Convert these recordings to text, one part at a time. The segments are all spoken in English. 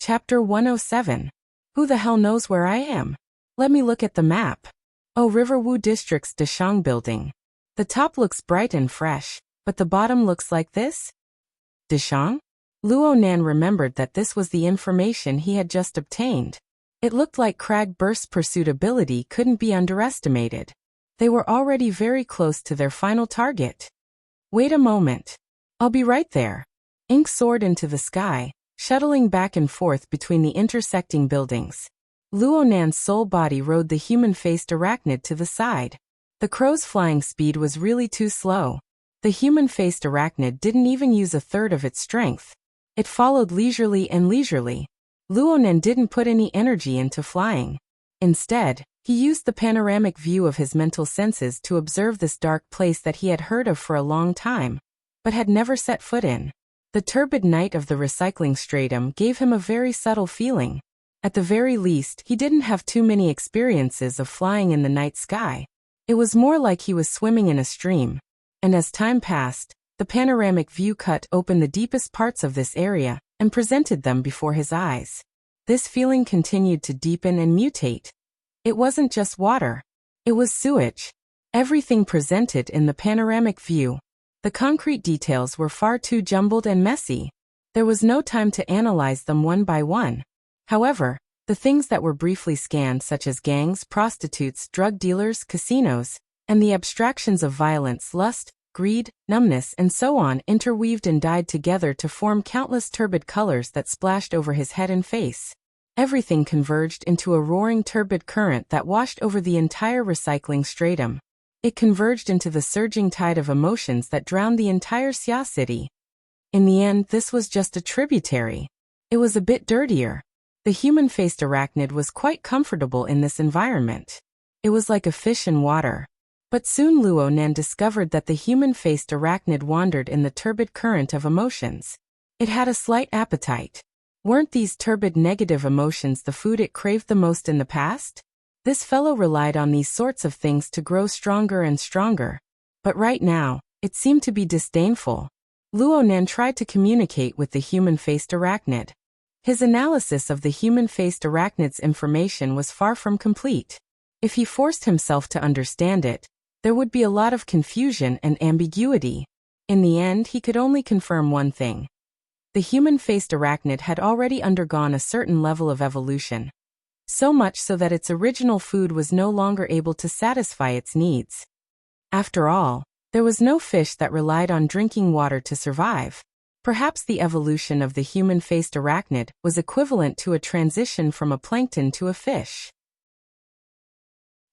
Chapter 107. Who the hell knows where I am? Let me look at the map. Oh, Riverwu District's Dashang building. The top looks bright and fresh, but the bottom looks like this? Dashang? Luo Nan remembered that this was the information he had just obtained. It looked like Crag Burst's pursuit ability couldn't be underestimated. They were already very close to their final target. Wait a moment. I'll be right there. Ink soared into the sky, shuttling back and forth between the intersecting buildings. Luo Nan's soul body rode the human-faced arachnid to the side. The crow's flying speed was really too slow. The human-faced arachnid didn't even use a third of its strength. It followed leisurely and leisurely. Luo Nan didn't put any energy into flying. Instead, he used the panoramic view of his mental senses to observe this dark place that he had heard of for a long time, but had never set foot in. The turbid night of the recycling stratum gave him a very subtle feeling. At the very least, he didn't have too many experiences of flying in the night sky. It was more like he was swimming in a stream. And as time passed, the panoramic view cut open the deepest parts of this area and presented them before his eyes. This feeling continued to deepen and mutate. It wasn't just water. It was sewage. Everything presented in the panoramic view. The concrete details were far too jumbled and messy. There was no time to analyze them one by one. However, the things that were briefly scanned, such as gangs, prostitutes, drug dealers, casinos, and the abstractions of violence, lust, greed, numbness, and so on, interweaved and dyed together to form countless turbid colors that splashed over his head and face. Everything converged into a roaring turbid current that washed over the entire recycling stratum. It converged into the surging tide of emotions that drowned the entire Xia city. In the end, this was just a tributary. It was a bit dirtier. The human-faced arachnid was quite comfortable in this environment. It was like a fish in water. But soon Luo Nan discovered that the human-faced arachnid wandered in the turbid current of emotions. It had a slight appetite. Weren't these turbid negative emotions the food it craved the most in the past? This fellow relied on these sorts of things to grow stronger and stronger. But right now, it seemed to be disdainful. Luo Nan tried to communicate with the human-faced arachnid. His analysis of the human-faced arachnid's information was far from complete. If he forced himself to understand it, there would be a lot of confusion and ambiguity. In the end, he could only confirm one thing. The human-faced arachnid had already undergone a certain level of evolution. So much so that its original food was no longer able to satisfy its needs. After all, there was no fish that relied on drinking water to survive. Perhaps the evolution of the human-faced arachnid was equivalent to a transition from a plankton to a fish.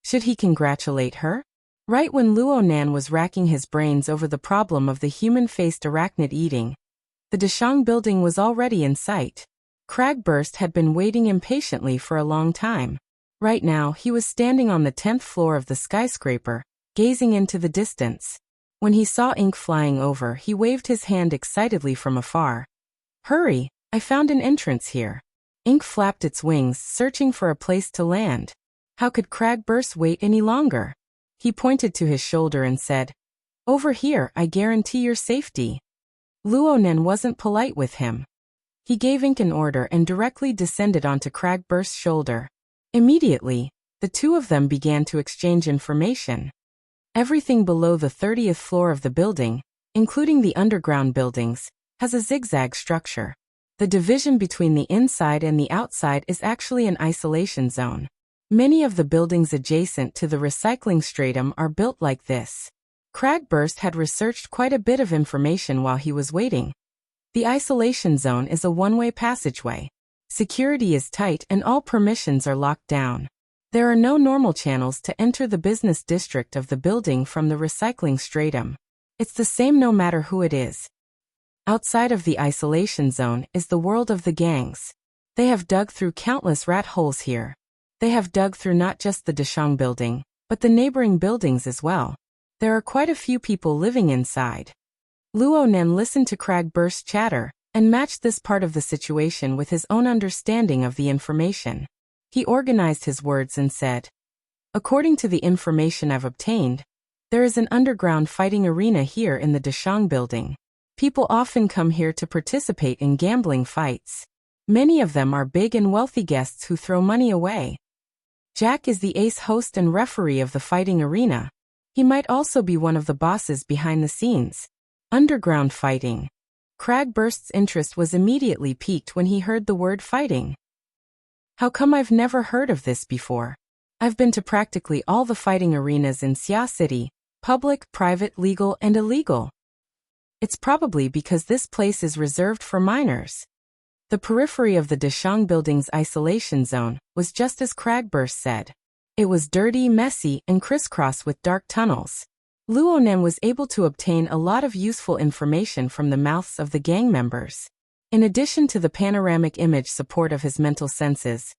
Should he congratulate her? Right when Luo Nan was racking his brains over the problem of the human-faced arachnid eating, the Dashang building was already in sight. Crag Burst had been waiting impatiently for a long time. Right now, he was standing on the 10th floor of the skyscraper, gazing into the distance. When he saw Ink flying over, he waved his hand excitedly from afar. Hurry, I found an entrance here. Ink flapped its wings, searching for a place to land. How could Crag Burst wait any longer? He pointed to his shoulder and said, Over here, I guarantee your safety. Luo Nan wasn't polite with him. He gave Ink an order and directly descended onto Crag Burst's shoulder. Immediately, the two of them began to exchange information. Everything below the 30th floor of the building, including the underground buildings, has a zigzag structure. The division between the inside and the outside is actually an isolation zone. Many of the buildings adjacent to the recycling stratum are built like this. Crag Burst had researched quite a bit of information while he was waiting. The isolation zone is a one-way passageway. Security is tight and all permissions are locked down. There are no normal channels to enter the business district of the building from the recycling stratum. It's the same no matter who it is. Outside of the isolation zone is the world of the gangs. They have dug through countless rat holes here. They have dug through not just the Dashang building, but the neighboring buildings as well. There are quite a few people living inside. Luo Nan listened to Crag Burst's chatter, and matched this part of the situation with his own understanding of the information. He organized his words and said, According to the information I've obtained, there is an underground fighting arena here in the Dashang building. People often come here to participate in gambling fights. Many of them are big and wealthy guests who throw money away. Jack is the ace host and referee of the fighting arena. He might also be one of the bosses behind the scenes. Underground fighting. Cragburst's interest was immediately piqued when he heard the word fighting. How come I've never heard of this before? I've been to practically all the fighting arenas in Xia City, public, private, legal, and illegal. It's probably because this place is reserved for minors. The periphery of the Deshang building's isolation zone was just as Cragburst said. It was dirty, messy, and crisscrossed with dark tunnels. Luonen was able to obtain a lot of useful information from the mouths of the gang members. In addition to the panoramic image support of his mental senses,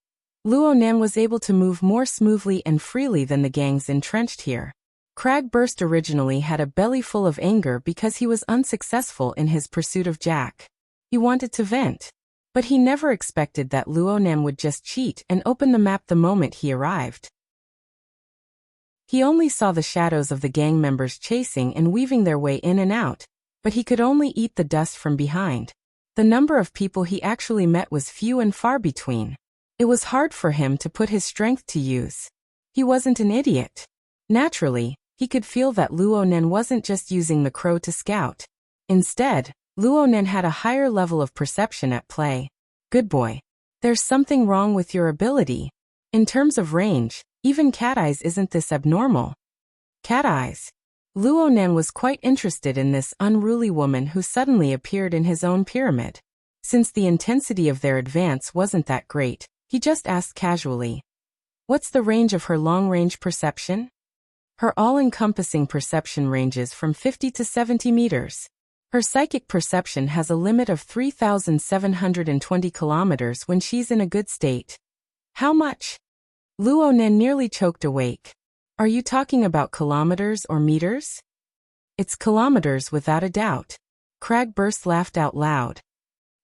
Luonen was able to move more smoothly and freely than the gangs entrenched here. Cragburst originally had a belly full of anger because he was unsuccessful in his pursuit of Jack. He wanted to vent. But he never expected that Luonen would just cheat and open the map the moment he arrived. He only saw the shadows of the gang members chasing and weaving their way in and out, but he could only eat the dust from behind. The number of people he actually met was few and far between. It was hard for him to put his strength to use. He wasn't an idiot. Naturally, he could feel that Luonen wasn't just using the crow to scout. Instead, Luonen had a higher level of perception at play. Good boy. There's something wrong with your ability. In terms of range, even Cat Eyes isn't this abnormal. Cat Eyes. Luonen was quite interested in this unruly woman who suddenly appeared in his own pyramid. Since the intensity of their advance wasn't that great, he just asked casually. What's the range of her long-range perception? Her all-encompassing perception ranges from 50 to 70 meters. Her psychic perception has a limit of 3,720 kilometers when she's in a good state. How much? Luonen nearly choked awake. Are you talking about kilometers or meters? It's kilometers without a doubt. Cragburst laughed out loud.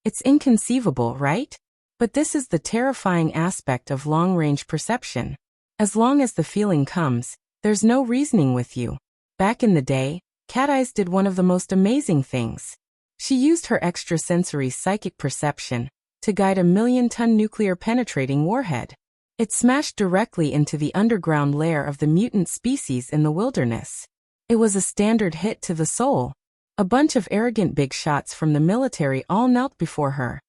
It's inconceivable, right? But this is the terrifying aspect of long-range perception. As long as the feeling comes, there's no reasoning with you. Back in the day, Cat Eyes did one of the most amazing things. She used her extrasensory psychic perception to guide a million-ton nuclear-penetrating warhead. It smashed directly into the underground lair of the mutant species in the wilderness. It was a standard hit to the soul. A bunch of arrogant big shots from the military all knelt before her.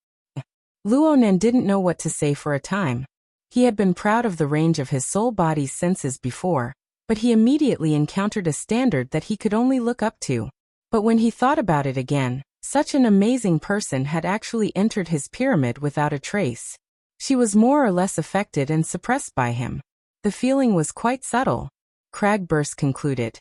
Luonen didn't know what to say for a time. He had been proud of the range of his soul-body's senses before, but he immediately encountered a standard that he could only look up to. But when he thought about it again, such an amazing person had actually entered his pyramid without a trace. She was more or less affected and suppressed by him. The feeling was quite subtle, Cragburst concluded.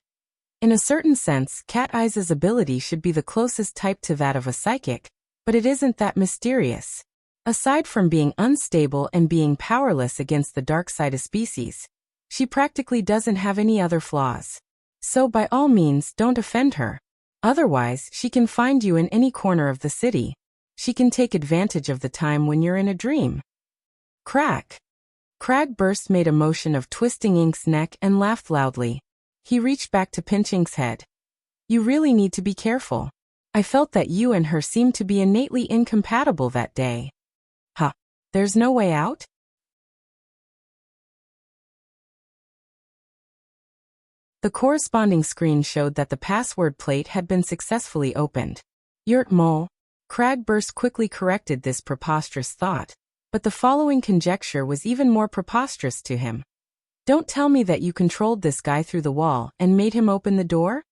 In a certain sense, Cat Eyes' ability should be the closest type to that of a psychic, but it isn't that mysterious. Aside from being unstable and being powerless against the dark side of species, she practically doesn't have any other flaws. So by all means, don't offend her. Otherwise, she can find you in any corner of the city. She can take advantage of the time when you're in a dream. Crack. Cragburst made a motion of twisting Ink's neck and laughed loudly. He reached back to pinch Ink's head. You really need to be careful. I felt that you and her seemed to be innately incompatible that day. Huh. There's no way out? The corresponding screen showed that the password plate had been successfully opened. Yurt mole. Cragburst quickly corrected this preposterous thought, but the following conjecture was even more preposterous to him. Don't tell me that you controlled this guy through the wall and made him open the door?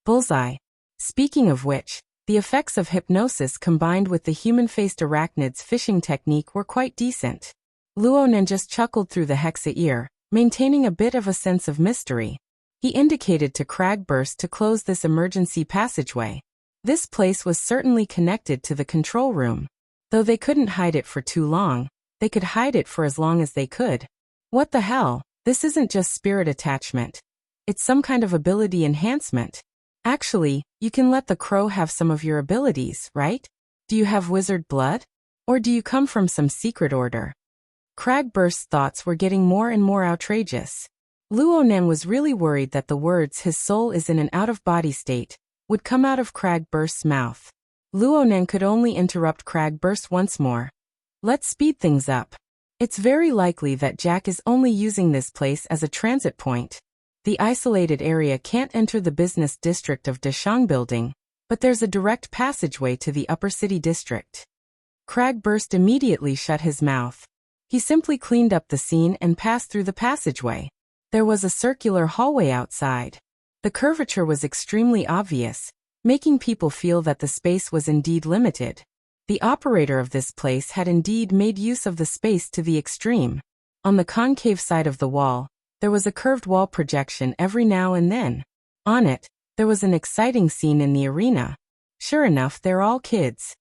Bullseye. Speaking of which, the effects of hypnosis combined with the human-faced arachnid's fishing technique were quite decent. Luonen just chuckled through the hexa ear, maintaining a bit of a sense of mystery. He indicated to Cragburst to close this emergency passageway. This place was certainly connected to the control room. Though they couldn't hide it for too long, they could hide it for as long as they could. What the hell? This isn't just spirit attachment. It's some kind of ability enhancement. Actually, you can let the crow have some of your abilities, right? Do you have wizard blood? Or do you come from some secret order? Cragburst's thoughts were getting more and more outrageous. Luonen was really worried that the words "his soul is in an out-of-body state" would come out of Cragburst's mouth. Luonen could only interrupt Cragburst once more. Let's speed things up. It's very likely that Jack is only using this place as a transit point. The isolated area can't enter the business district of Dashang Building, but there's a direct passageway to the upper city district. Cragburst immediately shut his mouth. He simply cleaned up the scene and passed through the passageway. There was a circular hallway outside. The curvature was extremely obvious, making people feel that the space was indeed limited. The operator of this place had indeed made use of the space to the extreme. On the concave side of the wall, there was a curved wall projection every now and then. On it, there was an exciting scene in the arena. Sure enough, they're all kids.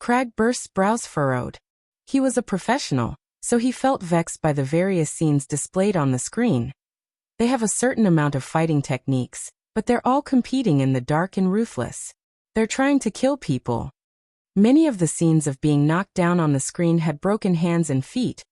Cragburst's brows furrowed. He was a professional, so he felt vexed by the various scenes displayed on the screen. They have a certain amount of fighting techniques, but they're all competing in the dark and ruthless. They're trying to kill people. Many of the scenes of being knocked down on the screen had broken hands and feet,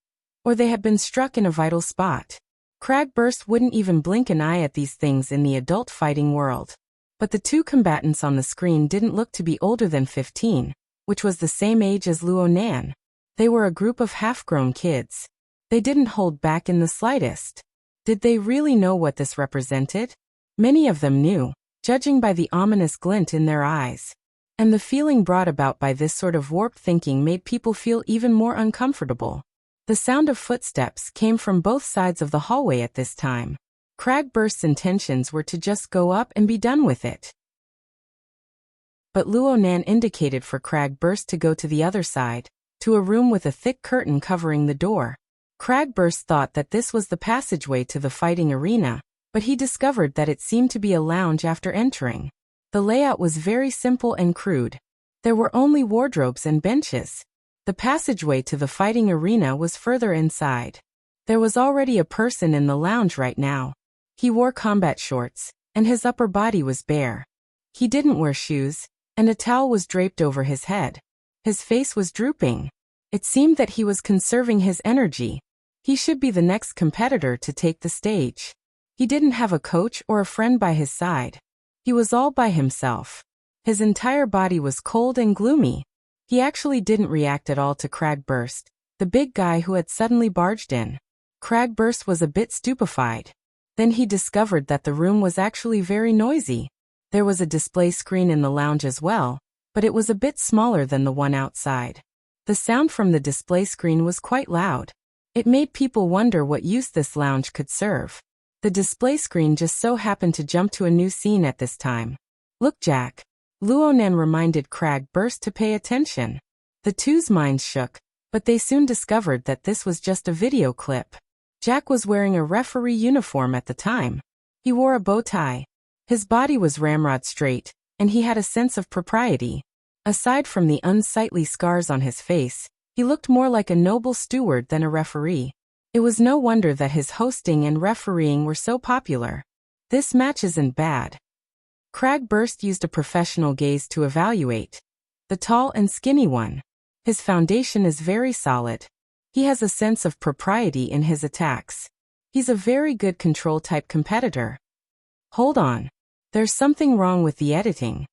or they had been struck in a vital spot. Cragburst wouldn't even blink an eye at these things in the adult fighting world. But the two combatants on the screen didn't look to be older than 15, which was the same age as Luo Nan. They were a group of half-grown kids. They didn't hold back in the slightest. Did they really know what this represented? Many of them knew, judging by the ominous glint in their eyes. And the feeling brought about by this sort of warped thinking made people feel even more uncomfortable. The sound of footsteps came from both sides of the hallway at this time. Cragburst's intentions were to just go up and be done with it. But Luo Nan indicated for Cragburst to go to the other side, to a room with a thick curtain covering the door. Cragburst thought that this was the passageway to the fighting arena, but he discovered that it seemed to be a lounge after entering. The layout was very simple and crude. There were only wardrobes and benches. The passageway to the fighting arena was further inside. There was already a person in the lounge right now. He wore combat shorts, and his upper body was bare. He didn't wear shoes, and a towel was draped over his head. His face was drooping. It seemed that he was conserving his energy. He should be the next competitor to take the stage. He didn't have a coach or a friend by his side. He was all by himself. His entire body was cold and gloomy. He actually didn't react at all to Cragburst, the big guy who had suddenly barged in. Cragburst was a bit stupefied. Then he discovered that the room was actually very noisy. There was a display screen in the lounge as well, but it was a bit smaller than the one outside. The sound from the display screen was quite loud. It made people wonder what use this lounge could serve. The display screen just so happened to jump to a new scene at this time. Look, Jack. Luo Nan reminded Cragburst to pay attention. The two's minds shook, but they soon discovered that this was just a video clip. Jack was wearing a referee uniform at the time. He wore a bow tie. His body was ramrod straight, and he had a sense of propriety. Aside from the unsightly scars on his face, he looked more like a noble steward than a referee. It was no wonder that his hosting and refereeing were so popular. This match isn't bad. Cragburst used a professional gaze to evaluate. The tall and skinny one. His foundation is very solid. He has a sense of propriety in his attacks. He's a very good control-type competitor. Hold on. There's something wrong with the editing.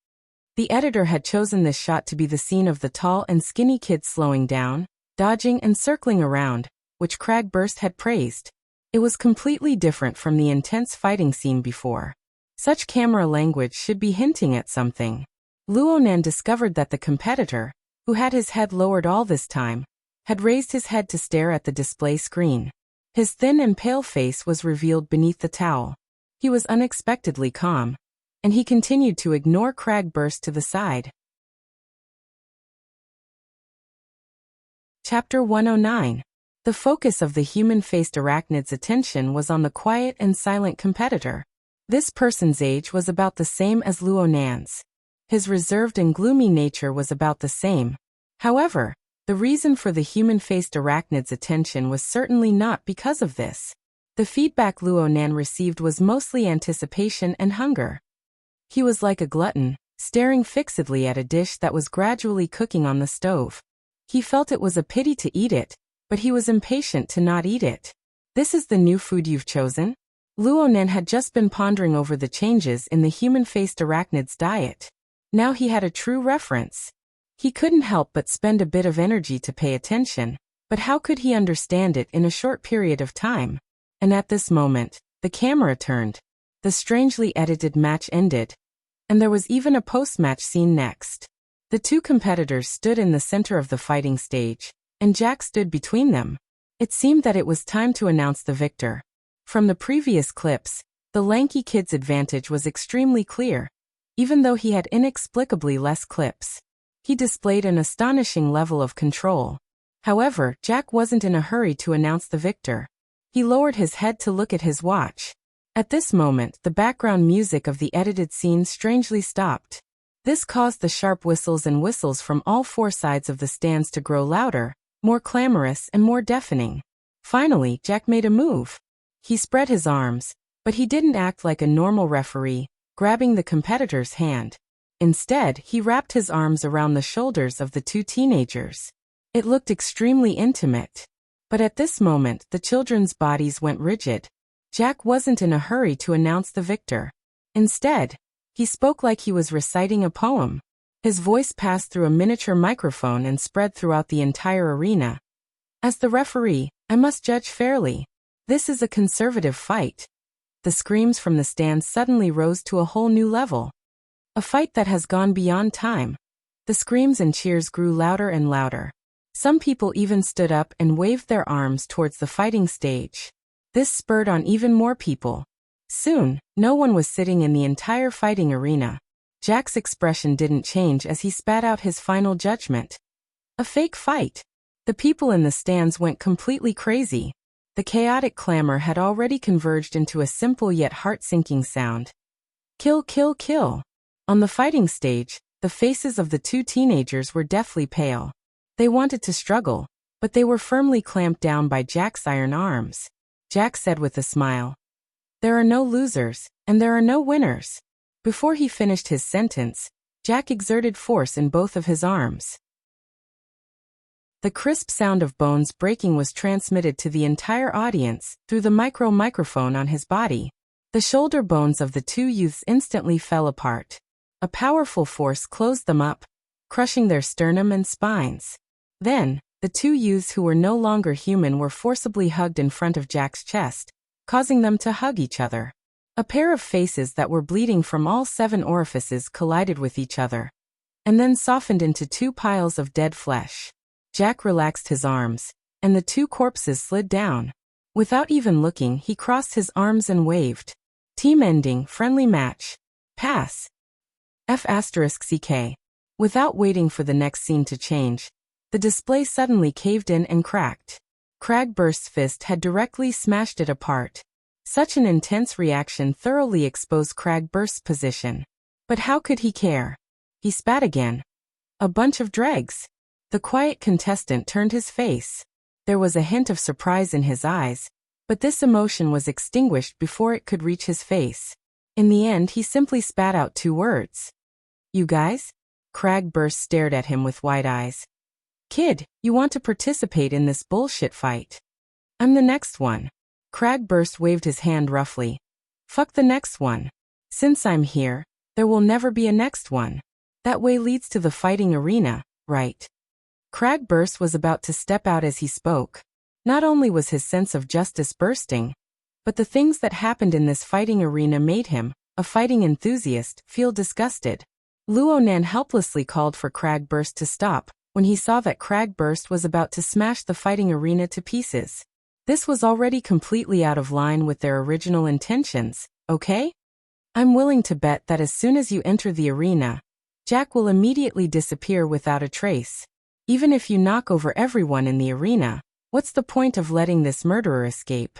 The editor had chosen this shot to be the scene of the tall and skinny kid slowing down, dodging and circling around, which Cragburst had praised. It was completely different from the intense fighting scene before. Such camera language should be hinting at something. Luo Nan discovered that the competitor, who had his head lowered all this time, had raised his head to stare at the display screen. His thin and pale face was revealed beneath the towel. He was unexpectedly calm, and he continued to ignore Cragburst to the side. Chapter 109. The focus of the human-faced arachnid's attention was on the quiet and silent competitor. This person's age was about the same as Luo Nan's. His reserved and gloomy nature was about the same. However, the reason for the human-faced arachnid's attention was certainly not because of this. The feedback Luo Nan received was mostly anticipation and hunger. He was like a glutton, staring fixedly at a dish that was gradually cooking on the stove. He felt it was a pity to eat it, but he was impatient to not eat it. This is the new food you've chosen? Luo Nan had just been pondering over the changes in the human-faced arachnid's diet. Now he had a true reference. He couldn't help but spend a bit of energy to pay attention, but how could he understand it in a short period of time? And at this moment, the camera turned. The strangely edited match ended. And there was even a post-match scene next. The two competitors stood in the center of the fighting stage, and Jack stood between them. It seemed that it was time to announce the victor. From the previous clips, the lanky kid's advantage was extremely clear. Even though he had inexplicably less clips, he displayed an astonishing level of control. However, Jack wasn't in a hurry to announce the victor. He lowered his head to look at his watch. At this moment, the background music of the edited scene strangely stopped. This caused the sharp whistles and whistles from all four sides of the stands to grow louder, more clamorous and more deafening. Finally, Jack made a move. He spread his arms, but he didn't act like a normal referee, grabbing the competitor's hand. Instead, he wrapped his arms around the shoulders of the two teenagers. It looked extremely intimate. But at this moment, the children's bodies went rigid. Jack wasn't in a hurry to announce the victor. Instead, he spoke like he was reciting a poem. His voice passed through a miniature microphone and spread throughout the entire arena. As the referee, I must judge fairly. This is a conservative fight. The screams from the stands suddenly rose to a whole new level. A fight that has gone beyond time. The screams and cheers grew louder and louder. Some people even stood up and waved their arms towards the fighting stage. This spurred on even more people. Soon, no one was sitting in the entire fighting arena. Jack's expression didn't change as he spat out his final judgment. A fake fight. The people in the stands went completely crazy. The chaotic clamor had already converged into a simple yet heart-sinking sound. Kill, kill, kill. On the fighting stage, the faces of the two teenagers were deathly pale. They wanted to struggle, but they were firmly clamped down by Jack's iron arms. Jack said with a smile, "There are no losers, and there are no winners." Before he finished his sentence, Jack exerted force in both of his arms. The crisp sound of bones breaking was transmitted to the entire audience through the microphone on his body. The shoulder bones of the two youths instantly fell apart. A powerful force closed them up, crushing their sternum and spines. Then, the two youths who were no longer human were forcibly hugged in front of Jack's chest, causing them to hug each other. A pair of faces that were bleeding from all 7 orifices collided with each other, and then softened into 2 piles of dead flesh. Jack relaxed his arms, and the 2 corpses slid down. Without even looking, he crossed his arms and waved. Team ending, friendly match. Pass. F***CK. Without waiting for the next scene to change, the display suddenly caved in and cracked. Cragburst's fist had directly smashed it apart. Such an intense reaction thoroughly exposed Cragburst's position. But how could he care? He spat again. A bunch of dregs. The quiet contestant turned his face. There was a hint of surprise in his eyes, but this emotion was extinguished before it could reach his face. In the end, he simply spat out 2 words. "You guys?" Cragburst stared at him with wide eyes. "Kid, you want to participate in this bullshit fight? I'm the next one." Cragburst waved his hand roughly. "Fuck the next one. Since I'm here, there will never be a next one. That way leads to the fighting arena, right?" Cragburst was about to step out as he spoke. Not only was his sense of justice bursting, but the things that happened in this fighting arena made him, a fighting enthusiast, feel disgusted. Luonan helplessly called for Cragburst to stop when he saw that Cragburst was about to smash the fighting arena to pieces. This was already completely out of line with their original intentions, okay? I'm willing to bet that as soon as you enter the arena, Jack will immediately disappear without a trace. Even if you knock over everyone in the arena, what's the point of letting this murderer escape?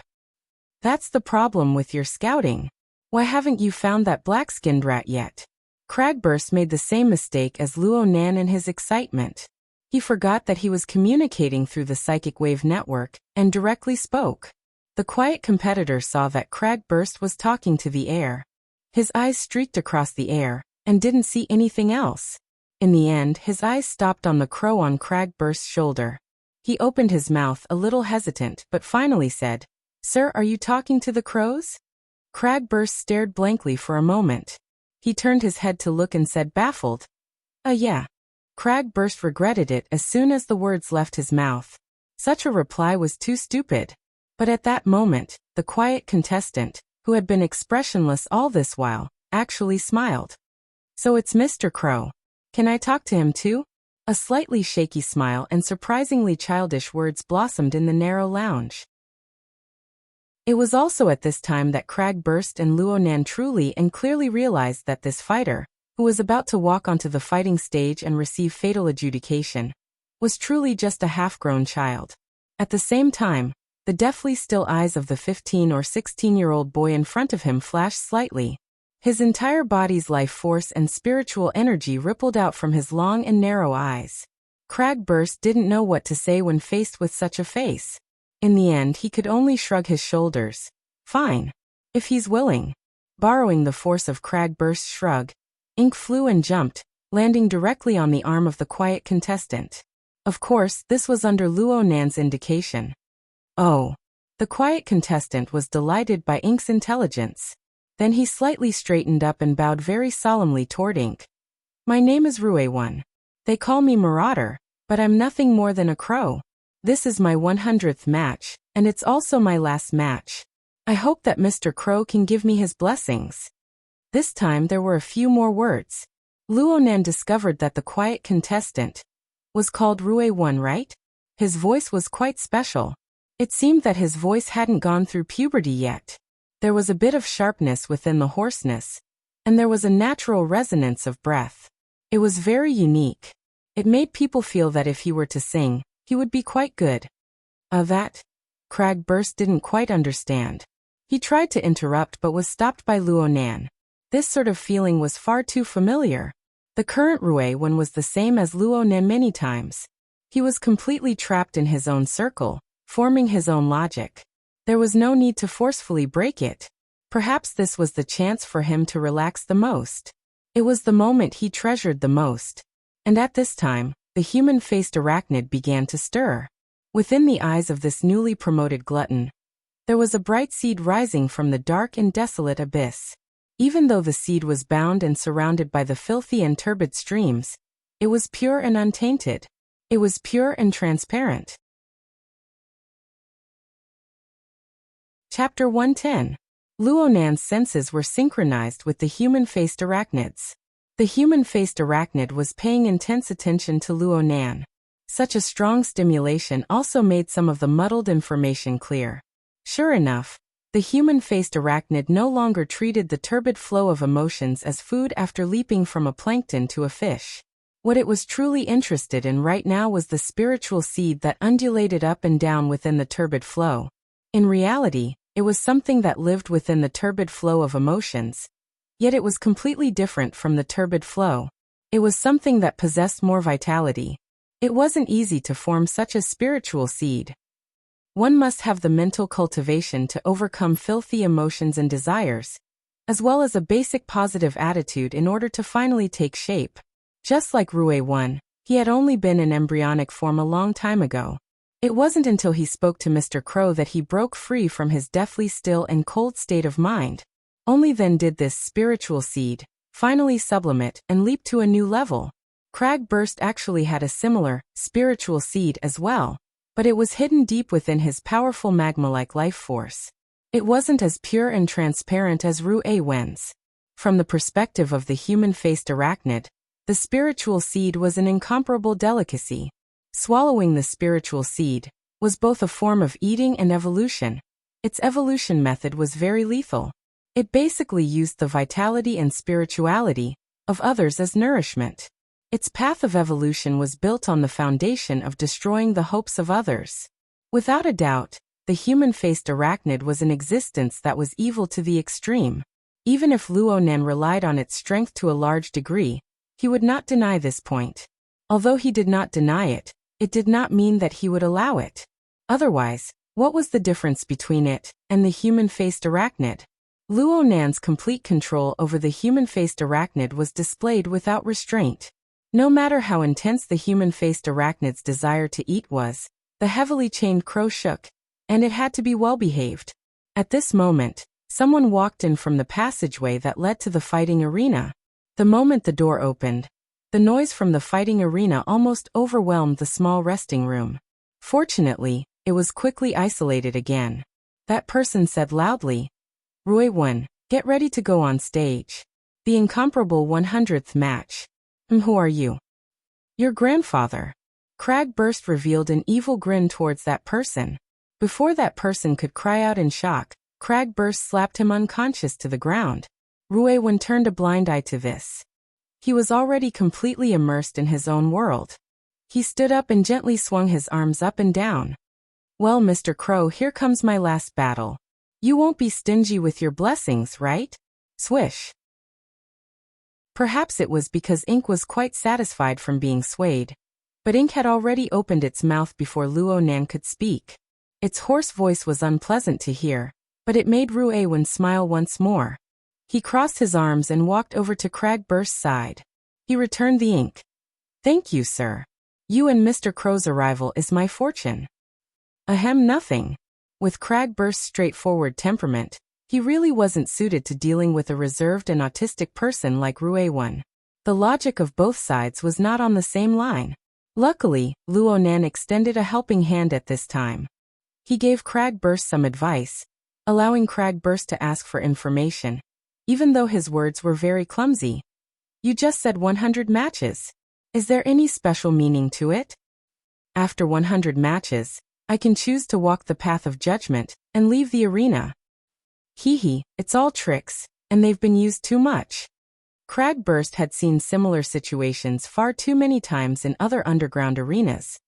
That's the problem with your scouting. Why haven't you found that black-skinned rat yet? Cragburst made the same mistake as Luonan in his excitement. He forgot that he was communicating through the psychic wave network and directly spoke. The quiet competitor saw that Cragburst was talking to the air. His eyes streaked across the air and didn't see anything else. In the end, his eyes stopped on the crow on Cragburst's shoulder. He opened his mouth a little hesitant but finally said, "Sir, are you talking to the crows?" Cragburst stared blankly for a moment. He turned his head to look and said baffled, Yeah. Cragburst regretted it as soon as the words left his mouth. Such a reply was too stupid. But at that moment, the quiet contestant, who had been expressionless all this while, actually smiled. "So it's Mr. Crow. Can I talk to him too?" A slightly shaky smile and surprisingly childish words blossomed in the narrow lounge. It was also at this time that Cragburst and Luonan truly and clearly realized that this fighter, who was about to walk onto the fighting stage and receive fatal adjudication, was truly just a half-grown child. At the same time, the deathly still eyes of the 15 or 16-year-old boy in front of him flashed slightly. His entire body's life force and spiritual energy rippled out from his long and narrow eyes. Cragburst didn't know what to say when faced with such a face. In the end, he could only shrug his shoulders. "Fine. If he's willing." Borrowing the force of Cragburst's shrug, ink flew and jumped, landing directly on the arm of the quiet contestant. Of course, this was under Luonan's indication. Oh. The quiet contestant was delighted by Ink's intelligence. Then he slightly straightened up and bowed very solemnly toward Ink. "My name is Rue-1. They call me Marauder, but I'm nothing more than a crow. This is my 100th match, and it's also my last match. I hope that Mr. Crow can give me his blessings." This time there were a few more words. Luonan discovered that the quiet contestant was called Rue-1, right? His voice was quite special. It seemed that his voice hadn't gone through puberty yet. There was a bit of sharpness within the hoarseness, and there was a natural resonance of breath. It was very unique. It made people feel that if he were to sing, he would be quite good. That? Cragburst didn't quite understand. He tried to interrupt but was stopped by Luonan. This sort of feeling was far too familiar. The current Rue-1 was the same as Luonan many times. He was completely trapped in his own circle, forming his own logic. There was no need to forcefully break it. Perhaps this was the chance for him to relax the most. It was the moment he treasured the most. And at this time, the human-faced arachnid began to stir. Within the eyes of this newly promoted glutton, there was a bright seed rising from the dark and desolate abyss. Even though the seed was bound and surrounded by the filthy and turbid streams, it was pure and untainted. It was pure and transparent. Chapter 110. Luonan's senses were synchronized with the human-faced arachnids. The human-faced arachnid was paying intense attention to Luonan. Such a strong stimulation also made some of the muddled information clear. Sure enough, the human-faced arachnid no longer treated the turbid flow of emotions as food after leaping from a plankton to a fish. What it was truly interested in right now was the spiritual seed that undulated up and down within the turbid flow. In reality, it was something that lived within the turbid flow of emotions. Yet it was completely different from the turbid flow. It was something that possessed more vitality. It wasn't easy to form such a spiritual seed. One must have the mental cultivation to overcome filthy emotions and desires, as well as a basic positive attitude in order to finally take shape. Just like Rue-1, he had only been in embryonic form a long time ago. It wasn't until he spoke to Mr. Crow that he broke free from his deathly still and cold state of mind. Only then did this spiritual seed finally sublimate and leap to a new level. Cragburst actually had a similar spiritual seed as well, but it was hidden deep within his powerful magma-like life force. It wasn't as pure and transparent as Rue-1's. From the perspective of the human-faced arachnid, the spiritual seed was an incomparable delicacy. Swallowing the spiritual seed was both a form of eating and evolution. Its evolution method was very lethal. It basically used the vitality and spirituality of others as nourishment. Its path of evolution was built on the foundation of destroying the hopes of others. Without a doubt, the human-faced arachnid was an existence that was evil to the extreme. Even if Luonan relied on its strength to a large degree, he would not deny this point. Although he did not deny it, it did not mean that he would allow it. Otherwise, what was the difference between it and the human-faced arachnid? Luonan's complete control over the human-faced arachnid was displayed without restraint. No matter how intense the human-faced arachnid's desire to eat was, the heavily chained crow shook, and it had to be well-behaved. At this moment, someone walked in from the passageway that led to the fighting arena. The moment the door opened, The noise from the fighting arena almost overwhelmed the small resting room. Fortunately, it was quickly isolated again. That person said loudly, "Ruiwen, get ready to go on stage. The incomparable 100th match. Who are you?" "Your grandfather." Cragburst revealed an evil grin towards that person. Before that person could cry out in shock, Cragburst slapped him unconscious to the ground. Ruiwen turned a blind eye to this. He was already completely immersed in his own world. He stood up and gently swung his arms up and down. "Well, Mr. Crow, here comes my last battle. You won't be stingy with your blessings, right?" Swish. Perhaps it was because Ink was quite satisfied from being swayed. But Ink had already opened its mouth before Luo Nan could speak. Its hoarse voice was unpleasant to hear, but it made Ruiwen smile once more. He crossed his arms and walked over to Cragburst's side. He returned the ink. "Thank you, sir. You and Mr. Crow's arrival is my fortune." "Ahem, nothing." With Cragburst's straightforward temperament, he really wasn't suited to dealing with a reserved and autistic person like Ruiwen. The logic of both sides was not on the same line. Luckily, Luo Nan extended a helping hand at this time. He gave Cragburst some advice, allowing Cragburst to ask for information, even though his words were very clumsy. "You just said 100 matches. Is there any special meaning to it?" "After 100 matches, I can choose to walk the path of judgment and leave the arena." "Hee, it's all tricks, and they've been used too much." Cragburst had seen similar situations far too many times in other underground arenas.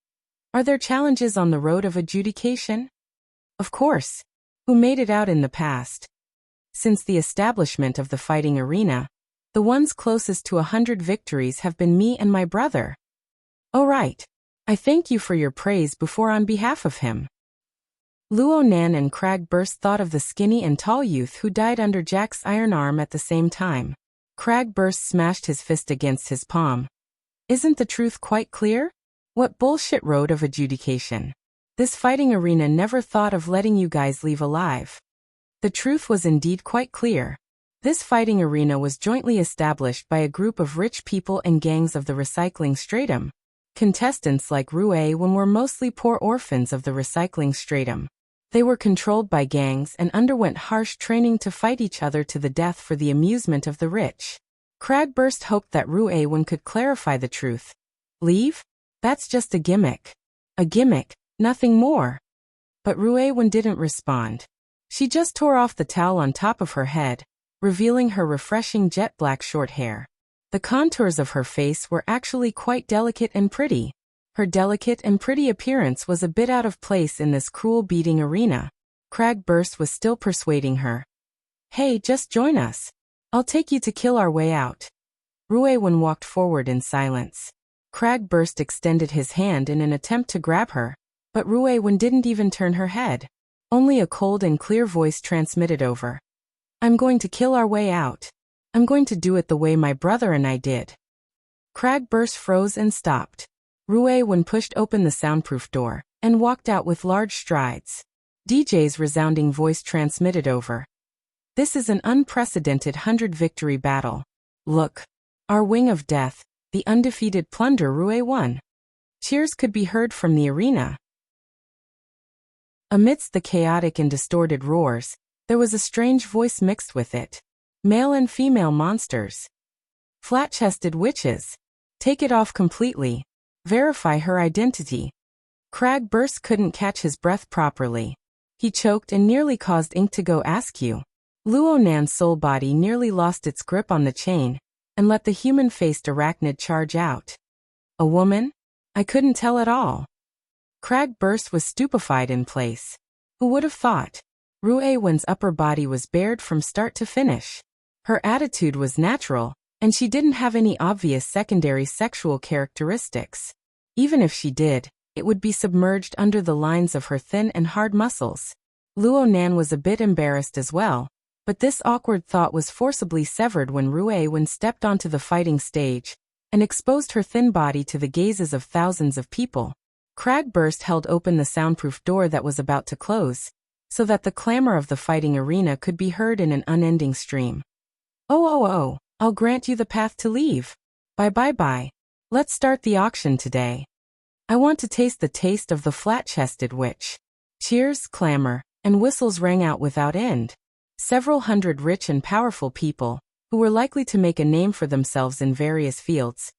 "Are there challenges on the road of adjudication?" "Of course. Who made it out in the past?" "Since the establishment of the fighting arena, the ones closest to 100 victories have been me and my brother." "Oh right. I thank you for your praise before on behalf of him." Luo Nan and Cragburst thought of the skinny and tall youth who died under Jack's iron arm at the same time. Cragburst smashed his fist against his palm. "Isn't the truth quite clear? What bullshit road of adjudication? This fighting arena never thought of letting you guys leave alive." The truth was indeed quite clear. This fighting arena was jointly established by a group of rich people and gangs of the recycling stratum. Contestants like Ruiwen were mostly poor orphans of the recycling stratum. They were controlled by gangs and underwent harsh training to fight each other to the death for the amusement of the rich. Cragburst hoped that Ruiwen could clarify the truth. "Leave? That's just a gimmick. A gimmick, nothing more." But Ruiwen didn't respond. She just tore off the towel on top of her head, revealing her refreshing jet black short hair. The contours of her face were actually quite delicate and pretty. Her delicate and pretty appearance was a bit out of place in this cruel beating arena. Cragburst was still persuading her. "Hey, just join us. I'll take you to kill our way out." Ruiwen walked forward in silence. Cragburst extended his hand in an attempt to grab her, but Ruiwen didn't even turn her head. Only a cold and clear voice transmitted over. "I'm going to kill our way out. I'm going to do it the way my brother and I did." Cragburst froze and stopped. Ruiwen pushed open the soundproof door and walked out with large strides. DJ's resounding voice transmitted over. "This is an unprecedented 100-victory battle. Look, our wing of death, the undefeated plunder Ruiwen." Cheers could be heard from the arena. Amidst the chaotic and distorted roars, there was a strange voice mixed with it. "Male and female monsters. Flat-chested witches. Take it off completely. Verify her identity." Cragburst couldn't catch his breath properly. He choked and nearly caused Ink to go askew. Luo Nan's soul body nearly lost its grip on the chain and let the human-faced arachnid charge out. "A woman? I couldn't tell at all." Cragburst was stupefied in place. Who would have thought? Ruiwen's upper body was bared from start to finish. Her attitude was natural, and she didn't have any obvious secondary sexual characteristics. Even if she did, it would be submerged under the lines of her thin and hard muscles. Luo Nan was a bit embarrassed as well, but this awkward thought was forcibly severed when Ruiwen stepped onto the fighting stage and exposed her thin body to the gazes of thousands of people. Cragburst held open the soundproof door that was about to close, so that the clamor of the fighting arena could be heard in an unending stream. Oh, I'll grant you the path to leave. Bye. Let's start the auction today. I want to taste the taste of the flat-chested witch. Cheers, clamor, and whistles rang out without end. Several hundred rich and powerful people, who were likely to make a name for themselves in various fields,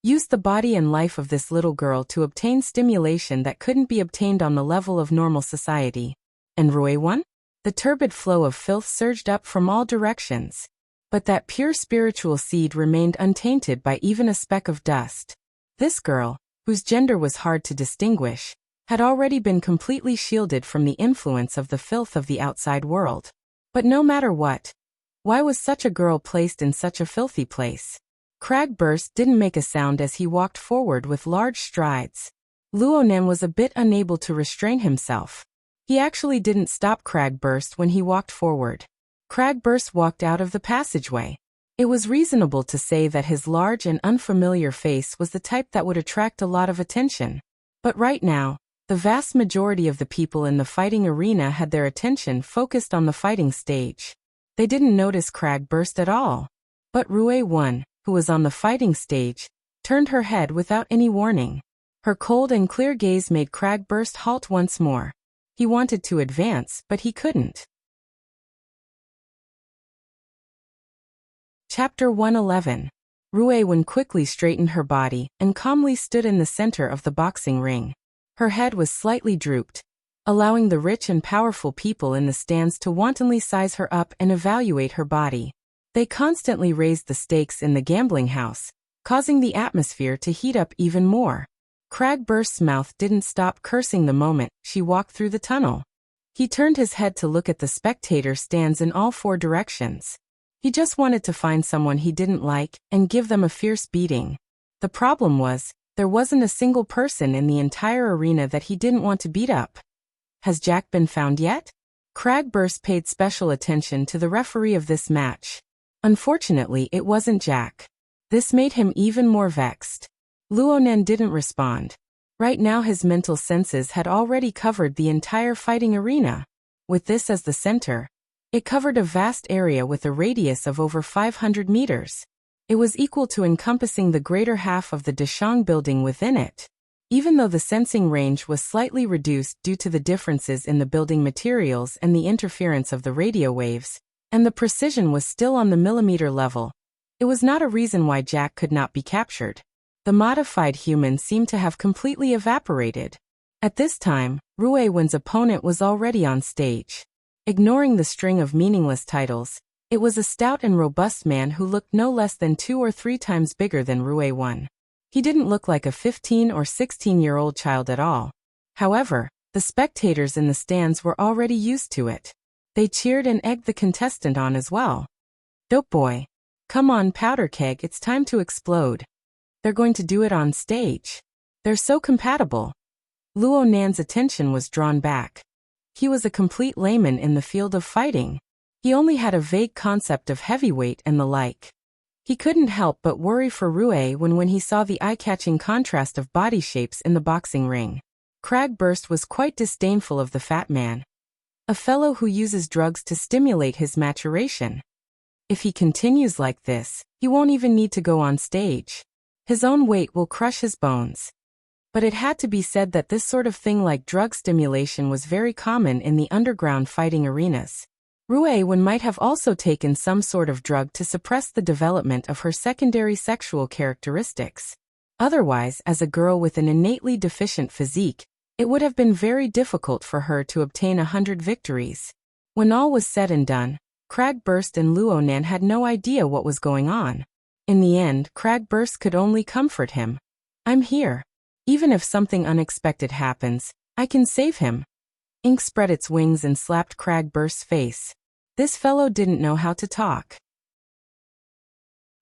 used the body and life of this little girl to obtain stimulation that couldn't be obtained on the level of normal society. And Rui won? The turbid flow of filth surged up from all directions. But that pure spiritual seed remained untainted by even a speck of dust. This girl, whose gender was hard to distinguish, had already been completely shielded from the influence of the filth of the outside world. But no matter what, why was such a girl placed in such a filthy place? Cragburst didn't make a sound as he walked forward with large strides. Luonan was a bit unable to restrain himself. He actually didn't stop Cragburst when he walked forward. Cragburst walked out of the passageway. It was reasonable to say that his large and unfamiliar face was the type that would attract a lot of attention. But right now, the vast majority of the people in the fighting arena had their attention focused on the fighting stage. They didn't notice Cragburst at all. But Rui won, who was on the fighting stage, turned her head without any warning. Her cold and clear gaze made Cragburst halt once more. He wanted to advance, but he couldn't. Chapter 111. Rui Wen quickly straightened her body and calmly stood in the center of the boxing ring. Her head was slightly drooped, allowing the rich and powerful people in the stands to wantonly size her up and evaluate her body. They constantly raised the stakes in the gambling house, causing the atmosphere to heat up even more. Cragburst's mouth didn't stop cursing the moment she walked through the tunnel. He turned his head to look at the spectator stands in all four directions. He just wanted to find someone he didn't like and give them a fierce beating. The problem was, there wasn't a single person in the entire arena that he didn't want to beat up. Has Jack been found yet? Cragburst paid special attention to the referee of this match. Unfortunately, it wasn't Jack. This made him even more vexed. Luonan didn't respond. Right now his mental senses had already covered the entire fighting arena. With this as the center, it covered a vast area with a radius of over 500 meters. It was equal to encompassing the greater half of the Deshang building within it. Even though the sensing range was slightly reduced due to the differences in the building materials and the interference of the radio waves, and the precision was still on the millimeter level, it was not a reason why Jack could not be captured. The modified human seemed to have completely evaporated. At this time, Rui Wen's opponent was already on stage. Ignoring the string of meaningless titles, it was a stout and robust man who looked no less than 2 or 3 times bigger than Rui Wen. He didn't look like a 15 or 16-year-old child at all. However, the spectators in the stands were already used to it. They cheered and egged the contestant on as well. "Dope boy. Come on, powder keg, it's time to explode. They're going to do it on stage. They're so compatible." Luonan's attention was drawn back. He was a complete layman in the field of fighting. He only had a vague concept of heavyweight and the like. He couldn't help but worry for Rui when he saw the eye-catching contrast of body shapes in the boxing ring. Cragburst was quite disdainful of the fat man. A fellow who uses drugs to stimulate his maturation. If he continues like this, he won't even need to go on stage. His own weight will crush his bones. But it had to be said that this sort of thing like drug stimulation was very common in the underground fighting arenas. Rui Wen might have also taken some sort of drug to suppress the development of her secondary sexual characteristics. Otherwise, as a girl with an innately deficient physique, it would have been very difficult for her to obtain 100 victories. When all was said and done, Cragburst and Luonan had no idea what was going on. In the end, Cragburst could only comfort him. "I'm here. Even if something unexpected happens, I can save him." Ink spread its wings and slapped Cragburst's face. This fellow didn't know how to talk.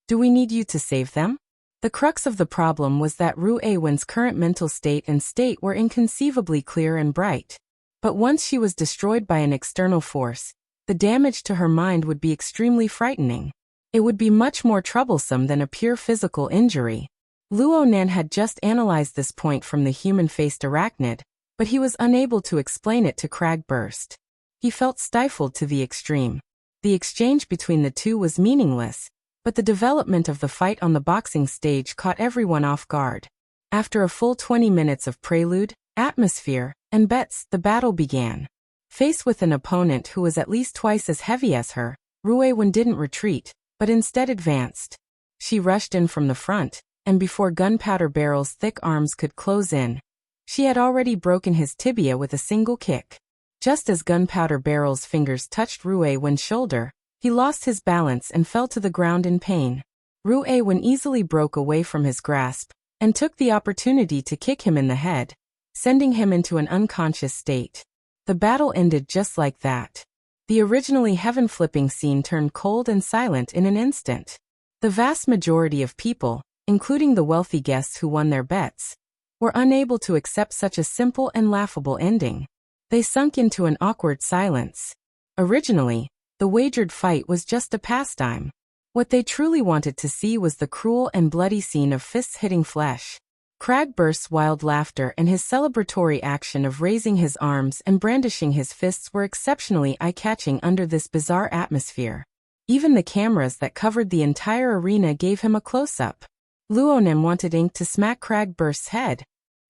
"Do we need you to save them?" The crux of the problem was that Rui Wen's current mental state and state were inconceivably clear and bright. But once she was destroyed by an external force, the damage to her mind would be extremely frightening. It would be much more troublesome than a pure physical injury. Luonan had just analyzed this point from the human-faced arachnid, but he was unable to explain it to Cragburst. He felt stifled to the extreme. The exchange between the two was meaningless, But the development of the fight on the boxing stage caught everyone off guard. After a full 20 minutes of prelude, atmosphere, and bets, the battle began. Faced with an opponent who was at least twice as heavy as her, Ruewen didn't retreat, but instead advanced. She rushed in from the front, and before Gunpowder Barrel's thick arms could close in, she had already broken his tibia with a single kick. Just as Gunpowder Barrel's fingers touched Ruewen's shoulder, he lost his balance and fell to the ground in pain. Ruewen easily broke away from his grasp, and took the opportunity to kick him in the head, sending him into an unconscious state. The battle ended just like that. The originally heaven-flipping scene turned cold and silent in an instant. The vast majority of people, including the wealthy guests who won their bets, were unable to accept such a simple and laughable ending. They sunk into an awkward silence. Originally, the wagered fight was just a pastime. What they truly wanted to see was the cruel and bloody scene of fists hitting flesh. Cragburst's wild laughter and his celebratory action of raising his arms and brandishing his fists were exceptionally eye-catching under this bizarre atmosphere. Even the cameras that covered the entire arena gave him a close-up. Luonen wanted Ink to smack Cragburst's head.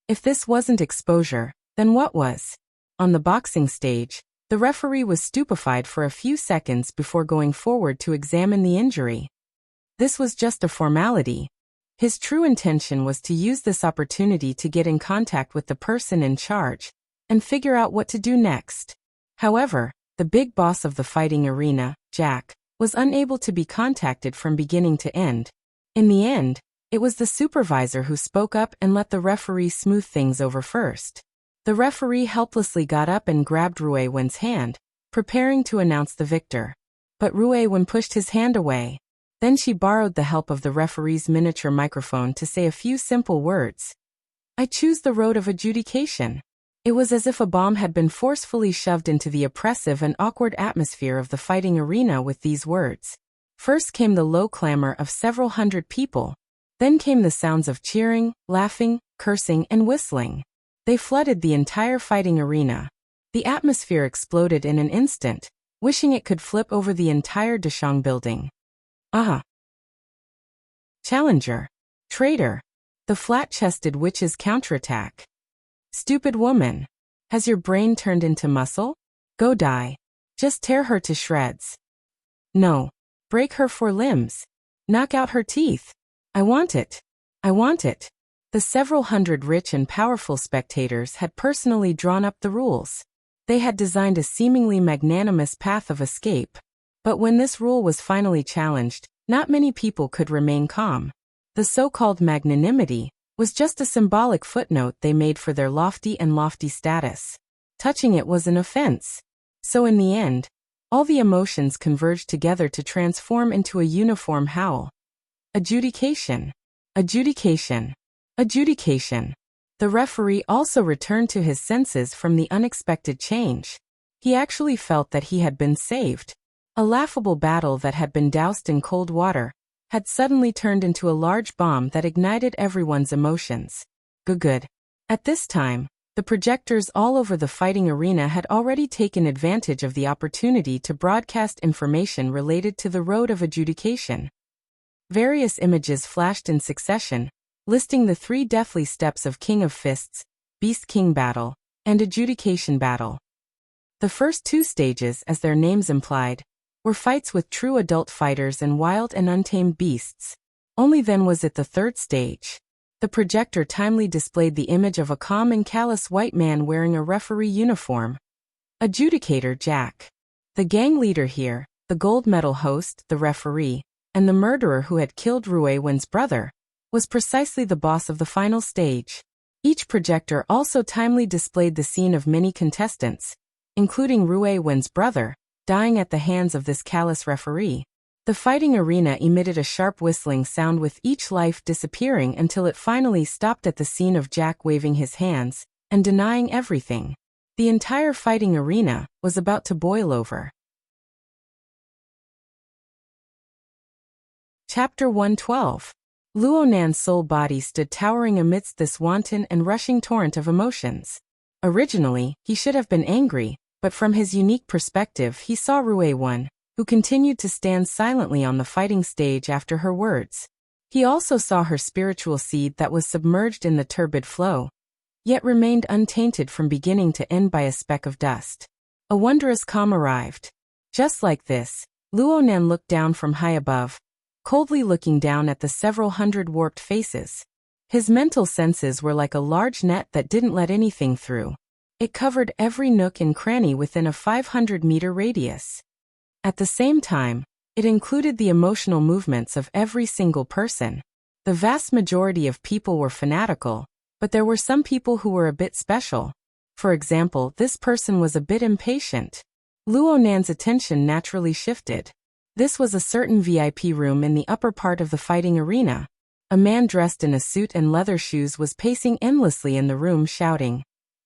If this wasn't exposure, then what was? On the boxing stage, the referee was stupefied for a few seconds before going forward to examine the injury. This was just a formality. His true intention was to use this opportunity to get in contact with the person in charge and figure out what to do next. However, the big boss of the fighting arena, Jack, was unable to be contacted from beginning to end. In the end, it was the supervisor who spoke up and let the referee smooth things over first. The referee helplessly got up and grabbed Ruewen's hand, preparing to announce the victor. But Ruewen pushed his hand away. Then she borrowed the help of the referee's miniature microphone to say a few simple words. "I choose the road of adjudication." It was as if a bomb had been forcefully shoved into the oppressive and awkward atmosphere of the fighting arena with these words. First came the low clamor of several hundred people. Then came the sounds of cheering, laughing, cursing, and whistling. They flooded the entire fighting arena. The atmosphere exploded in an instant, wishing it could flip over the entire Deshang building. Aha! Challenger. Traitor. The flat-chested witch's counterattack. Stupid woman. Has your brain turned into muscle? Go die. Just tear her to shreds. No. Break her 4 limbs. Knock out her teeth. I want it. I want it. The several hundred rich and powerful spectators had personally drawn up the rules. They had designed a seemingly magnanimous path of escape. But when this rule was finally challenged, not many people could remain calm. The so-called magnanimity was just a symbolic footnote they made for their lofty status. Touching it was an offense. So in the end, all the emotions converged together to transform into a uniform howl. Adjudication. Adjudication. Adjudication. The referee also returned to his senses from the unexpected change. He actually felt that he had been saved. A laughable battle that had been doused in cold water had suddenly turned into a large bomb that ignited everyone's emotions. Good. At this time, the projectors all over the fighting arena had already taken advantage of the opportunity to broadcast information related to the road of adjudication. Various images flashed in succession, listing the 3 deathly steps of King of Fists, Beast King Battle, and Adjudication Battle. The first 2 stages, as their names implied, were fights with true adult fighters and wild and untamed beasts. Only then was it the 3rd stage. The projector timely displayed the image of a calm and callous white man wearing a referee uniform. Adjudicator Jack. The gang leader here, the gold medal host, the referee, and the murderer who had killed Ruewen's brother, was precisely the boss of the final stage. Each projector also timely displayed the scene of many contestants, including Ruewen's brother, dying at the hands of this callous referee. The fighting arena emitted a sharp whistling sound with each life disappearing until it finally stopped at the scene of Jack waving his hands and denying everything. The entire fighting arena was about to boil over. Chapter 112. Luonan's soul body stood towering amidst this wanton and rushing torrent of emotions. Originally, he should have been angry, but from his unique perspective he saw Ruewen, who continued to stand silently on the fighting stage after her words. He also saw her spiritual seed that was submerged in the turbid flow, yet remained untainted from beginning to end by a speck of dust. A wondrous calm arrived. Just like this, Luonan looked down from high above, coldly looking down at the several hundred warped faces. His mental senses were like a large net that didn't let anything through. It covered every nook and cranny within a 500-meter radius. At the same time, it included the emotional movements of every single person. The vast majority of people were fanatical, but there were some people who were a bit special. For example, this person was a bit impatient. Luonan's attention naturally shifted. This was a certain VIP room in the upper part of the fighting arena. A man dressed in a suit and leather shoes was pacing endlessly in the room shouting,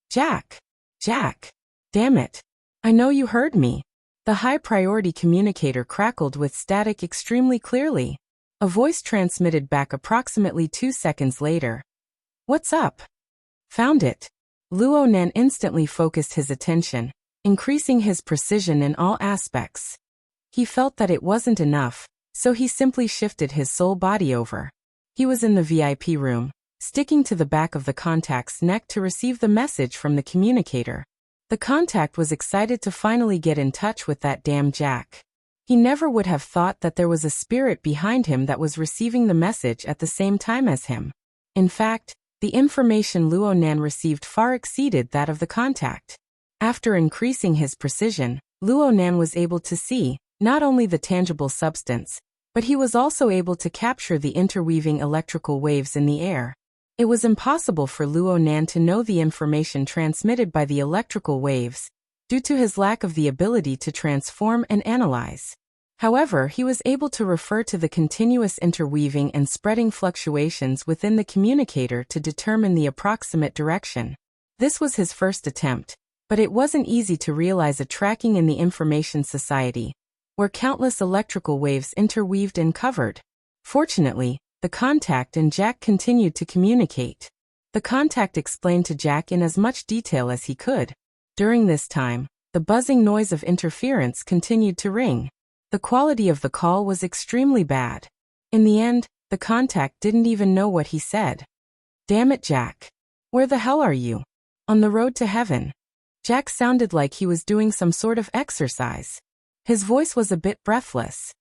"Jack! Jack! Damn it! I know you heard me." The high-priority communicator crackled with static extremely clearly. A voice transmitted back approximately 2 seconds later. "What's up?" "Found it." Luonan instantly focused his attention, increasing his precision in all aspects. He felt that it wasn't enough, so he simply shifted his soul body over. He was in the VIP room, sticking to the back of the contact's neck to receive the message from the communicator. The contact was excited to finally get in touch with that damn Jack. He never would have thought that there was a spirit behind him that was receiving the message at the same time as him. In fact, the information Luonan received far exceeded that of the contact. After increasing his precision, Luonan was able to see, not only the tangible substance, but he was also able to capture the interweaving electrical waves in the air. It was impossible for Luonan to know the information transmitted by the electrical waves, due to his lack of the ability to transform and analyze. However, he was able to refer to the continuous interweaving and spreading fluctuations within the communicator to determine the approximate direction. This was his first attempt, but it wasn't easy to realize a tracking in the information society, where countless electrical waves interweaved and covered. Fortunately, the contact and Jack continued to communicate. The contact explained to Jack in as much detail as he could. During this time, the buzzing noise of interference continued to ring. The quality of the call was extremely bad. In the end, the contact didn't even know what he said. "Damn it, Jack. Where the hell are you?" "On the road to heaven." Jack sounded like he was doing some sort of exercise. His voice was a bit breathless.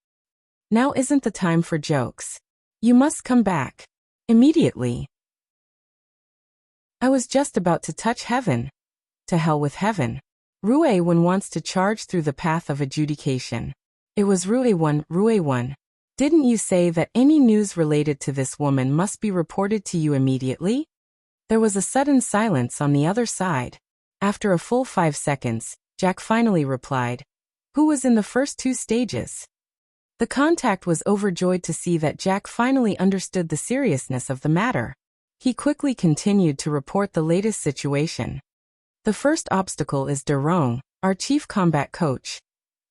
"Now isn't the time for jokes. You must come back. Immediately." "I was just about to touch heaven." "To hell with heaven. Ruewan wants to charge through the path of adjudication." "It was Ruewan. Didn't you say that any news related to this woman must be reported to you immediately?" There was a sudden silence on the other side. After a full 5 seconds, Jack finally replied, "Who was in the first 2 stages?" The contact was overjoyed to see that Jack finally understood the seriousness of the matter. He quickly continued to report the latest situation. "The first obstacle is Derong, our chief combat coach.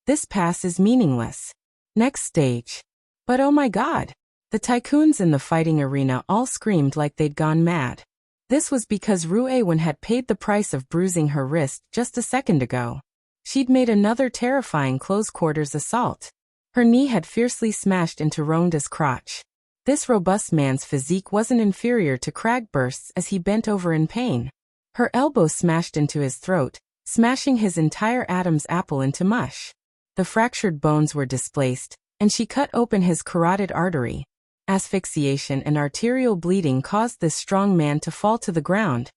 This pass is meaningless. Next stage." But oh my god! The tycoons in the fighting arena all screamed like they'd gone mad. This was because Ruewan had paid the price of bruising her wrist just a second ago. She'd made another terrifying close-quarters assault. Her knee had fiercely smashed into Rhonda's crotch. This robust man's physique wasn't inferior to Cragburst's as he bent over in pain. Her elbow smashed into his throat, smashing his entire Adam's apple into mush. The fractured bones were displaced, and she cut open his carotid artery. Asphyxiation and arterial bleeding caused this strong man to fall to the ground,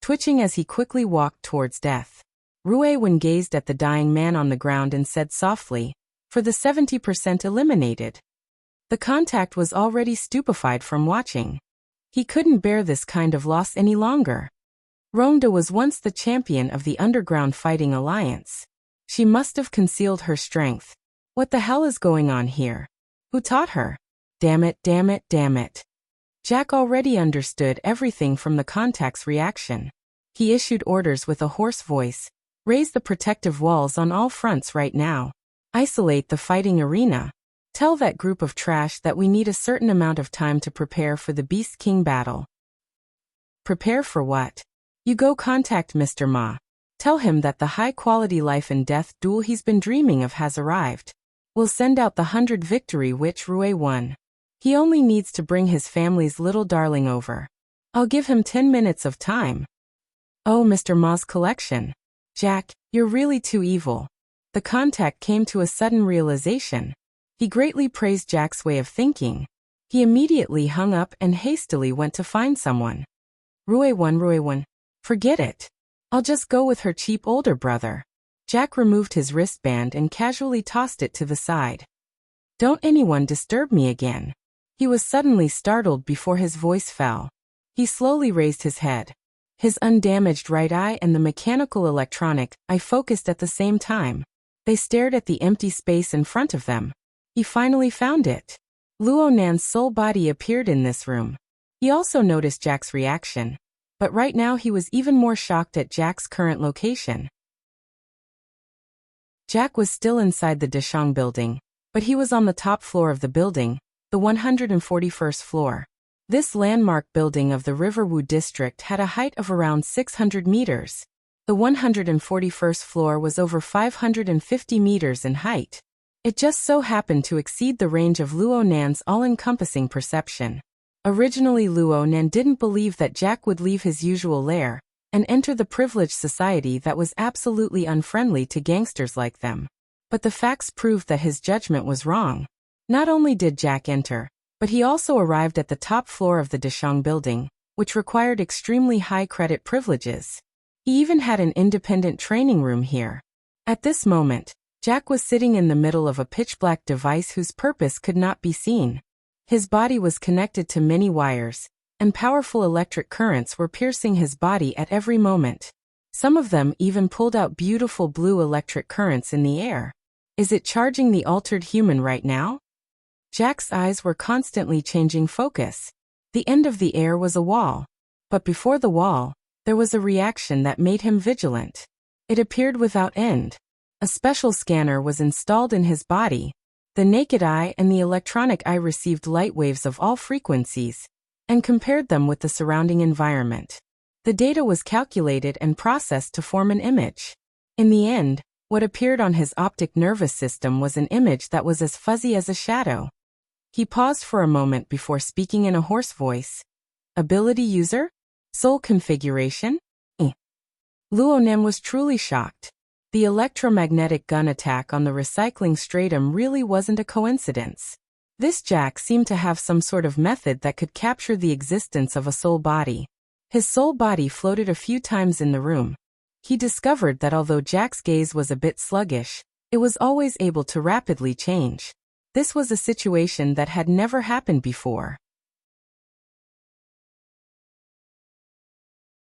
twitching as he quickly walked towards death. Ruewan gazed at the dying man on the ground and said softly, "For the 70% eliminated." The contact was already stupefied from watching. He couldn't bear this kind of loss any longer. Rhonda was once the champion of the Underground Fighting Alliance. She must have concealed her strength. What the hell is going on here? Who taught her? Damn it, damn it, damn it. Jack already understood everything from the contact's reaction. He issued orders with a hoarse voice. "Raise the protective walls on all fronts right now. Isolate the fighting arena. Tell that group of trash that we need a certain amount of time to prepare for the Beast King battle." "Prepare for what?" "You go contact Mr. Ma. Tell him that the high-quality life and death duel he's been dreaming of has arrived. We'll send out the 100 victory which Rui won. He only needs to bring his family's little darling over. I'll give him 10 minutes of time. Oh, Mr. Ma's collection. Jack, you're really too evil. The contact came to a sudden realization. He greatly praised Jack's way of thinking. He immediately hung up and hastily went to find someone. Rui won. Forget it. I'll just go with her cheap older brother. Jack removed his wristband and casually tossed it to the side. Don't anyone disturb me again. He was suddenly startled before his voice fell. He slowly raised his head. His undamaged right eye and the mechanical electronic eye focused at the same time. They stared at the empty space in front of them. He finally found it. Luo Nan's soul body appeared in this room. He also noticed Jack's reaction. But right now he was even more shocked at Jack's current location. Jack was still inside the Deshang building, but he was on the top floor of the building, the 141st floor. This landmark building of the Riverwu district had a height of around 600 meters. The 141st floor was over 550 meters in height. It just so happened to exceed the range of Luo Nan's all-encompassing perception. Originally Luo Nan didn't believe that Jack would leave his usual lair and enter the privileged society that was absolutely unfriendly to gangsters like them. But the facts proved that his judgment was wrong. Not only did Jack enter, but he also arrived at the top floor of the Deshang building, which required extremely high credit privileges. He even had an independent training room here. At this moment, Jack was sitting in the middle of a pitch-black device whose purpose could not be seen. His body was connected to many wires, and powerful electric currents were piercing his body at every moment. Some of them even pulled out beautiful blue electric currents in the air. Is it charging the altered human right now? Jack's eyes were constantly changing focus. The end of the air was a wall. But before the wall, there was a reaction that made him vigilant. It appeared without end. A special scanner was installed in his body. The naked eye and the electronic eye received light waves of all frequencies and compared them with the surrounding environment. The data was calculated and processed to form an image. In the end, what appeared on his optic nervous system was an image that was as fuzzy as a shadow. He paused for a moment before speaking in a hoarse voice. Ability user? Soul configuration? Luo Nan was truly shocked. The electromagnetic gun attack on the recycling stratum really wasn't a coincidence. This Jack seemed to have some sort of method that could capture the existence of a soul body. His soul body floated a few times in the room. He discovered that although Jack's gaze was a bit sluggish, it was always able to rapidly change. This was a situation that had never happened before.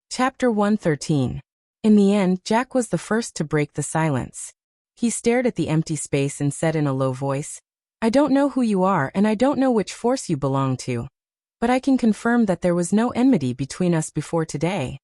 Chapter 113. In the end, Jack was the first to break the silence. He stared at the empty space and said in a low voice, I don't know who you are and I don't know which force you belong to. But I can confirm that there was no enmity between us before today.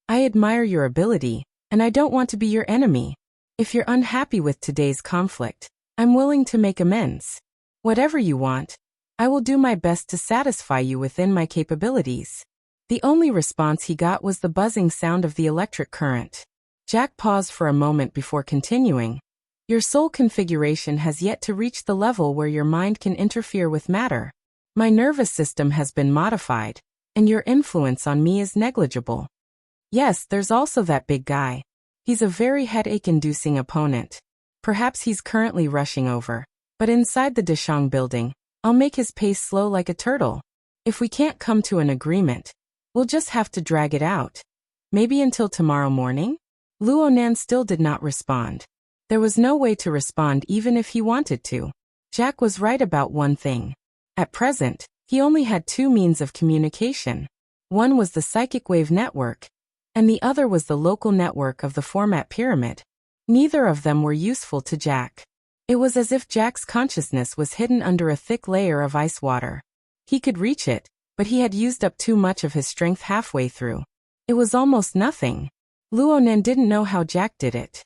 I admire your ability, and I don't want to be your enemy. If you're unhappy with today's conflict, I'm willing to make amends. Whatever you want, I will do my best to satisfy you within my capabilities. The only response he got was the buzzing sound of the electric current. Jack paused for a moment before continuing. Your soul configuration has yet to reach the level where your mind can interfere with matter. My nervous system has been modified, and your influence on me is negligible. Yes, there's also that big guy. He's a very headache-inducing opponent. Perhaps he's currently rushing over, but inside the Deshang building, I'll make his pace slow like a turtle. If we can't come to an agreement, we'll just have to drag it out. Maybe until tomorrow morning? Luo Nan still did not respond. There was no way to respond even if he wanted to. Jack was right about one thing. At present, he only had two means of communication. One was the psychic wave network, and the other was the local network of the format pyramid. Neither of them were useful to Jack. It was as if Jack's consciousness was hidden under a thick layer of ice water. He could reach it, but he had used up too much of his strength halfway through. It was almost nothing. Luo Nan didn't know how Jack did it.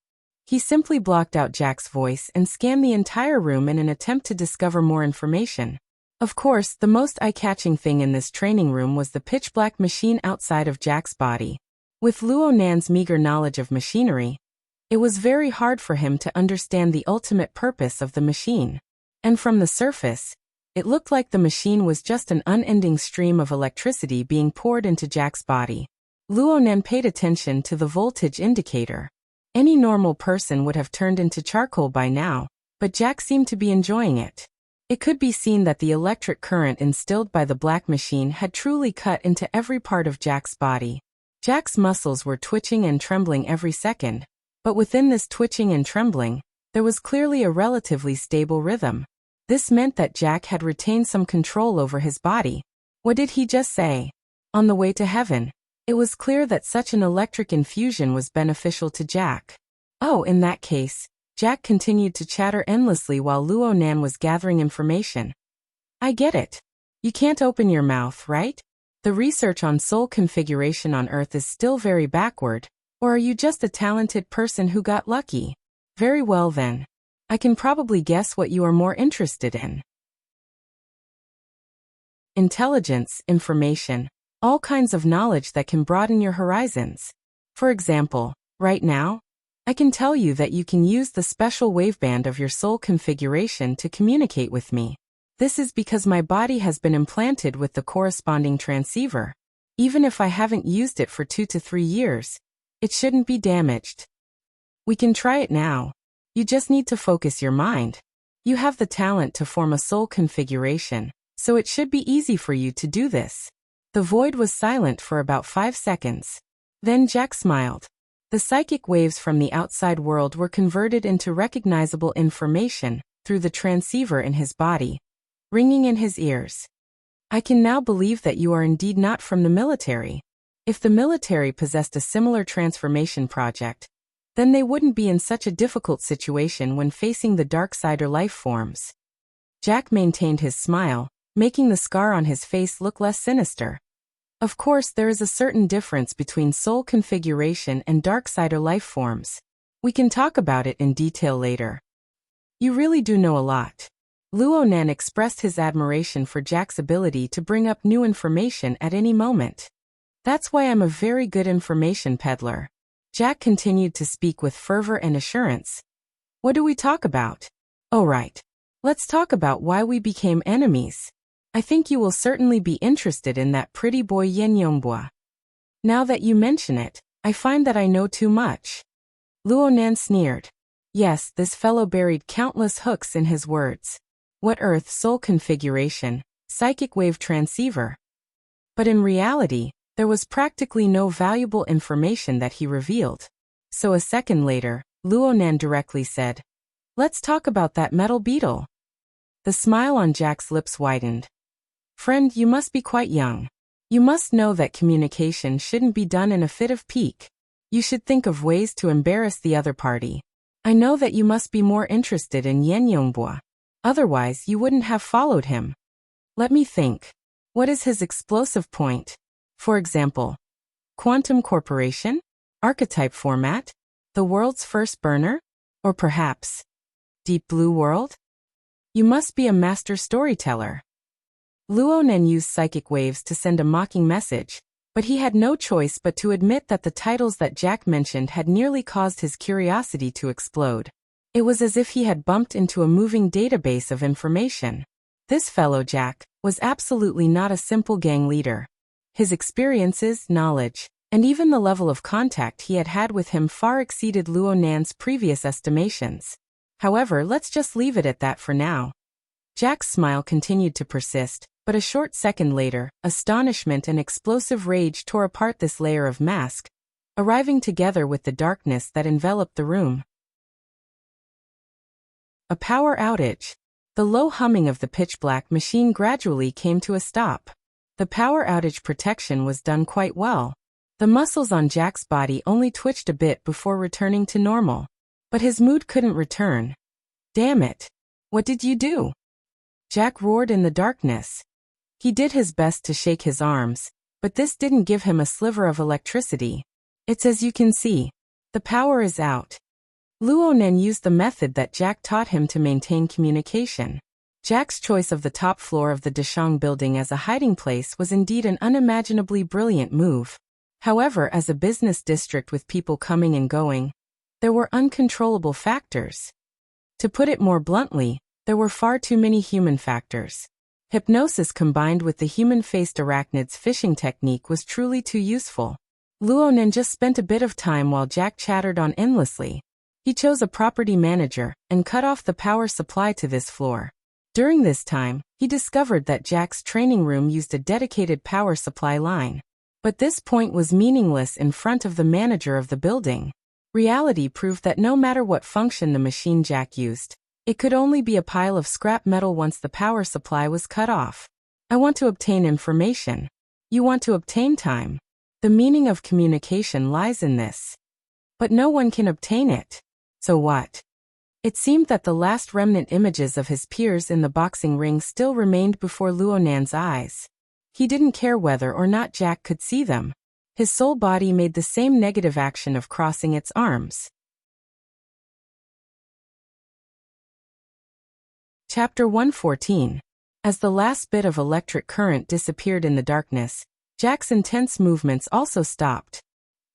He simply blocked out Jack's voice and scanned the entire room in an attempt to discover more information. Of course, the most eye-catching thing in this training room was the pitch-black machine outside of Jack's body. With Luo Nan's meager knowledge of machinery, It was very hard for him to understand the ultimate purpose of the machine. And from the surface, it looked like the machine was just an unending stream of electricity being poured into Jack's body. Luo Nan paid attention to the voltage indicator. Any normal person would have turned into charcoal by now, but Jack seemed to be enjoying it. It could be seen that the electric current instilled by the black machine had truly cut into every part of Jack's body. Jack's muscles were twitching and trembling every second, but within this twitching and trembling, there was clearly a relatively stable rhythm. This meant that Jack had retained some control over his body. What did he just say? On the way to heaven. It was clear that such an electric infusion was beneficial to Jack. Oh, in that case, Jack continued to chatter endlessly while Luo Nan was gathering information. I get it. You can't open your mouth, right? The research on soul configuration on Earth is still very backward, or are you just a talented person who got lucky? Very well then. I can probably guess what you are more interested in. Intelligence, information, all kinds of knowledge that can broaden your horizons. For example, right now, I can tell you that you can use the special waveband of your soul configuration to communicate with me. This is because my body has been implanted with the corresponding transceiver. Even if I haven't used it for 2 to 3 years, it shouldn't be damaged. We can try it now. You just need to focus your mind. You have the talent to form a soul configuration, so it should be easy for you to do this. The void was silent for about 5 seconds. Then Jack smiled. The psychic waves from the outside world were converted into recognizable information through the transceiver in his body, ringing in his ears. I can now believe that you are indeed not from the military. If the military possessed a similar transformation project, then they wouldn't be in such a difficult situation when facing the darksider life forms. Jack maintained his smile, making the scar on his face look less sinister. Of course, there is a certain difference between soul configuration and darksider life forms. We can talk about it in detail later. You really do know a lot. Luo Nan expressed his admiration for Jack's ability to bring up new information at any moment. That's why I'm a very good information peddler. Jack continued to speak with fervor and assurance. What do we talk about? Oh right. Let's talk about why we became enemies. I think you will certainly be interested in that pretty boy Yen Yongbua. Now that you mention it, I find that I know too much. Luo Nan sneered. Yes, this fellow buried countless hooks in his words. What earth soul configuration, psychic wave transceiver. But in reality, there was practically no valuable information that he revealed. So a second later, Luo Nan directly said, let's talk about that metal beetle. The smile on Jack's lips widened. Friend, you must be quite young. You must know that communication shouldn't be done in a fit of pique. You should think of ways to embarrass the other party. I know that you must be more interested in Yen Yongbua. Otherwise, you wouldn't have followed him. Let me think. What is his explosive point? For example, Quantum Corporation? Archetype format? The world's first burner? Or perhaps, Deep Blue World? You must be a master storyteller. Luo Nan used psychic waves to send a mocking message, but he had no choice but to admit that the titles that Jack mentioned had nearly caused his curiosity to explode. It was as if he had bumped into a moving database of information. This fellow Jack was absolutely not a simple gang leader. His experiences, knowledge, and even the level of contact he had had with him far exceeded Luo Nan's previous estimations. However, let's just leave it at that for now. Jack's smile continued to persist, but a short second later, astonishment and explosive rage tore apart this layer of mask, arriving together with the darkness that enveloped the room. A power outage. The low humming of the pitch-black machine gradually came to a stop. The power outage protection was done quite well. The muscles on Jack's body only twitched a bit before returning to normal. But his mood couldn't return. Damn it. What did you do? Jack roared in the darkness. He did his best to shake his arms, but this didn't give him a sliver of electricity. It's as you can see. The power is out. Luo Nan used the method that Jack taught him to maintain communication. Jack's choice of the top floor of the Deshang building as a hiding place was indeed an unimaginably brilliant move. However, as a business district with people coming and going, There were uncontrollable factors. To put it more bluntly, there were far too many human factors. Hypnosis combined with the human-faced arachnid's fishing technique was truly too useful. Luonan just spent a bit of time while Jack chattered on endlessly. He chose a property manager and cut off the power supply to this floor. During this time, he discovered that Jack's training room used a dedicated power supply line. But this point was meaningless in front of the manager of the building. Reality proved that no matter what function the machine Jack used, it could only be a pile of scrap metal once the power supply was cut off. I want to obtain information. You want to obtain time. The meaning of communication lies in this. But no one can obtain it. So what? It seemed that the last remnant images of his peers in the boxing ring still remained before Luonan's eyes. He didn't care whether or not Jack could see them. His soul body made the same negative action of crossing its arms. Chapter 114. As the last bit of electric current disappeared in the darkness, Jack's intense movements also stopped.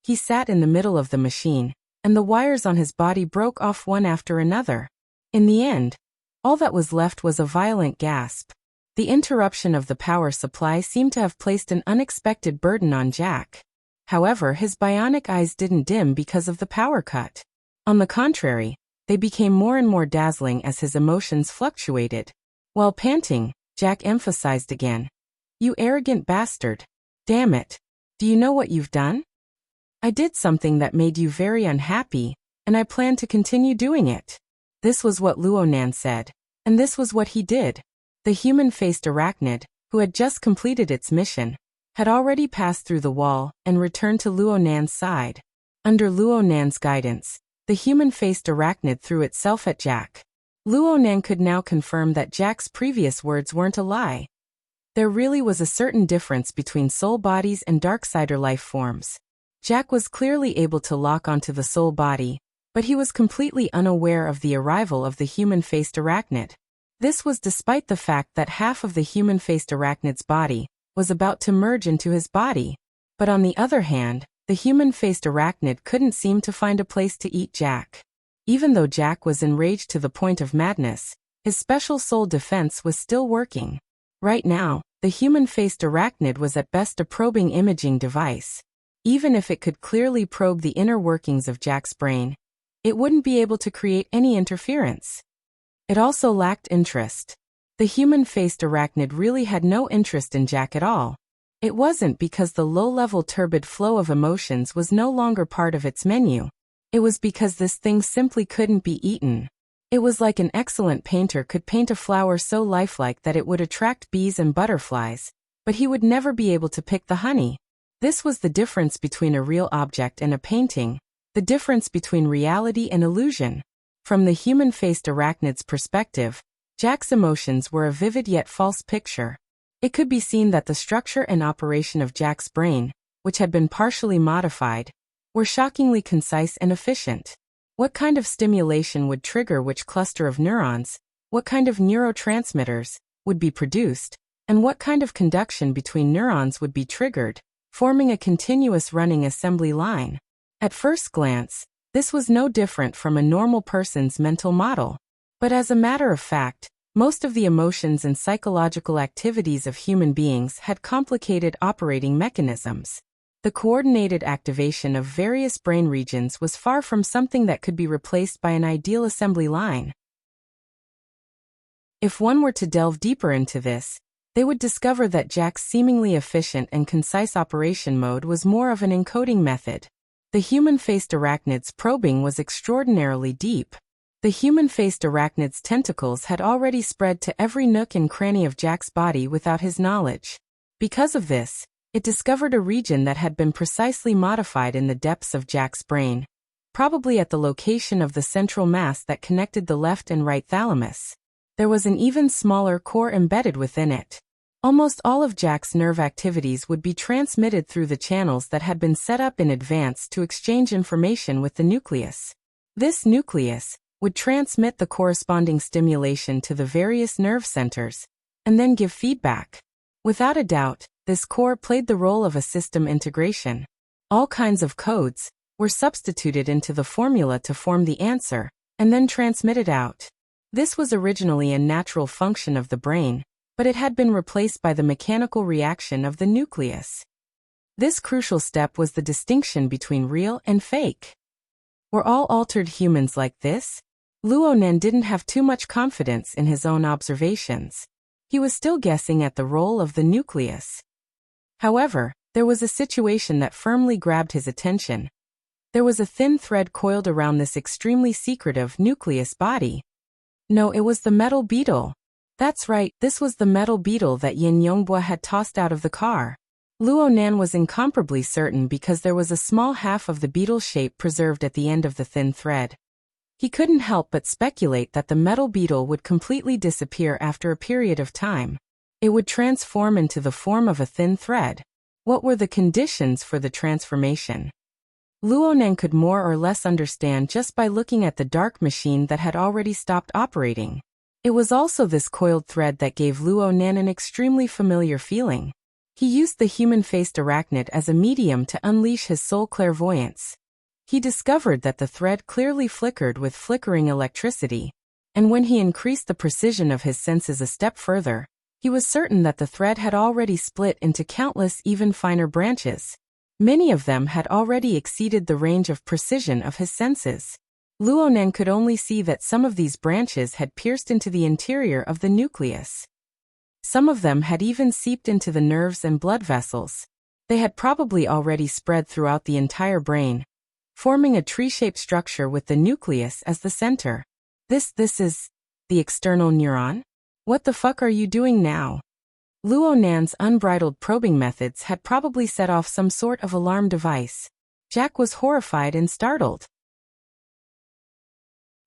He sat in the middle of the machine, and the wires on his body broke off one after another. In the end, all that was left was a violent gasp. The interruption of the power supply seemed to have placed an unexpected burden on Jack. However, his bionic eyes didn't dim because of the power cut. On the contrary, they became more and more dazzling as his emotions fluctuated. While panting, Jack emphasized again, "You arrogant bastard. Damn it. Do you know what you've done? I did something that made you very unhappy, and I plan to continue doing it." This was what Luonan said, and this was what he did. The human-faced arachnid, who had just completed its mission, had already passed through the wall and returned to Luonan's side. Under Luonan's guidance, the human-faced arachnid threw itself at Jack. Luonan could now confirm that Jack's previous words weren't a lie. There really was a certain difference between soul bodies and darksider life forms. Jack was clearly able to lock onto the soul body, but he was completely unaware of the arrival of the human-faced arachnid. This was despite the fact that half of the human-faced arachnid's body was about to merge into his body. But on the other hand, the human-faced arachnid couldn't seem to find a place to eat Jack. Even though Jack was enraged to the point of madness, his special soul defense was still working. Right now, the human-faced arachnid was at best a probing imaging device. Even if it could clearly probe the inner workings of Jack's brain, it wouldn't be able to create any interference. It also lacked interest. The human-faced arachnid really had no interest in Jack at all. It wasn't because the low-level turbid flow of emotions was no longer part of its menu. It was because this thing simply couldn't be eaten. It was like an excellent painter could paint a flower so lifelike that it would attract bees and butterflies, but he would never be able to pick the honey. This was the difference between a real object and a painting, the difference between reality and illusion. From the human-faced arachnid's perspective, Jack's emotions were a vivid yet false picture. It could be seen that the structure and operation of Jack's brain, which had been partially modified, were shockingly concise and efficient. What kind of stimulation would trigger which cluster of neurons, what kind of neurotransmitters would be produced, and what kind of conduction between neurons would be triggered, forming a continuous running assembly line. At first glance, this was no different from a normal person's mental model. But as a matter of fact, most of the emotions and psychological activities of human beings had complicated operating mechanisms. The coordinated activation of various brain regions was far from something that could be replaced by an ideal assembly line. If one were to delve deeper into this, they would discover that Jack's seemingly efficient and concise operation mode was more of an encoding method. The human-faced arachnid's probing was extraordinarily deep. The human-faced arachnid's tentacles had already spread to every nook and cranny of Jack's body without his knowledge. Because of this, it discovered a region that had been precisely modified in the depths of Jack's brain, probably at the location of the central mass that connected the left and right thalamus. There was an even smaller core embedded within it. Almost all of Jack's nerve activities would be transmitted through the channels that had been set up in advance to exchange information with the nucleus. This nucleus would transmit the corresponding stimulation to the various nerve centers, and then give feedback. Without a doubt, this core played the role of a system integration. All kinds of codes were substituted into the formula to form the answer, and then transmitted out. This was originally a natural function of the brain, but it had been replaced by the mechanical reaction of the nucleus. This crucial step was the distinction between real and fake. Were all altered humans like this? Luo Nan didn't have too much confidence in his own observations. He was still guessing at the role of the nucleus. However, there was a situation that firmly grabbed his attention. There was a thin thread coiled around this extremely secretive nucleus body. No, it was the metal beetle. That's right, this was the metal beetle that Yin Yongbua had tossed out of the car. Luo Nan was incomparably certain because there was a small half of the beetle's shape preserved at the end of the thin thread. He couldn't help but speculate that the metal beetle would completely disappear after a period of time. It would transform into the form of a thin thread. What were the conditions for the transformation? Luo Nan could more or less understand just by looking at the dark machine that had already stopped operating. It was also this coiled thread that gave Luo Nan an extremely familiar feeling. He used the human-faced arachnid as a medium to unleash his soul clairvoyance. He discovered that the thread clearly flickered with flickering electricity, and when he increased the precision of his senses a step further, he was certain that the thread had already split into countless even finer branches. Many of them had already exceeded the range of precision of his senses. Luo Nan could only see that some of these branches had pierced into the interior of the nucleus. Some of them had even seeped into the nerves and blood vessels. They had probably already spread throughout the entire brain, forming a tree-shaped structure with the nucleus as the center. This is the external neuron? What the fuck are you doing now? Luo Nan's unbridled probing methods had probably set off some sort of alarm device. Jack was horrified and startled.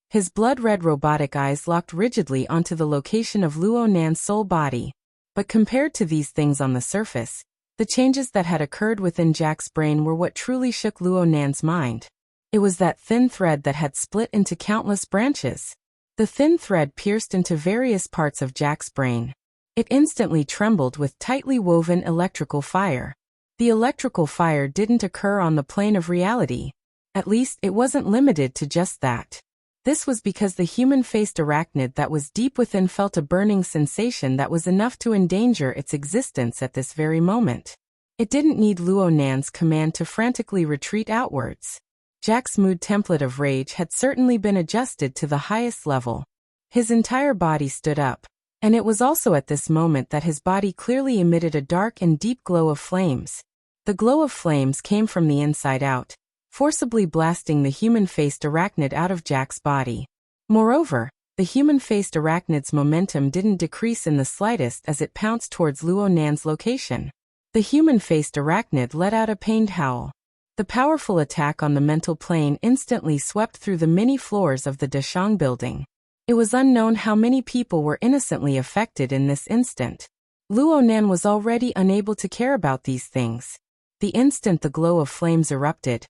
His blood-red robotic eyes locked rigidly onto the location of Luo Nan's soul body. But compared to these things on the surface, the changes that had occurred within Jack's brain were what truly shook Luo Nan's mind. It was that thin thread that had split into countless branches. The thin thread pierced into various parts of Jack's brain. It instantly trembled with tightly woven electrical fire. The electrical fire didn't occur on the plane of reality. At least, it wasn't limited to just that. This was because the human-faced arachnid that was deep within felt a burning sensation that was enough to endanger its existence at this very moment. It didn't need Luo Nan's command to frantically retreat outwards. Jack's mood template of rage had certainly been adjusted to the highest level. His entire body stood up, and it was also at this moment that his body clearly emitted a dark and deep glow of flames. The glow of flames came from the inside out, forcibly blasting the human-faced arachnid out of Jack's body. Moreover, the human-faced arachnid's momentum didn't decrease in the slightest as it pounced towards Luo Nan's location. The human-faced arachnid let out a pained howl. The powerful attack on the mental plane instantly swept through the many floors of the Dashang building. It was unknown how many people were innocently affected in this instant. Luo Nan was already unable to care about these things. The instant the glow of flames erupted,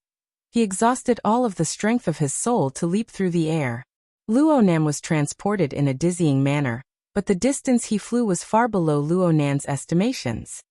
he exhausted all of the strength of his soul to leap through the air. Luo Nan was transported in a dizzying manner, but the distance he flew was far below Luo Nan's estimations.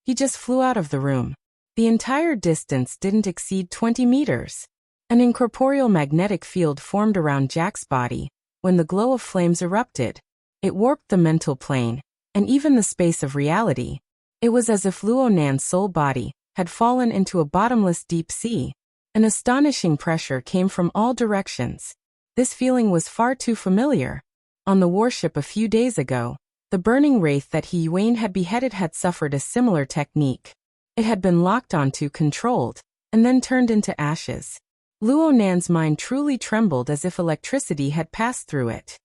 He just flew out of the room. The entire distance didn't exceed 20 meters. An incorporeal magnetic field formed around Jack's body. When the glow of flames erupted, it warped the mental plane, and even the space of reality. It was as if Luo Nan's soul body had fallen into a bottomless deep sea. An astonishing pressure came from all directions. This feeling was far too familiar. On the warship a few days ago, the burning wraith that He Yuan had beheaded had suffered a similar technique. It had been locked onto, controlled, and then turned into ashes. Luo Nan's mind truly trembled as if electricity had passed through it.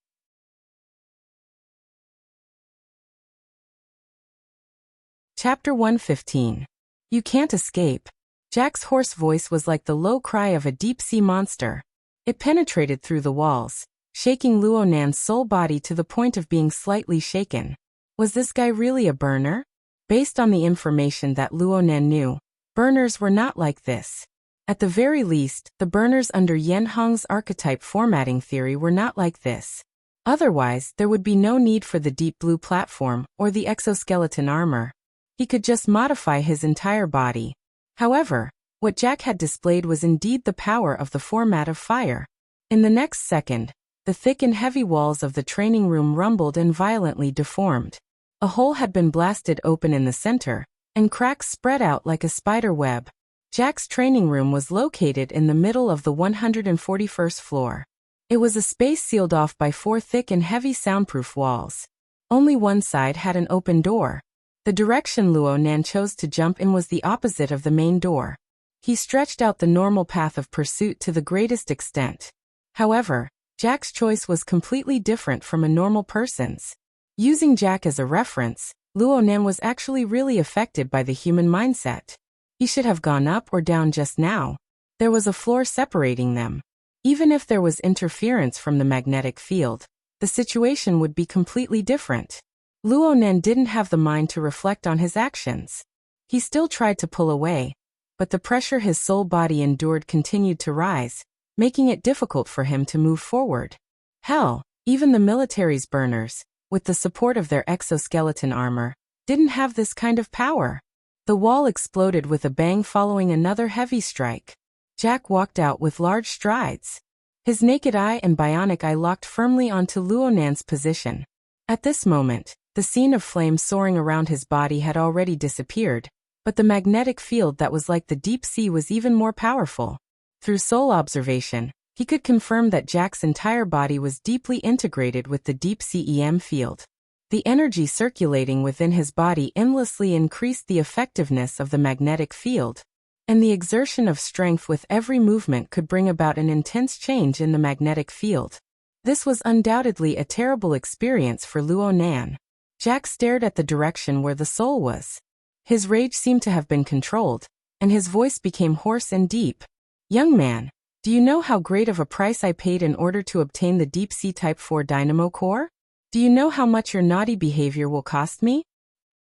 Chapter 115. You can't escape. Jack's hoarse voice was like the low cry of a deep-sea monster. It penetrated through the walls, shaking Luo Nan's soul body to the point of being slightly shaken. Was this guy really a burner? Based on the information that Luo Nan knew, burners were not like this. At the very least, the burners under Yen Hong's archetype formatting theory were not like this. Otherwise, there would be no need for the deep blue platform or the exoskeleton armor. He could just modify his entire body. However, What Jack had displayed was indeed the power of the format of fire. In the next second, the thick and heavy walls of the training room rumbled and violently deformed. A hole had been blasted open in the center, and cracks spread out like a spider web. Jack's training room was located in the middle of the 141st floor. It was a space sealed off by 4 thick and heavy soundproof walls. Only one side had an open door. The direction Luo Nan chose to jump in was the opposite of the main door. He stretched out the normal path of pursuit to the greatest extent. However, Jack's choice was completely different from a normal person's. Using Jack as a reference, Luo Nan was actually really affected by the human mindset. He should have gone up or down just now. There was a floor separating them. Even if there was interference from the magnetic field, the situation would be completely different. Luo Nan didn't have the mind to reflect on his actions. He still tried to pull away, but the pressure his soul body endured continued to rise, making it difficult for him to move forward. Hell, even the military's burners, with the support of their exoskeleton armor, didn't have this kind of power. The wall exploded with a bang following another heavy strike. Jack walked out with large strides. His naked eye and bionic eye locked firmly onto Luo Nan's position. At this moment, the scene of flame soaring around his body had already disappeared, but the magnetic field that was like the deep sea was even more powerful. Through soul observation, he could confirm that Jack's entire body was deeply integrated with the deep sea EM field. The energy circulating within his body endlessly increased the effectiveness of the magnetic field, and the exertion of strength with every movement could bring about an intense change in the magnetic field. This was undoubtedly a terrible experience for Luo Nan. Jack stared at the direction where the soul was. His rage seemed to have been controlled, and his voice became hoarse and deep. "Young man, do you know how great of a price I paid in order to obtain the Deep Sea Type 4 Dynamo Core? Do you know how much your naughty behavior will cost me?"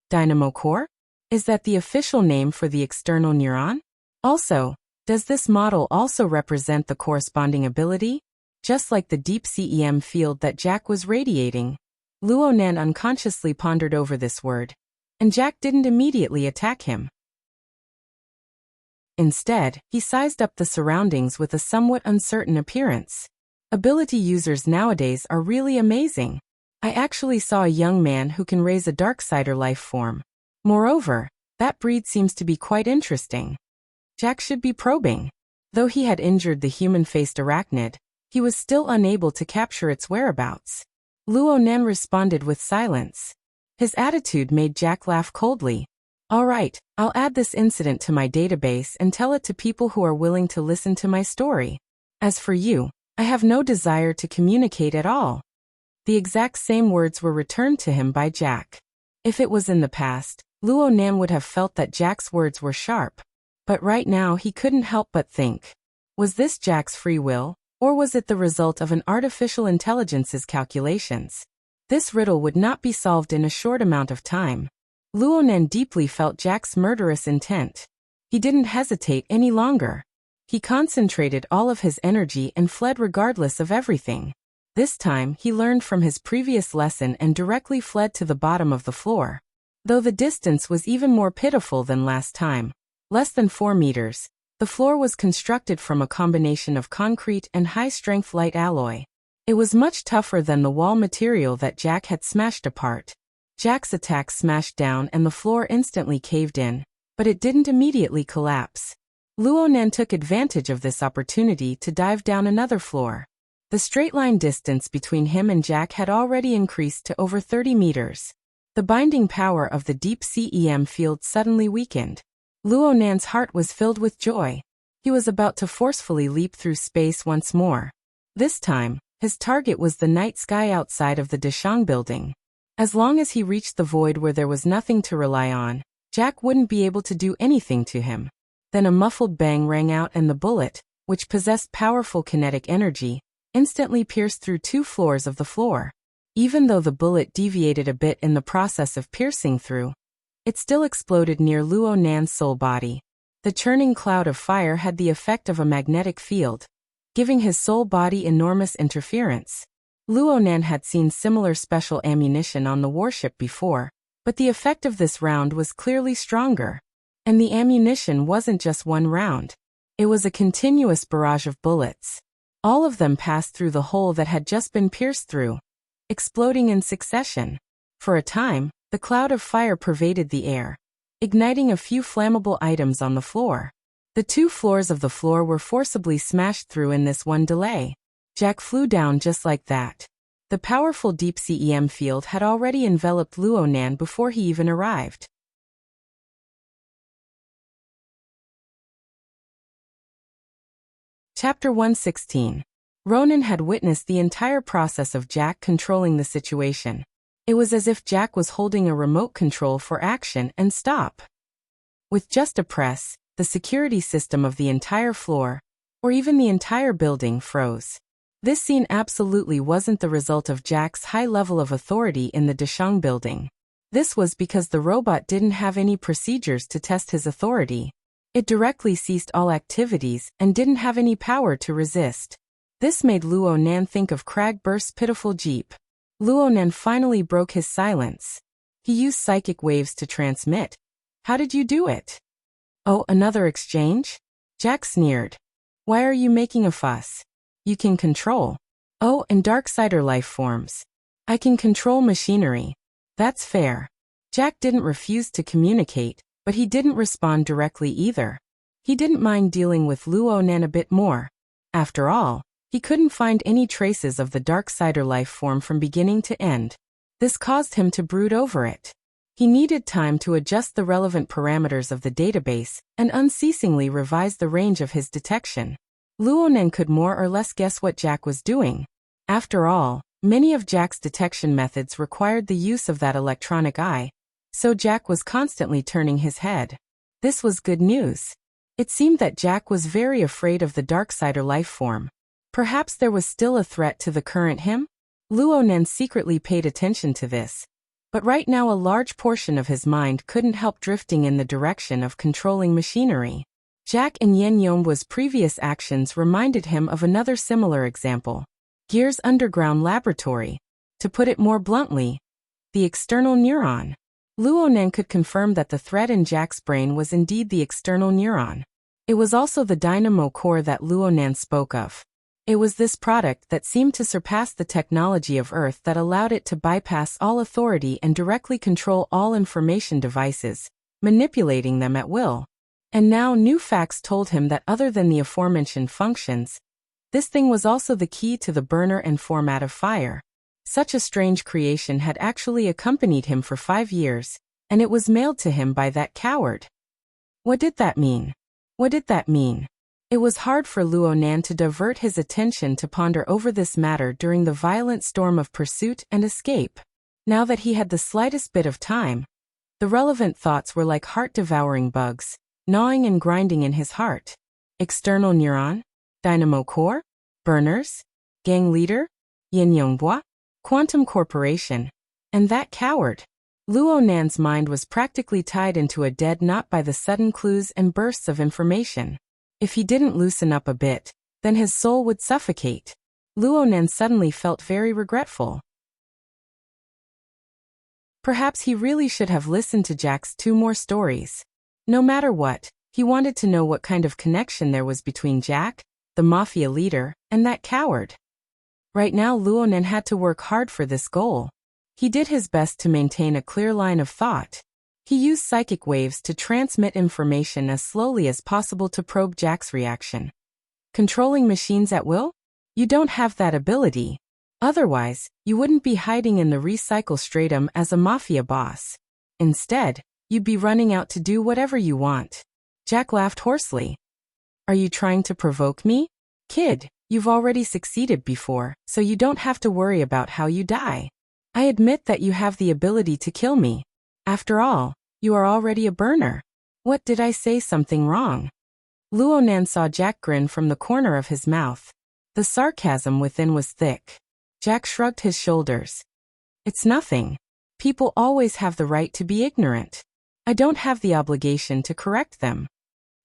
Dynamo Core? Is that the official name for the external neuron? Also, does this model also represent the corresponding ability? Just like the deep sea EM field that Jack was radiating. Luo Nan unconsciously pondered over this word, and Jack didn't immediately attack him. Instead, he sized up the surroundings with a somewhat uncertain appearance. Ability users nowadays are really amazing. I actually saw a young man who can raise a Darksider life form. Moreover, that breed seems to be quite interesting. Jack should be probing. Though he had injured the human-faced arachnid, he was still unable to capture its whereabouts. Luo Nan responded with silence. His attitude made Jack laugh coldly. "All right, I'll add this incident to my database and tell it to people who are willing to listen to my story. As for you, I have no desire to communicate at all." The exact same words were returned to him by Jack. If it was in the past, Luo Nan would have felt that Jack's words were sharp. But right now he couldn't help but think. Was this Jack's free will, or was it the result of an artificial intelligence's calculations? This riddle would not be solved in a short amount of time. Luo Nan deeply felt Jack's murderous intent. He didn't hesitate any longer. He concentrated all of his energy and fled regardless of everything. This time, he learned from his previous lesson and directly fled to the bottom of the floor. Though the distance was even more pitiful than last time, less than 4 meters, the floor was constructed from a combination of concrete and high-strength light alloy. It was much tougher than the wall material that Jack had smashed apart. Jack's attack smashed down and the floor instantly caved in, but it didn't immediately collapse. Luo Nan took advantage of this opportunity to dive down another floor. The straight-line distance between him and Jack had already increased to over 30 meters. The binding power of the deep sea EM field suddenly weakened. Luo Nan's heart was filled with joy. He was about to forcefully leap through space once more. This time, his target was the night sky outside of the Deshang building. As long as he reached the void where there was nothing to rely on, Jack wouldn't be able to do anything to him. Then a muffled bang rang out and the bullet, which possessed powerful kinetic energy, instantly pierced through 2 floors of the floor. Even though the bullet deviated a bit in the process of piercing through, it still exploded near Luo Nan's soul body. The churning cloud of fire had the effect of a magnetic field, giving his soul body enormous interference. Luo Nan had seen similar special ammunition on the warship before, but the effect of this round was clearly stronger. And the ammunition wasn't just one round. It was a continuous barrage of bullets. All of them passed through the hole that had just been pierced through, exploding in succession. For a time, the cloud of fire pervaded the air, igniting a few flammable items on the floor. The 2 floors of the floor were forcibly smashed through in this one delay. Jack flew down just like that. The powerful deep-sea EM field had already enveloped Luonan before he even arrived. Chapter 116. Ronan had witnessed the entire process of Jack controlling the situation. It was as if Jack was holding a remote control for action and stop. With just a press, the security system of the entire floor, or even the entire building, froze. This scene absolutely wasn't the result of Jack's high level of authority in the Deshang building. This was because the robot didn't have any procedures to test his authority. It directly ceased all activities and didn't have any power to resist. This made Luonan think of Cragburst's pitiful jeep. Luonan finally broke his silence. He used psychic waves to transmit. How did you do it? Oh, another exchange? Jack sneered. Why are you making a fuss? You can control. Oh, and Darksider life forms. I can control machinery. That's fair. Jack didn't refuse to communicate, but he didn't respond directly either. He didn't mind dealing with Luonan a bit more. After all, he couldn't find any traces of the Darksider life form from beginning to end. This caused him to brood over it. He needed time to adjust the relevant parameters of the database and unceasingly revise the range of his detection. Luonan could more or less guess what Jack was doing. After all, many of Jack's detection methods required the use of that electronic eye, so Jack was constantly turning his head. This was good news. It seemed that Jack was very afraid of the Darksider life form. Perhaps there was still a threat to the current him? Luonan secretly paid attention to this. But right now a large portion of his mind couldn't help drifting in the direction of controlling machinery. Jack and Yen Yongbu's previous actions reminded him of another similar example. Gear's underground laboratory. To put it more bluntly, the external neuron. Luonan could confirm that the thread in Jack's brain was indeed the external neuron. It was also the dynamo core that Luonan spoke of. It was this product that seemed to surpass the technology of Earth that allowed it to bypass all authority and directly control all information devices, manipulating them at will. And now new facts told him that other than the aforementioned functions, this thing was also the key to the burner and format of fire. Such a strange creation had actually accompanied him for 5 years, and it was mailed to him by that coward. What did that mean? What did that mean? It was hard for Luonan to divert his attention to ponder over this matter during the violent storm of pursuit and escape. Now that he had the slightest bit of time, the relevant thoughts were like heart-devouring bugs, gnawing and grinding in his heart. External neuron? Dynamo core? Burners? Gang leader? Yin Yongbua? Quantum corporation? And that coward? Luonan's mind was practically tied into a dead knot by the sudden clues and bursts of information. If he didn't loosen up a bit, then his soul would suffocate. Luonan suddenly felt very regretful. Perhaps he really should have listened to Jack's 2 more stories. No matter what, he wanted to know what kind of connection there was between Jack, the mafia leader, and that coward. Right now Luonan had to work hard for this goal. He did his best to maintain a clear line of thought. He used psychic waves to transmit information as slowly as possible to probe Jack's reaction. Controlling machines at will? You don't have that ability. Otherwise, you wouldn't be hiding in the recycle stratum as a mafia boss. Instead, you'd be running out to do whatever you want. Jack laughed hoarsely. Are you trying to provoke me? Kid, you've already succeeded before, so you don't have to worry about how you die. I admit that you have the ability to kill me. After all, you are already a burner. What did I say something wrong? Luonan saw Jack grin from the corner of his mouth. The sarcasm within was thick. Jack shrugged his shoulders. It's nothing. People always have the right to be ignorant. I don't have the obligation to correct them.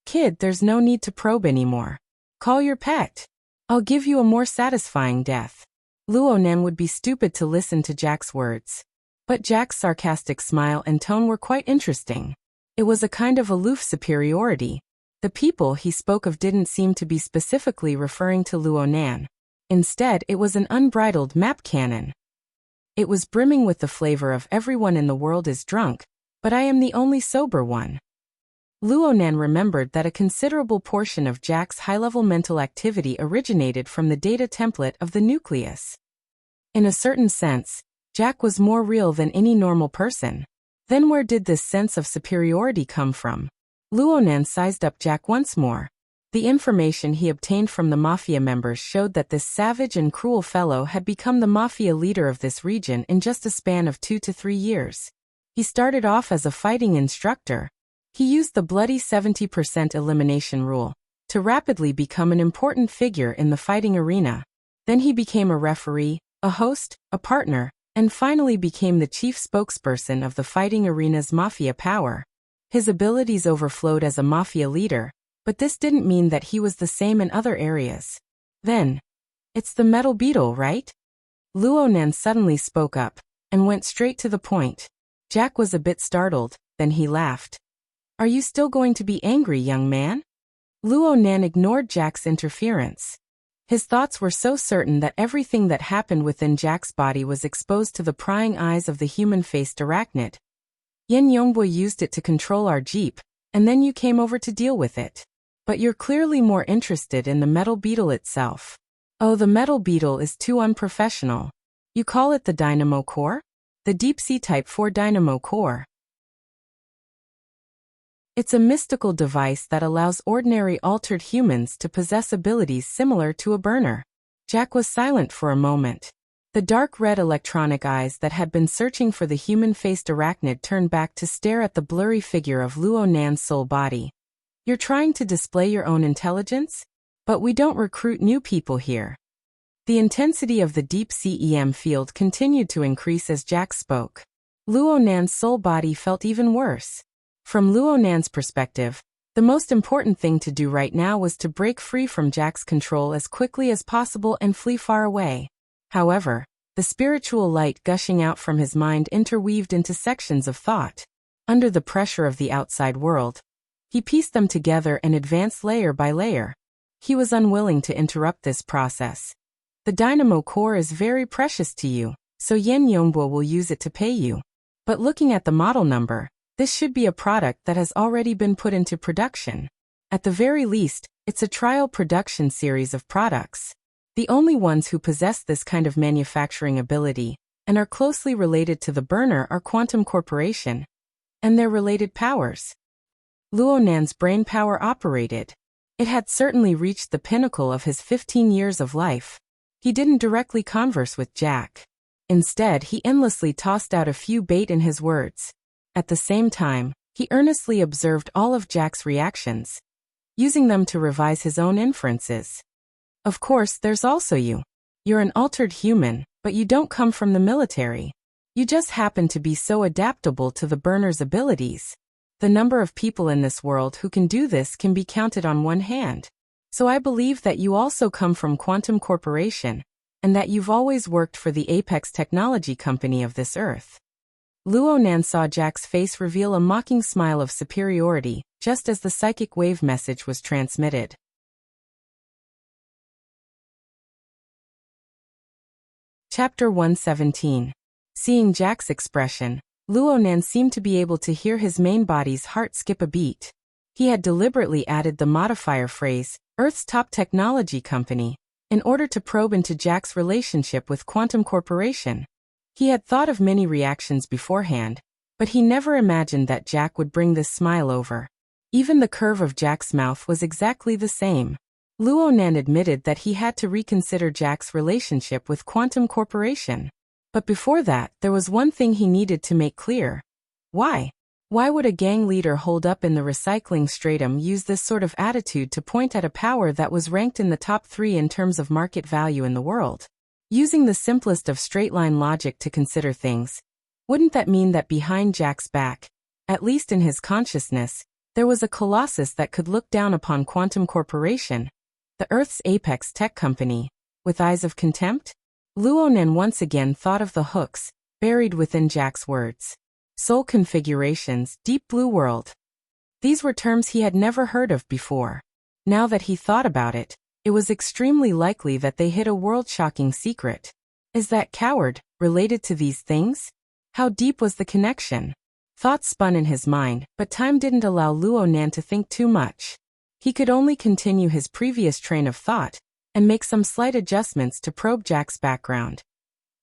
Kid, there's no need to probe anymore. Call your pet. I'll give you a more satisfying death. Luonan would be stupid to listen to Jack's words. But Jack's sarcastic smile and tone were quite interesting. It was a kind of aloof superiority. The people he spoke of didn't seem to be specifically referring to Luonan. Instead, it was an unbridled map cannon. It was brimming with the flavor of everyone in the world is drunk, but I am the only sober one. Luonan remembered that a considerable portion of Jack's high-level mental activity originated from the data template of the nucleus. In a certain sense, Jack was more real than any normal person. Then where did this sense of superiority come from? Luonan sized up Jack once more. The information he obtained from the mafia members showed that this savage and cruel fellow had become the mafia leader of this region in just a span of 2 to 3 years. He started off as a fighting instructor. He used the bloody 70% elimination rule to rapidly become an important figure in the fighting arena. Then he became a referee, a host, a partner, and finally became the chief spokesperson of the fighting arena's mafia power. His abilities overflowed as a mafia leader, but this didn't mean that he was the same in other areas. Then, it's the metal beetle, right? Luonan suddenly spoke up and went straight to the point. Jack was a bit startled, then he laughed. Are you still going to be angry, young man? Luonan ignored Jack's interference. His thoughts were so certain that everything that happened within Jack's body was exposed to the prying eyes of the human-faced arachnid. Yen Yongbo used it to control our jeep, and then you came over to deal with it. But you're clearly more interested in the metal beetle itself. Oh, the metal beetle is too unprofessional. You call it the dynamo core? The deep-sea Type 4 dynamo core. It's a mystical device that allows ordinary altered humans to possess abilities similar to a burner. Jack was silent for a moment. The dark red electronic eyes that had been searching for the human-faced arachnid turned back to stare at the blurry figure of Luonan's soul body. You're trying to display your own intelligence? But we don't recruit new people here. The intensity of the deep sea EM field continued to increase as Jack spoke. Luonan's soul body felt even worse. From Luonan's perspective, the most important thing to do right now was to break free from Jack's control as quickly as possible and flee far away. However, the spiritual light gushing out from his mind interweaved into sections of thought. Under the pressure of the outside world, he pieced them together and advanced layer by layer. He was unwilling to interrupt this process. The dynamo core is very precious to you, so Yen Yongbo will use it to pay you. But looking at the model number, this should be a product that has already been put into production. At the very least, it's a trial production series of products. The only ones who possess this kind of manufacturing ability and are closely related to the burner are Quantum Corporation and their related powers. Luonan's brain power operated. It had certainly reached the pinnacle of his 15 years of life. He didn't directly converse with Jack. Instead, he endlessly tossed out a few bait in his words. At the same time, he earnestly observed all of Jack's reactions, using them to revise his own inferences. Of course, there's also you. You're an altered human, but you don't come from the military. You just happen to be so adaptable to the burner's abilities. The number of people in this world who can do this can be counted on one hand. So I believe that you also come from Quantum Corporation, and that you've always worked for the apex technology company of this earth. Luonan saw Jack's face reveal a mocking smile of superiority, just as the psychic wave message was transmitted. Chapter 117. Seeing Jack's expression, Luonan seemed to be able to hear his main body's heart skip a beat. He had deliberately added the modifier phrase, Earth's top technology company, in order to probe into Jack's relationship with Quantum Corporation. He had thought of many reactions beforehand, but he never imagined that Jack would bring this smile over. Even the curve of Jack's mouth was exactly the same. Luonan admitted that he had to reconsider Jack's relationship with Quantum Corporation. But before that, there was one thing he needed to make clear. Why? Why would a gang leader holed up in the recycling stratum use this sort of attitude to point at a power that was ranked in the top 3 in terms of market value in the world? Using the simplest of straight-line logic to consider things, wouldn't that mean that behind Jack's back, at least in his consciousness, there was a colossus that could look down upon Quantum Corporation, the Earth's apex tech company, with eyes of contempt? Luonan once again thought of the hooks buried within Jack's words. Soul configurations, deep blue world. These were terms he had never heard of before. Now that he thought about it, it was extremely likely that they hid a world-shocking secret. Is that coward related to these things? How deep was the connection? Thoughts spun in his mind, but time didn't allow Luo Nan to think too much. He could only continue his previous train of thought and make some slight adjustments to probe Jack's background.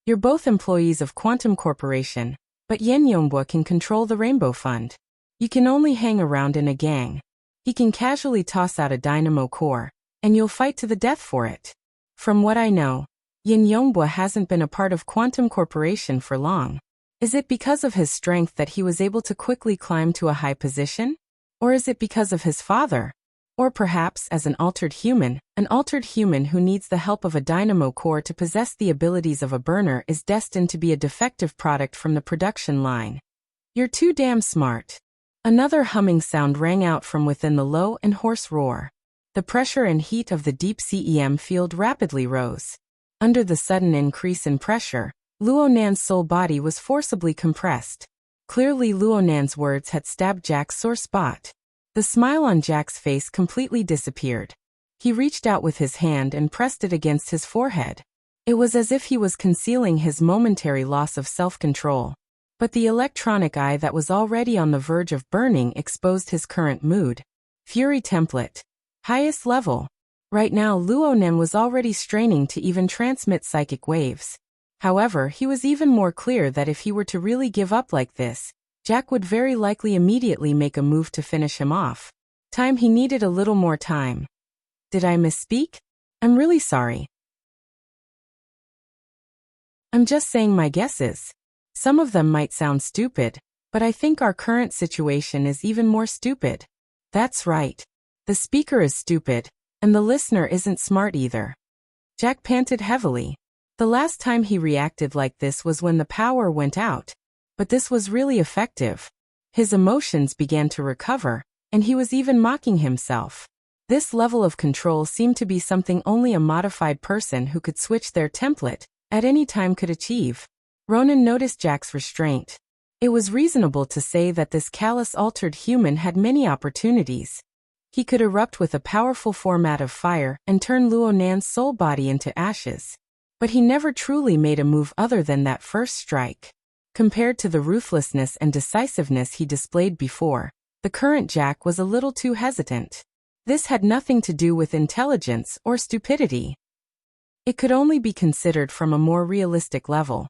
You're both employees of Quantum Corporation, but Yen Yongbua can control the Rainbow Fund. You can only hang around in a gang. He can casually toss out a dynamo core, and you'll fight to the death for it. From what I know, Yen Yongbua hasn't been a part of Quantum Corporation for long. Is it because of his strength that he was able to quickly climb to a high position? Or is it because of his father? Or perhaps as an altered human who needs the help of a dynamo core to possess the abilities of a burner is destined to be a defective product from the production line. You're too damn smart. Another humming sound rang out from within the low and hoarse roar. The pressure and heat of the deep CEM field rapidly rose. Under the sudden increase in pressure, Luo Nan's soul body was forcibly compressed. Clearly Luo Nan's words had stabbed Jack's sore spot. The smile on Jack's face completely disappeared. He reached out with his hand and pressed it against his forehead. It was as if he was concealing his momentary loss of self-control. But the electronic eye that was already on the verge of burning exposed his current mood. Fury template. Highest level. Right now Luo Nan was already straining to even transmit psychic waves. However, he was even more clear that if he were to really give up like this, Jack would very likely immediately make a move to finish him off. He needed a little more time. Did I misspeak? I'm really sorry. I'm just saying my guesses. Some of them might sound stupid, but I think our current situation is even more stupid. That's right. The speaker is stupid, and the listener isn't smart either. Jack panted heavily. The last time he reacted like this was when the power went out, but this was really effective. His emotions began to recover, and he was even mocking himself. This level of control seemed to be something only a modified person who could switch their template at any time could achieve. Ronan noticed Jack's restraint. It was reasonable to say that this callous altered human had many opportunities. He could erupt with a powerful format of fire and turn Luo Nan's soul body into ashes. But he never truly made a move other than that first strike. Compared to the ruthlessness and decisiveness he displayed before, the current Jack was a little too hesitant. This had nothing to do with intelligence or stupidity. It could only be considered from a more realistic level.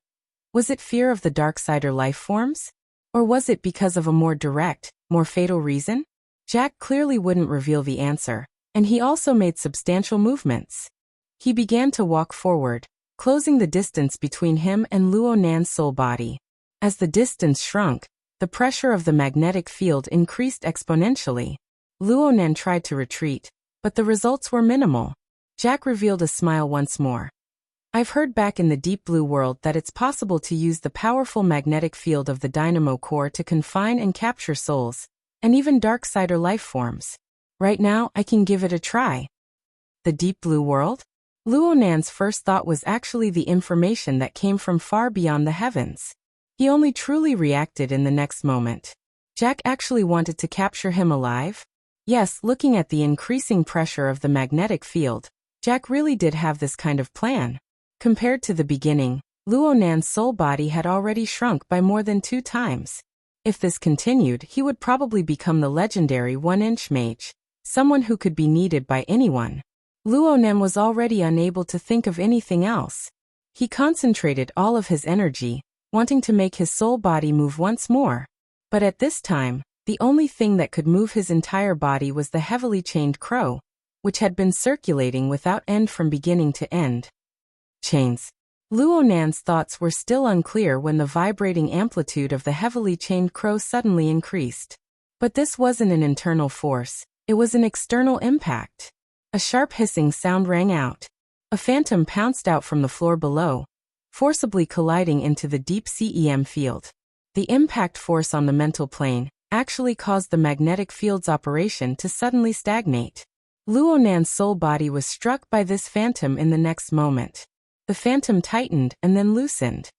Was it fear of the Darksider life forms? Or was it because of a more direct, more fatal reason? Jack clearly wouldn't reveal the answer, and he also made substantial movements. He began to walk forward, closing the distance between him and Luo Nan's soul body. As the distance shrunk, the pressure of the magnetic field increased exponentially. Luo Nan tried to retreat, but the results were minimal. Jack revealed a smile once more. I've heard back in the deep blue world that it's possible to use the powerful magnetic field of the dynamo core to confine and capture souls, and even Darksider life forms. Right now, I can give it a try. The deep blue world? Luo Nan's first thought was actually the information that came from far beyond the heavens. He only truly reacted in the next moment. Jack actually wanted to capture him alive? Yes, looking at the increasing pressure of the magnetic field, Jack really did have this kind of plan. Compared to the beginning, Luo Nan's soul body had already shrunk by more than 2 times. If this continued, he would probably become the legendary 1-inch mage, someone who could be needed by anyone. Luo Nan was already unable to think of anything else. He concentrated all of his energy, wanting to make his soul body move once more. But at this time, the only thing that could move his entire body was the heavily chained crow, which had been circulating without end from beginning to end. Chains. Luo Nan's thoughts were still unclear when the vibrating amplitude of the heavily chained crow suddenly increased. But this wasn't an internal force, it was an external impact. A sharp hissing sound rang out. A phantom pounced out from the floor below, forcibly colliding into the deep CEM field. The impact force on the mental plane actually caused the magnetic field's operation to suddenly stagnate. Luo Nan's soul body was struck by this phantom in the next moment. The phantom tightened and then loosened.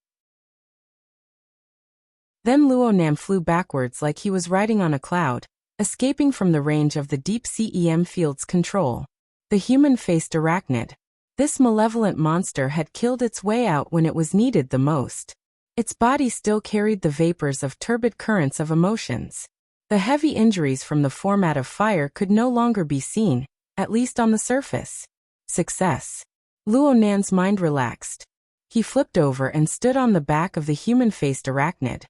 Then Luo Nan flew backwards like he was riding on a cloud, escaping from the range of the deep sea EM field's control. The human-faced arachnid. This malevolent monster had killed its way out when it was needed the most. Its body still carried the vapors of turbid currents of emotions. The heavy injuries from the format of fire could no longer be seen, at least on the surface. Success. Luo Nan's mind relaxed. He flipped over and stood on the back of the human-faced arachnid.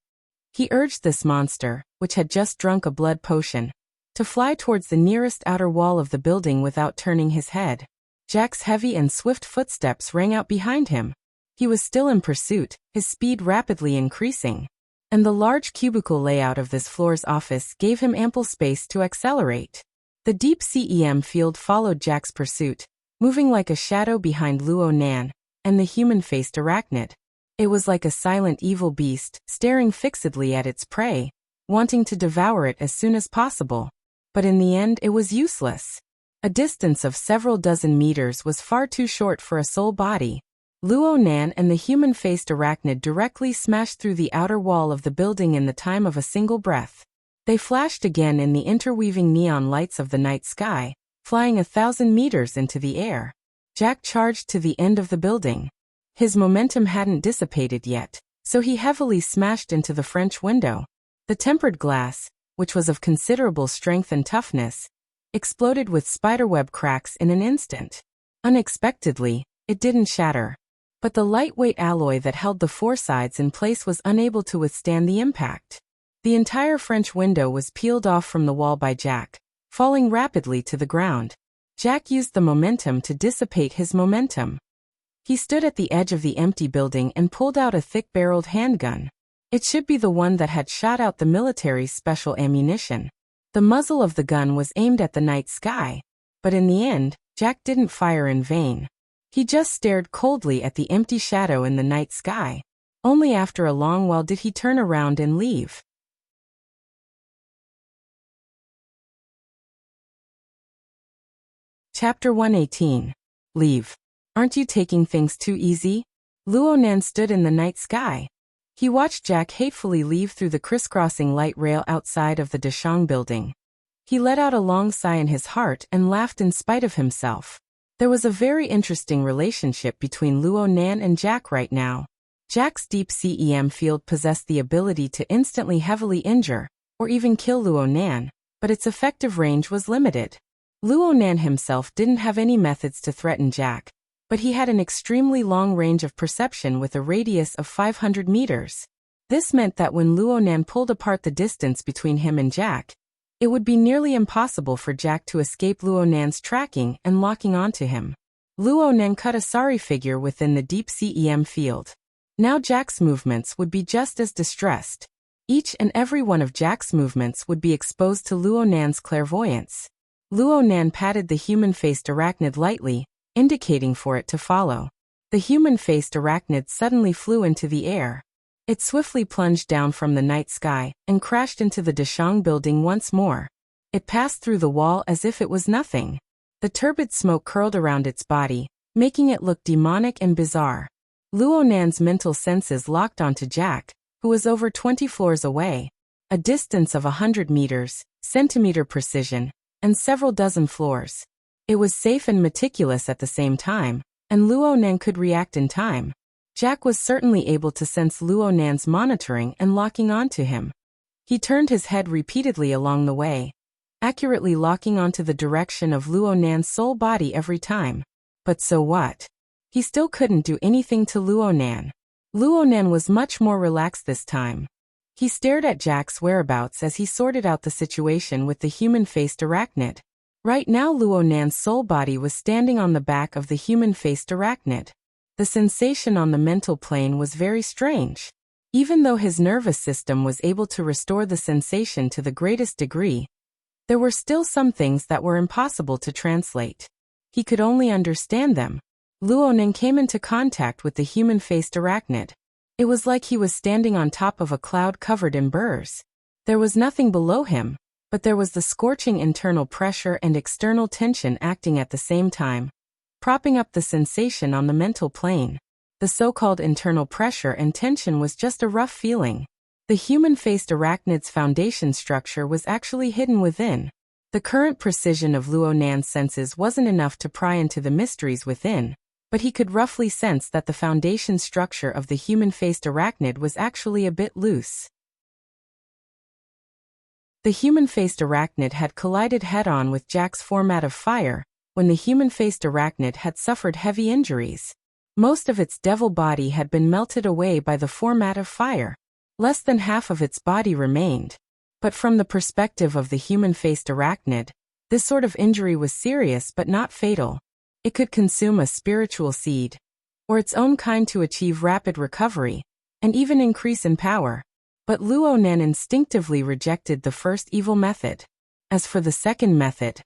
He urged this monster, which had just drunk a blood potion, to fly towards the nearest outer wall of the building without turning his head. Jack's heavy and swift footsteps rang out behind him. He was still in pursuit, his speed rapidly increasing. And the large cubicle layout of this floor's office gave him ample space to accelerate. The deep sea EM field followed Jack's pursuit, moving like a shadow behind Luo Nan and the human-faced arachnid. It was like a silent evil beast, staring fixedly at its prey, wanting to devour it as soon as possible. But in the end it was useless. A distance of several dozen meters was far too short for a soul body. Luo Nan and the human-faced arachnid directly smashed through the outer wall of the building in the time of a single breath. They flashed again in the interweaving neon lights of the night sky, flying 1,000 meters into the air. Jack charged to the end of the building. His momentum hadn't dissipated yet, so he heavily smashed into the French window. The tempered glass, which was of considerable strength and toughness, exploded with spiderweb cracks in an instant. Unexpectedly, it didn't shatter. But the lightweight alloy that held the four sides in place was unable to withstand the impact. The entire French window was peeled off from the wall by Jack, falling rapidly to the ground. Jack used the momentum to dissipate his momentum. He stood at the edge of the empty building and pulled out a thick-barreled handgun. It should be the one that had shot out the military's special ammunition. The muzzle of the gun was aimed at the night sky, but in the end, Jack didn't fire in vain. He just stared coldly at the empty shadow in the night sky. Only after a long while did he turn around and leave. Chapter 118. Leave. Aren't you taking things too easy? Luo Nan stood in the night sky. He watched Jack hatefully leave through the crisscrossing light rail outside of the Deshang building. He let out a long sigh in his heart and laughed in spite of himself. There was a very interesting relationship between Luo Nan and Jack right now. Jack's deep sea EM field possessed the ability to instantly heavily injure, or even kill Luo Nan, but its effective range was limited. Luo Nan himself didn't have any methods to threaten Jack, but he had an extremely long range of perception with a radius of 500 meters. This meant that when Luo Nan pulled apart the distance between him and Jack, it would be nearly impossible for Jack to escape Luo Nan's tracking and locking onto him. Luo Nan cut a sorry figure within the deep sea EM field. Now Jack's movements would be just as distressed. Each and every one of Jack's movements would be exposed to Luo Nan's clairvoyance. Luo Nan patted the human-faced arachnid lightly, indicating for it to follow. The human-faced arachnid suddenly flew into the air. It swiftly plunged down from the night sky and crashed into the Deshang building once more. It passed through the wall as if it was nothing. The turbid smoke curled around its body, making it look demonic and bizarre. Luo Nan's mental senses locked onto Jack, who was over 20 floors away. A distance of 100 meters, centimeter precision, and several dozen floors. It was safe and meticulous at the same time, and Luo Nan could react in time. Jack was certainly able to sense Luo Nan's monitoring and locking onto him. He turned his head repeatedly along the way, accurately locking onto the direction of Luo Nan's soul body every time. But so what? He still couldn't do anything to Luo Nan. Luo Nan was much more relaxed this time. He stared at Jack's whereabouts as he sorted out the situation with the human-faced arachnid. Right now Luo Nan's soul body was standing on the back of the human-faced arachnid. The sensation on the mental plane was very strange. Even though his nervous system was able to restore the sensation to the greatest degree, there were still some things that were impossible to translate. He could only understand them. Luo Nan came into contact with the human-faced arachnid. It was like he was standing on top of a cloud covered in burrs. There was nothing below him, but there was the scorching internal pressure and external tension acting at the same time, propping up the sensation on the mental plane. The so-called internal pressure and tension was just a rough feeling. The human-faced arachnid's foundation structure was actually hidden within. The current precision of Luo Nan's senses wasn't enough to pry into the mysteries within, but he could roughly sense that the foundation structure of the human-faced arachnid was actually a bit loose. The human-faced arachnid had collided head-on with Jack's format of fire, when the human-faced arachnid had suffered heavy injuries. Most of its devil body had been melted away by the format of fire. Less than half of its body remained. But from the perspective of the human-faced arachnid, this sort of injury was serious but not fatal. It could consume a spiritual seed, or its own kind to achieve rapid recovery, and even increase in power. But Luo Nan instinctively rejected the first evil method. As for the second method,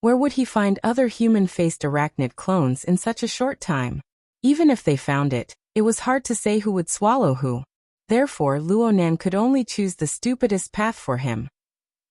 where would he find other human-faced arachnid clones in such a short time? Even if they found it, it was hard to say who would swallow who. Therefore, Luo Nan could only choose the stupidest path for him.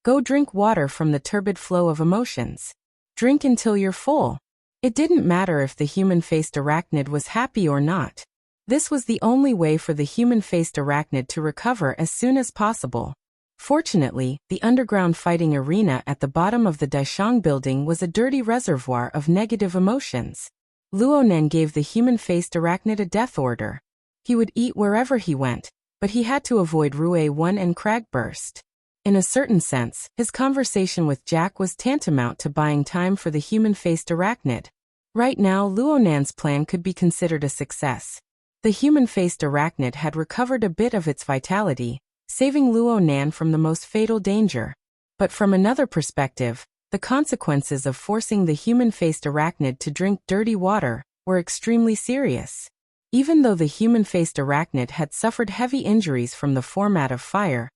Go drink water from the turbid flow of emotions. Drink until you're full. It didn't matter if the human-faced arachnid was happy or not. This was the only way for the human-faced arachnid to recover as soon as possible. Fortunately, the underground fighting arena at the bottom of the Daishang building was a dirty reservoir of negative emotions. Luo Nan gave the human-faced arachnid a death order. He would eat wherever he went, but he had to avoid Rue 1 and Cragburst. In a certain sense, his conversation with Jack was tantamount to buying time for the human-faced arachnid. Right now, Luo Nan's plan could be considered a success. The human-faced arachnid had recovered a bit of its vitality, saving Luo Nan from the most fatal danger. But from another perspective, the consequences of forcing the human-faced arachnid to drink dirty water were extremely serious. Even though the human-faced arachnid had suffered heavy injuries from the format of fire,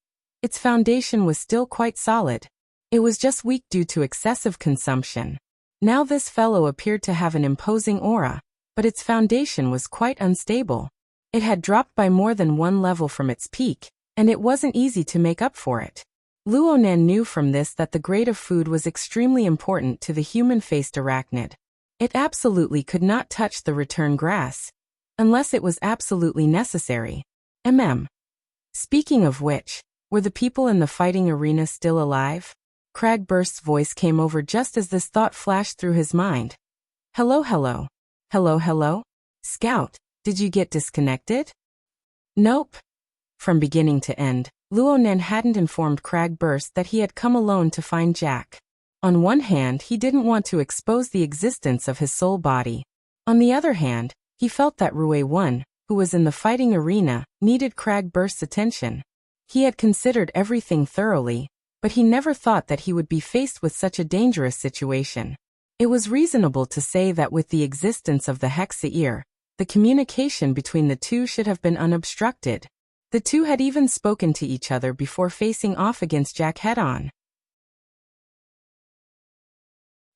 its foundation was still quite solid. It was just weak due to excessive consumption. Now this fellow appeared to have an imposing aura, but its foundation was quite unstable. It had dropped by more than one level from its peak, and it wasn't easy to make up for it. Luo Nan knew from this that the grade of food was extremely important to the human-faced arachnid. It absolutely could not touch the return grass, unless it was absolutely necessary. Speaking of which, were the people in the fighting arena still alive? Cragburst's voice came over just as this thought flashed through his mind. Hello, hello. Hello, hello? Scout, did you get disconnected? Nope. From beginning to end, Luo Nan hadn't informed Cragburst that he had come alone to find Jack. On one hand, he didn't want to expose the existence of his soul body. On the other hand, he felt that Rue 1, who was in the fighting arena, needed Cragburst's attention. He had considered everything thoroughly, but he never thought that he would be faced with such a dangerous situation. It was reasonable to say that with the existence of the Hexaear, the communication between the two should have been unobstructed. The two had even spoken to each other before facing off against Jack head-on.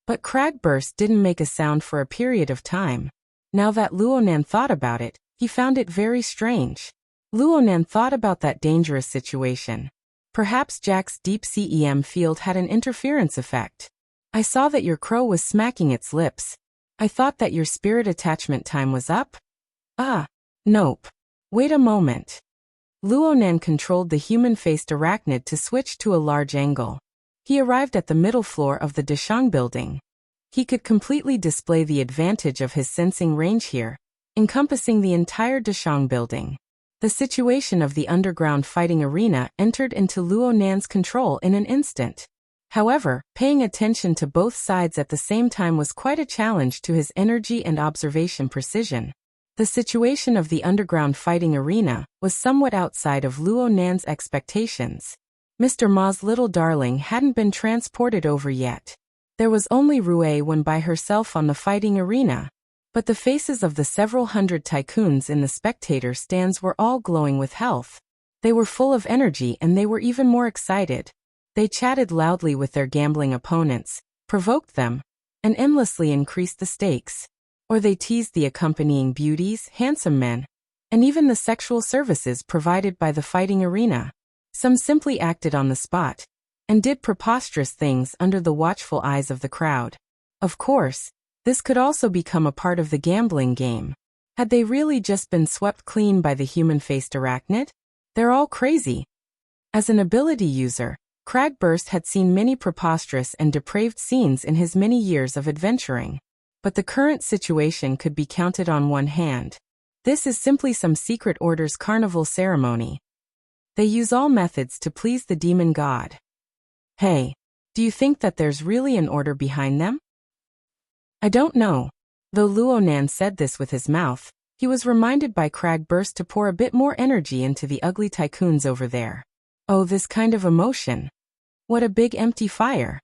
But Cragburst didn't make a sound for a period of time. Now that Luo Nan thought about it, he found it very strange. Luo Nan thought about that dangerous situation. Perhaps Jack's deep CEM field had an interference effect. I saw that your crow was smacking its lips. I thought that your spirit attachment time was up? Nope. Wait a moment. Luo Nan controlled the human-faced arachnid to switch to a large angle. He arrived at the middle floor of the Deshang building. He could completely display the advantage of his sensing range here, encompassing the entire Deshang building. The situation of the underground fighting arena entered into Luo Nan's control in an instant. However, paying attention to both sides at the same time was quite a challenge to his energy and observation precision. The situation of the underground fighting arena was somewhat outside of Luo Nan's expectations. Mr. Ma's little darling hadn't been transported over yet. There was only Rue 1 by herself on the fighting arena. But the faces of the several hundred tycoons in the spectator stands were all glowing with health. They were full of energy and they were even more excited. They chatted loudly with their gambling opponents, provoked them, and endlessly increased the stakes. Or they teased the accompanying beauties, handsome men, and even the sexual services provided by the fighting arena. Some simply acted on the spot, and did preposterous things under the watchful eyes of the crowd. Of course, this could also become a part of the gambling game. Had they really just been swept clean by the human-faced arachnid? They're all crazy. As an ability user, Cragburst had seen many preposterous and depraved scenes in his many years of adventuring. But the current situation could be counted on one hand. This is simply some secret order's carnival ceremony. They use all methods to please the demon god. Hey, do you think that there's really an order behind them? I don't know. Though Luonan said this with his mouth, he was reminded by Cragburst to pour a bit more energy into the ugly tycoons over there. Oh, this kind of emotion. What a big empty fire.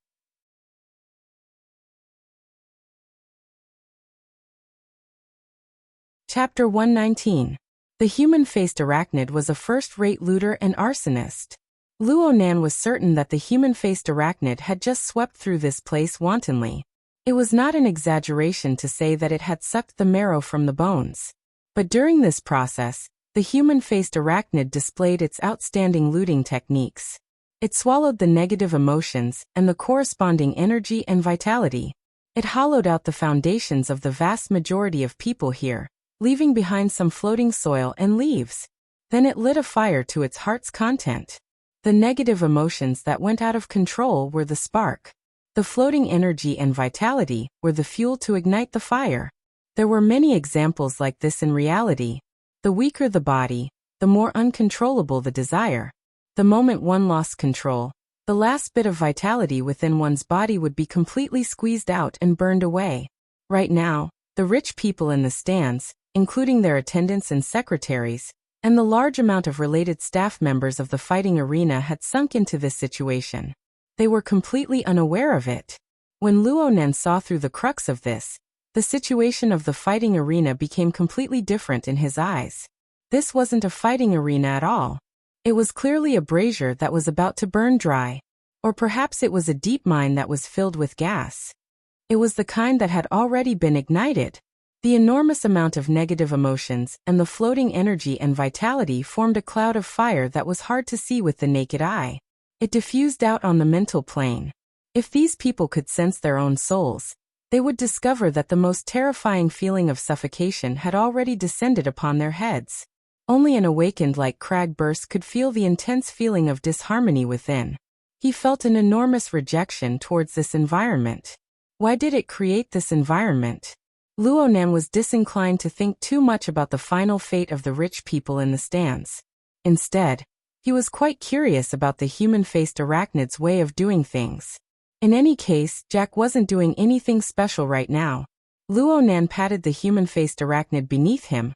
Chapter 119. The human-faced arachnid was a first-rate looter and arsonist. Luonan was certain that the human-faced arachnid had just swept through this place wantonly. It was not an exaggeration to say that it had sucked the marrow from the bones. But during this process, the human-faced arachnid displayed its outstanding looting techniques. It swallowed the negative emotions and the corresponding energy and vitality. It hollowed out the foundations of the vast majority of people here, leaving behind some floating soil and leaves. Then it lit a fire to its heart's content. The negative emotions that went out of control were the spark. The floating energy and vitality were the fuel to ignite the fire. There were many examples like this in reality. The weaker the body, the more uncontrollable the desire. The moment one lost control, the last bit of vitality within one's body would be completely squeezed out and burned away. Right now, the rich people in the stands, including their attendants and secretaries, and the large amount of related staff members of the fighting arena had sunk into this situation. They were completely unaware of it. When Luonan saw through the crux of this, the situation of the fighting arena became completely different in his eyes. This wasn't a fighting arena at all. It was clearly a brazier that was about to burn dry. Or perhaps it was a deep mine that was filled with gas. It was the kind that had already been ignited. The enormous amount of negative emotions and the floating energy and vitality formed a cloud of fire that was hard to see with the naked eye. It diffused out on the mental plane. If these people could sense their own souls, they would discover that the most terrifying feeling of suffocation had already descended upon their heads. Only an awakened like Cragburst could feel the intense feeling of disharmony within. He felt an enormous rejection towards this environment. Why did it create this environment? Luonan was disinclined to think too much about the final fate of the rich people in the stands. Instead, he was quite curious about the human-faced arachnid's way of doing things. In any case, Jack wasn't doing anything special right now. Luonan patted the human-faced arachnid beneath him,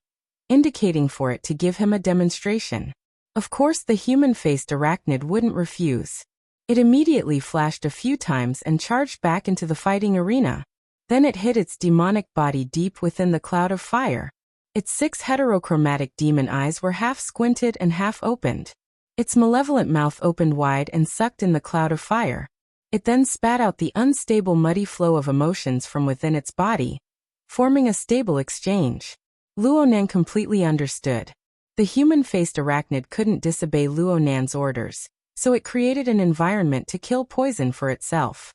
indicating for it to give him a demonstration. Of course, the human-faced arachnid wouldn't refuse. It immediately flashed a few times and charged back into the fighting arena. Then it hid its demonic body deep within the cloud of fire. Its 6 heterochromatic demon eyes were half squinted and half opened. Its malevolent mouth opened wide and sucked in the cloud of fire. It then spat out the unstable muddy flow of emotions from within its body, forming a stable exchange. Luonan completely understood. The human-faced arachnid couldn't disobey Luonan's orders, so it created an environment to kill poison for itself.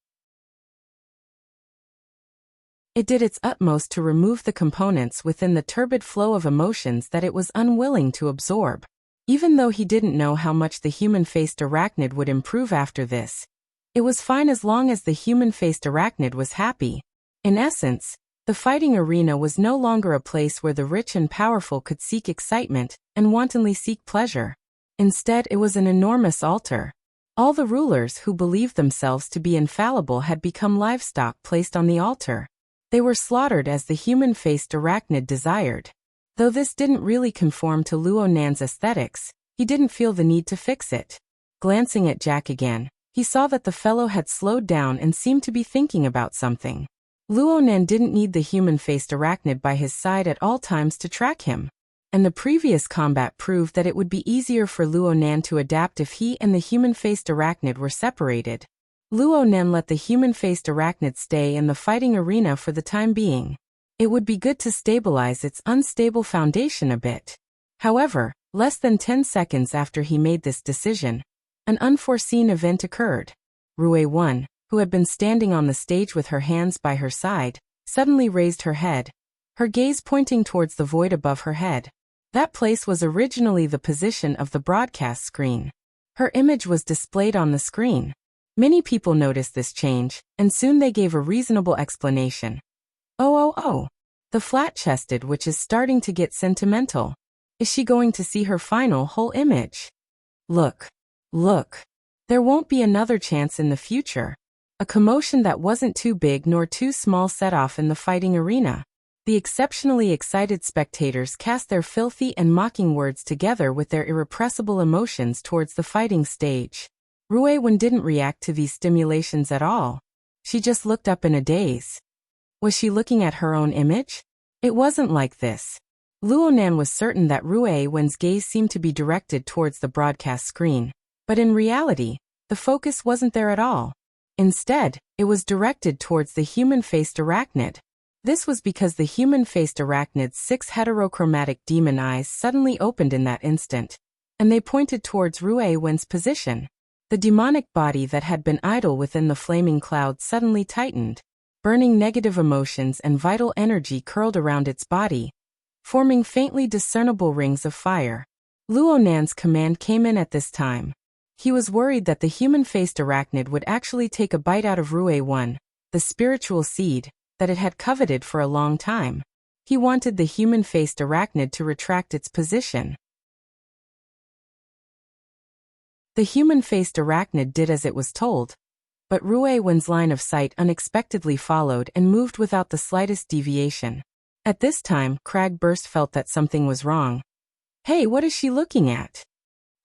It did its utmost to remove the components within the turbid flow of emotions that it was unwilling to absorb. Even though he didn't know how much the human-faced arachnid would improve after this, it was fine as long as the human-faced arachnid was happy. In essence, the fighting arena was no longer a place where the rich and powerful could seek excitement and wantonly seek pleasure. Instead, it was an enormous altar. All the rulers who believed themselves to be infallible had become livestock placed on the altar. They were slaughtered as the human-faced arachnid desired. Though this didn't really conform to Luonan's aesthetics, he didn't feel the need to fix it. Glancing at Jack again, he saw that the fellow had slowed down and seemed to be thinking about something. Luonan didn't need the human-faced arachnid by his side at all times to track him. And the previous combat proved that it would be easier for Luonan to adapt if he and the human-faced arachnid were separated. Luonan let the human-faced arachnid stay in the fighting arena for the time being. It would be good to stabilize its unstable foundation a bit. However, less than 10 seconds after he made this decision, an unforeseen event occurred. Rue 1, who had been standing on the stage with her hands by her side, suddenly raised her head, her gaze pointing towards the void above her head. That place was originally the position of the broadcast screen. Her image was displayed on the screen. Many people noticed this change, and soon they gave a reasonable explanation. Oh. The flat-chested witch is starting to get sentimental. Is she going to see her final whole image? Look. There won't be another chance in the future. A commotion that wasn't too big nor too small set off in the fighting arena. The exceptionally excited spectators cast their filthy and mocking words together with their irrepressible emotions towards the fighting stage. Rue Wen didn't react to these stimulations at all. She just looked up in a daze. Was she looking at her own image? It wasn't like this. Luonan was certain that Rue Wen's gaze seemed to be directed towards the broadcast screen, but in reality, the focus wasn't there at all. Instead, it was directed towards the human-faced arachnid. This was because the human-faced arachnid's 6 heterochromatic demon eyes suddenly opened in that instant, and they pointed towards Rue Wen's position. The demonic body that had been idle within the flaming cloud suddenly tightened. Burning negative emotions and vital energy curled around its body, forming faintly discernible rings of fire. Luonan's command came in at this time. He was worried that the human-faced arachnid would actually take a bite out of Rue Wen, the spiritual seed that it had coveted for a long time. He wanted the human-faced arachnid to retract its position. The human-faced arachnid did as it was told, but Rue Wen's line of sight unexpectedly followed and moved without the slightest deviation. At this time, Kragburst felt that something was wrong. Hey, what is she looking at?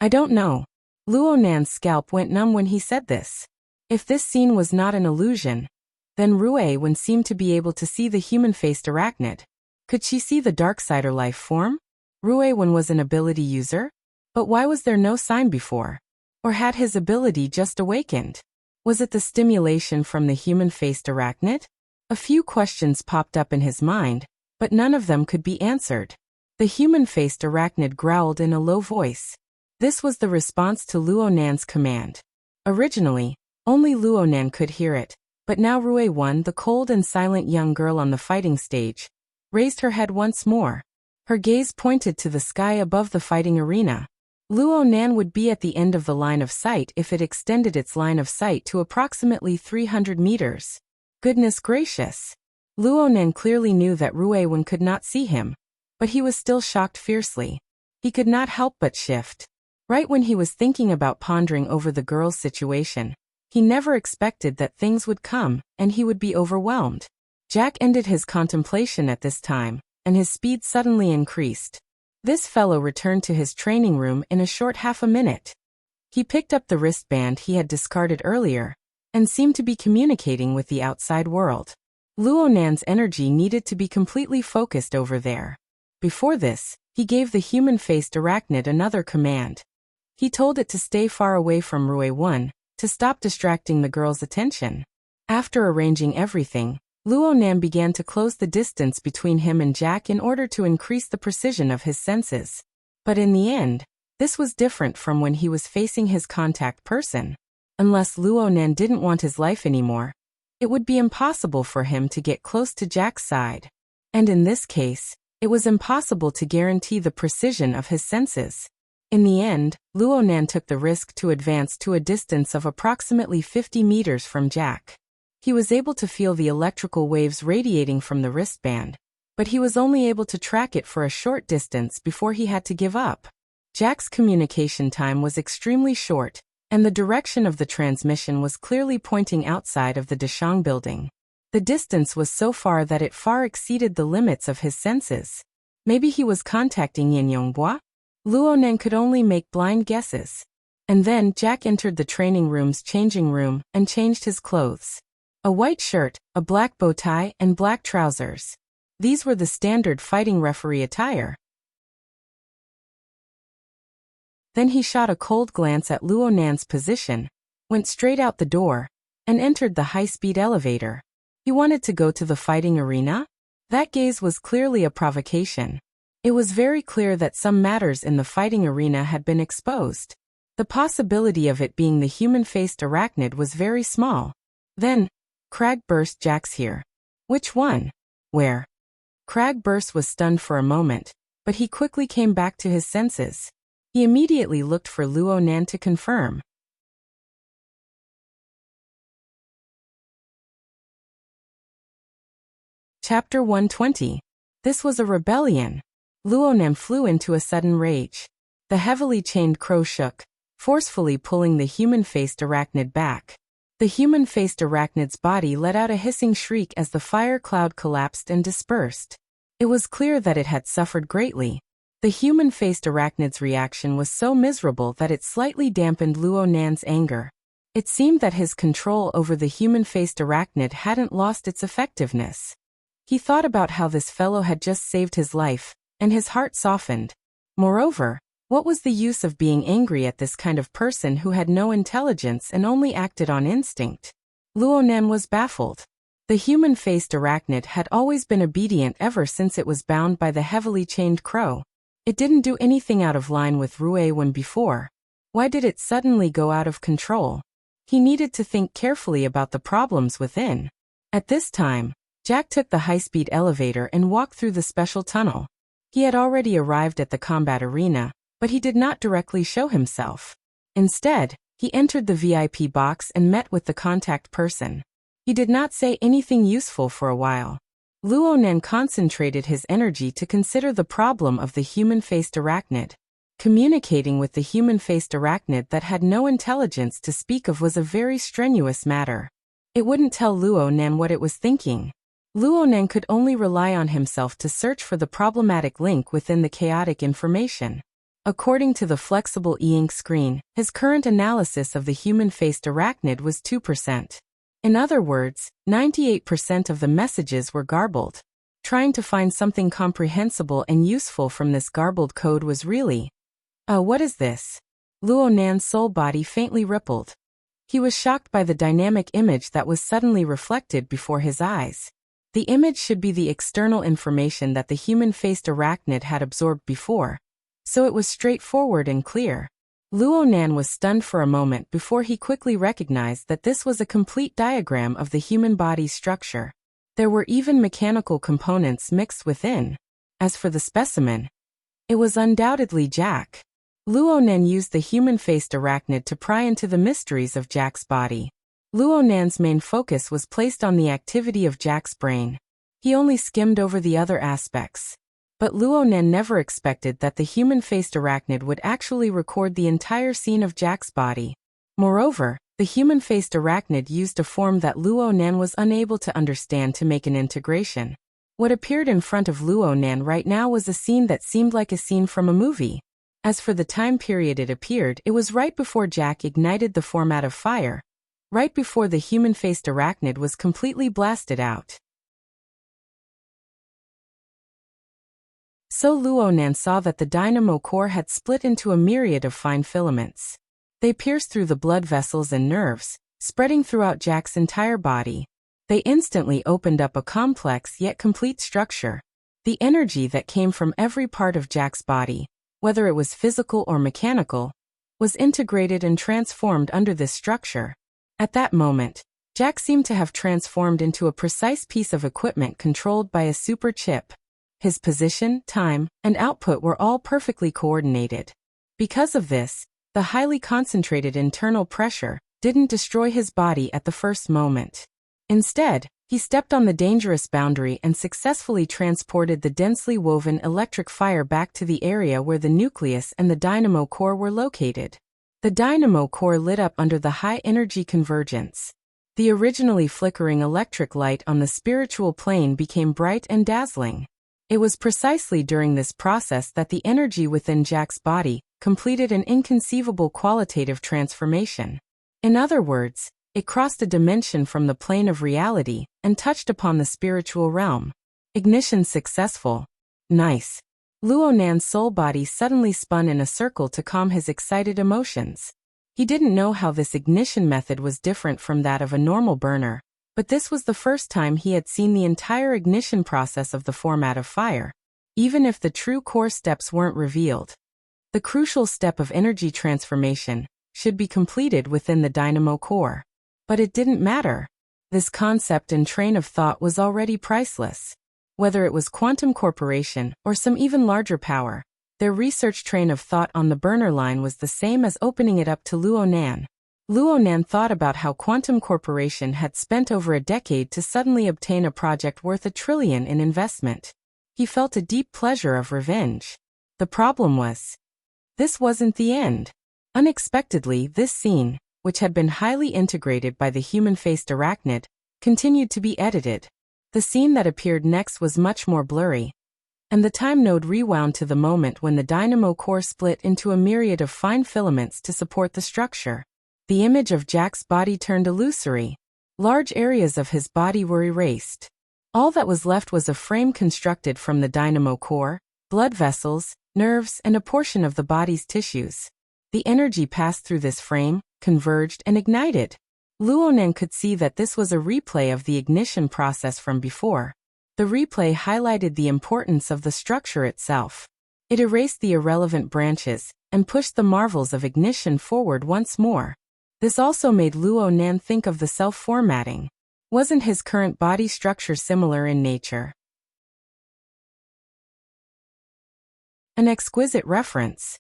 I don't know. Luonan's scalp went numb when he said this. If this scene was not an illusion, then Rue Wen seemed to be able to see the human-faced arachnid. Could she see the Darksider life form? Rue Wen was an ability user? But why was there no sign before? Or had his ability just awakened? Was it the stimulation from the human-faced arachnid? A few questions popped up in his mind, but none of them could be answered. The human-faced arachnid growled in a low voice. This was the response to Luonan's command. Originally, only Luonan could hear it, but now Rue Wen, the cold and silent young girl on the fighting stage, raised her head once more. Her gaze pointed to the sky above the fighting arena. Luonan would be at the end of the line of sight if it extended its line of sight to approximately 300 meters. Goodness gracious! Luonan clearly knew that Rue Wen could not see him, but he was still shocked fiercely. He could not help but shift. Right when he was thinking about pondering over the girl's situation, he never expected that things would come, and he would be overwhelmed. Jack ended his contemplation at this time, and his speed suddenly increased. This fellow returned to his training room in a short half a minute. He picked up the wristband he had discarded earlier, and seemed to be communicating with the outside world. Luonan's energy needed to be completely focused over there. Before this, he gave the human-faced arachnid another command. He told it to stay far away from Rue Wen, to stop distracting the girl's attention. After arranging everything, Luonan began to close the distance between him and Jack in order to increase the precision of his senses. But in the end, this was different from when he was facing his contact person. Unless Luonan didn't want his life anymore, it would be impossible for him to get close to Jack's side. And in this case, it was impossible to guarantee the precision of his senses. In the end, Luonan took the risk to advance to a distance of approximately 50 meters from Jack. He was able to feel the electrical waves radiating from the wristband, but he was only able to track it for a short distance before he had to give up. Jack's communication time was extremely short, and the direction of the transmission was clearly pointing outside of the Deshang building. The distance was so far that it far exceeded the limits of his senses. Maybe he was contacting Yin Yonghua? Luonan could only make blind guesses. And then Jack entered the training room's changing room and changed his clothes. A white shirt, a black bow tie, and black trousers. These were the standard fighting referee attire. Then he shot a cold glance at Luonan's position, went straight out the door, and entered the high-speed elevator. He wanted to go to the fighting arena? That gaze was clearly a provocation. It was very clear that some matters in the fighting arena had been exposed. The possibility of it being the human-faced arachnid was very small. Then, Kragburst, Jack's here. Which one? Where? Kragburst was stunned for a moment, but he quickly came back to his senses. He immediately looked for Luo Nan to confirm. Chapter 120. This was a rebellion. Luo Nan flew into a sudden rage. The heavily chained crow shook, forcefully pulling the human-faced arachnid back. The human-faced arachnid's body let out a hissing shriek as the fire cloud collapsed and dispersed. It was clear that it had suffered greatly. The human-faced arachnid's reaction was so miserable that it slightly dampened Luo Nan's anger. It seemed that his control over the human-faced arachnid hadn't lost its effectiveness. He thought about how this fellow had just saved his life, and his heart softened. Moreover, what was the use of being angry at this kind of person who had no intelligence and only acted on instinct? Luo Nan was baffled. The human-faced arachnid had always been obedient ever since it was bound by the heavily chained crow. It didn't do anything out of line with Rue when before. Why did it suddenly go out of control? He needed to think carefully about the problems within. At this time, Jack took the high-speed elevator and walked through the special tunnel. He had already arrived at the combat arena, but he did not directly show himself. Instead, he entered the VIP box and met with the contact person. He did not say anything useful for a while. Luo Nan concentrated his energy to consider the problem of the human-faced arachnid. Communicating with the human-faced arachnid that had no intelligence to speak of was a very strenuous matter. It wouldn't tell Luo Nan what it was thinking. Luo Nan could only rely on himself to search for the problematic link within the chaotic information. According to the flexible e-ink screen, his current analysis of the human-faced arachnid was 2%. In other words, 98% of the messages were garbled. Trying to find something comprehensible and useful from this garbled code was really... what is this? Luo Nan's soul body faintly rippled. He was shocked by the dynamic image that was suddenly reflected before his eyes. The image should be the external information that the human-faced arachnid had absorbed before. So it was straightforward and clear. Luo Nan was stunned for a moment before he quickly recognized that this was a complete diagram of the human body's structure. There were even mechanical components mixed within. As for the specimen, it was undoubtedly Jack. Luo Nan used the human-faced arachnid to pry into the mysteries of Jack's body. Luo Nan's main focus was placed on the activity of Jack's brain. He only skimmed over the other aspects. But Luo Nan never expected that the human-faced arachnid would actually record the entire scene of Jack's body. Moreover, the human-faced arachnid used a form that Luo Nan was unable to understand to make an integration. What appeared in front of Luo Nan right now was a scene that seemed like a scene from a movie. As for the time period it appeared, it was right before Jack ignited the format of fire, right before the human-faced arachnid was completely blasted out. So Luo Nan saw that the dynamo core had split into a myriad of fine filaments. They pierced through the blood vessels and nerves, spreading throughout Jack's entire body. They instantly opened up a complex yet complete structure. The energy that came from every part of Jack's body, whether it was physical or mechanical, was integrated and transformed under this structure. At that moment, Jack seemed to have transformed into a precise piece of equipment controlled by a super chip. His position, time, and output were all perfectly coordinated. Because of this, the highly concentrated internal pressure didn't destroy his body at the first moment. Instead, he stepped on the dangerous boundary and successfully transported the densely woven electric fire back to the area where the nucleus and the dynamo core were located. The dynamo core lit up under the high-energy convergence. The originally flickering electric light on the spiritual plane became bright and dazzling. It was precisely during this process that the energy within Jack's body completed an inconceivable qualitative transformation. In other words, it crossed a dimension from the plane of reality and touched upon the spiritual realm. Ignition successful. Nice. Luo Nan's soul body suddenly spun in a circle to calm his excited emotions. He didn't know how this ignition method was different from that of a normal burner, but this was the first time he had seen the entire ignition process of the format of fire, even if the true core steps weren't revealed. The crucial step of energy transformation should be completed within the dynamo core. But it didn't matter. This concept and train of thought was already priceless. Whether it was Quantum Corporation or some even larger power, their research train of thought on the burner line was the same as opening it up to Luo Nan. Luo Nan thought about how Quantum Corporation had spent over a decade to suddenly obtain a project worth $1 trillion in investment. He felt a deep pleasure of revenge. The problem was, this wasn't the end. Unexpectedly, this scene, which had been highly integrated by the human-faced arachnid, continued to be edited. The scene that appeared next was much more blurry, and the time node rewound to the moment when the dynamo core split into a myriad of fine filaments to support the structure. The image of Jack's body turned illusory. Large areas of his body were erased. All that was left was a frame constructed from the dynamo core, blood vessels, nerves, and a portion of the body's tissues. The energy passed through this frame, converged, and ignited. Luo Nan could see that this was a replay of the ignition process from before. The replay highlighted the importance of the structure itself. It erased the irrelevant branches and pushed the marvels of ignition forward once more. This also made Luo Nan think of the self-formatting. Wasn't his current body structure similar in nature? An exquisite reference.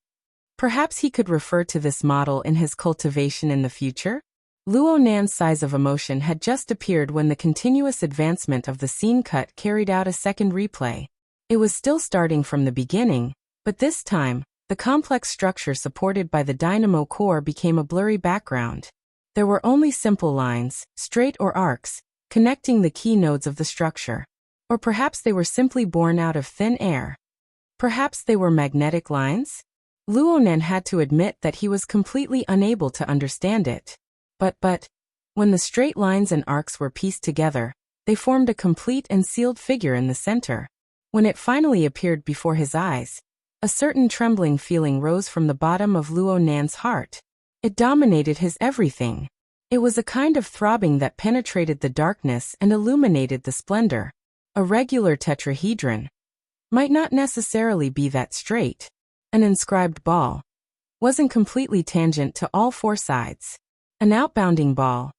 Perhaps he could refer to this model in his cultivation in the future? Luo Nan's sighs of emotion had just appeared when the continuous advancement of the scene cut carried out a second replay. It was still starting from the beginning, but this time, the complex structure supported by the dynamo core became a blurry background. There were only simple lines, straight or arcs, connecting the key nodes of the structure. Or perhaps they were simply born out of thin air. Perhaps they were magnetic lines? Luo Nan had to admit that he was completely unable to understand it. But, when the straight lines and arcs were pieced together, they formed a complete and sealed figure in the center. When it finally appeared before his eyes, a certain trembling feeling rose from the bottom of Luo Nan's heart. It dominated his everything. It was a kind of throbbing that penetrated the darkness and illuminated the splendor. A regular tetrahedron might not necessarily be that straight. An inscribed ball wasn't completely tangent to all four sides. An outbounding ball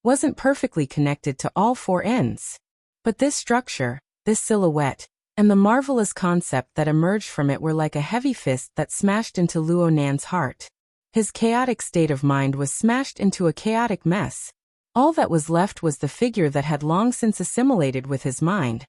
wasn't perfectly connected to all four ends. But this structure, this silhouette, and the marvelous concept that emerged from it were like a heavy fist that smashed into Luo Nan's heart. His chaotic state of mind was smashed into a chaotic mess. All that was left was the figure that had long since assimilated with his mind.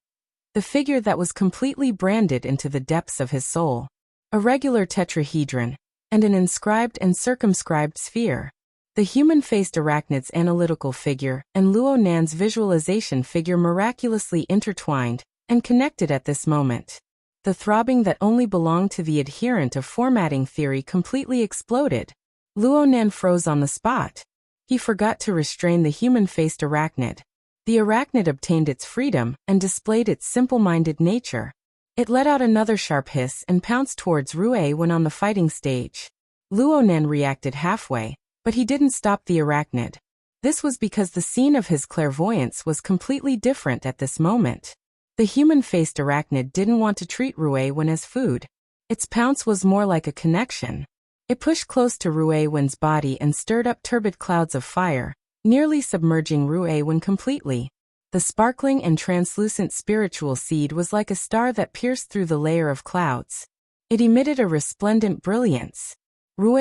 The figure that was completely branded into the depths of his soul. A regular tetrahedron, and an inscribed and circumscribed sphere. The human-faced arachnid's analytical figure and Luo Nan's visualization figure miraculously intertwined and connected at this moment. The throbbing that only belonged to the adherent of formatting theory completely exploded. Luo Nan froze on the spot. He forgot to restrain the human-faced arachnid. The arachnid obtained its freedom and displayed its simple-minded nature. It let out another sharp hiss and pounced towards Rue when on the fighting stage. Luo Nan reacted halfway, but he didn't stop the arachnid. This was because the scene of his clairvoyance was completely different at this moment. The human-faced arachnid didn't want to treat Rue as food. Its pounce was more like a connection. It pushed close to Rue body and stirred up turbid clouds of fire, nearly submerging Rue completely. The sparkling and translucent spiritual seed was like a star that pierced through the layer of clouds. It emitted a resplendent brilliance. Rue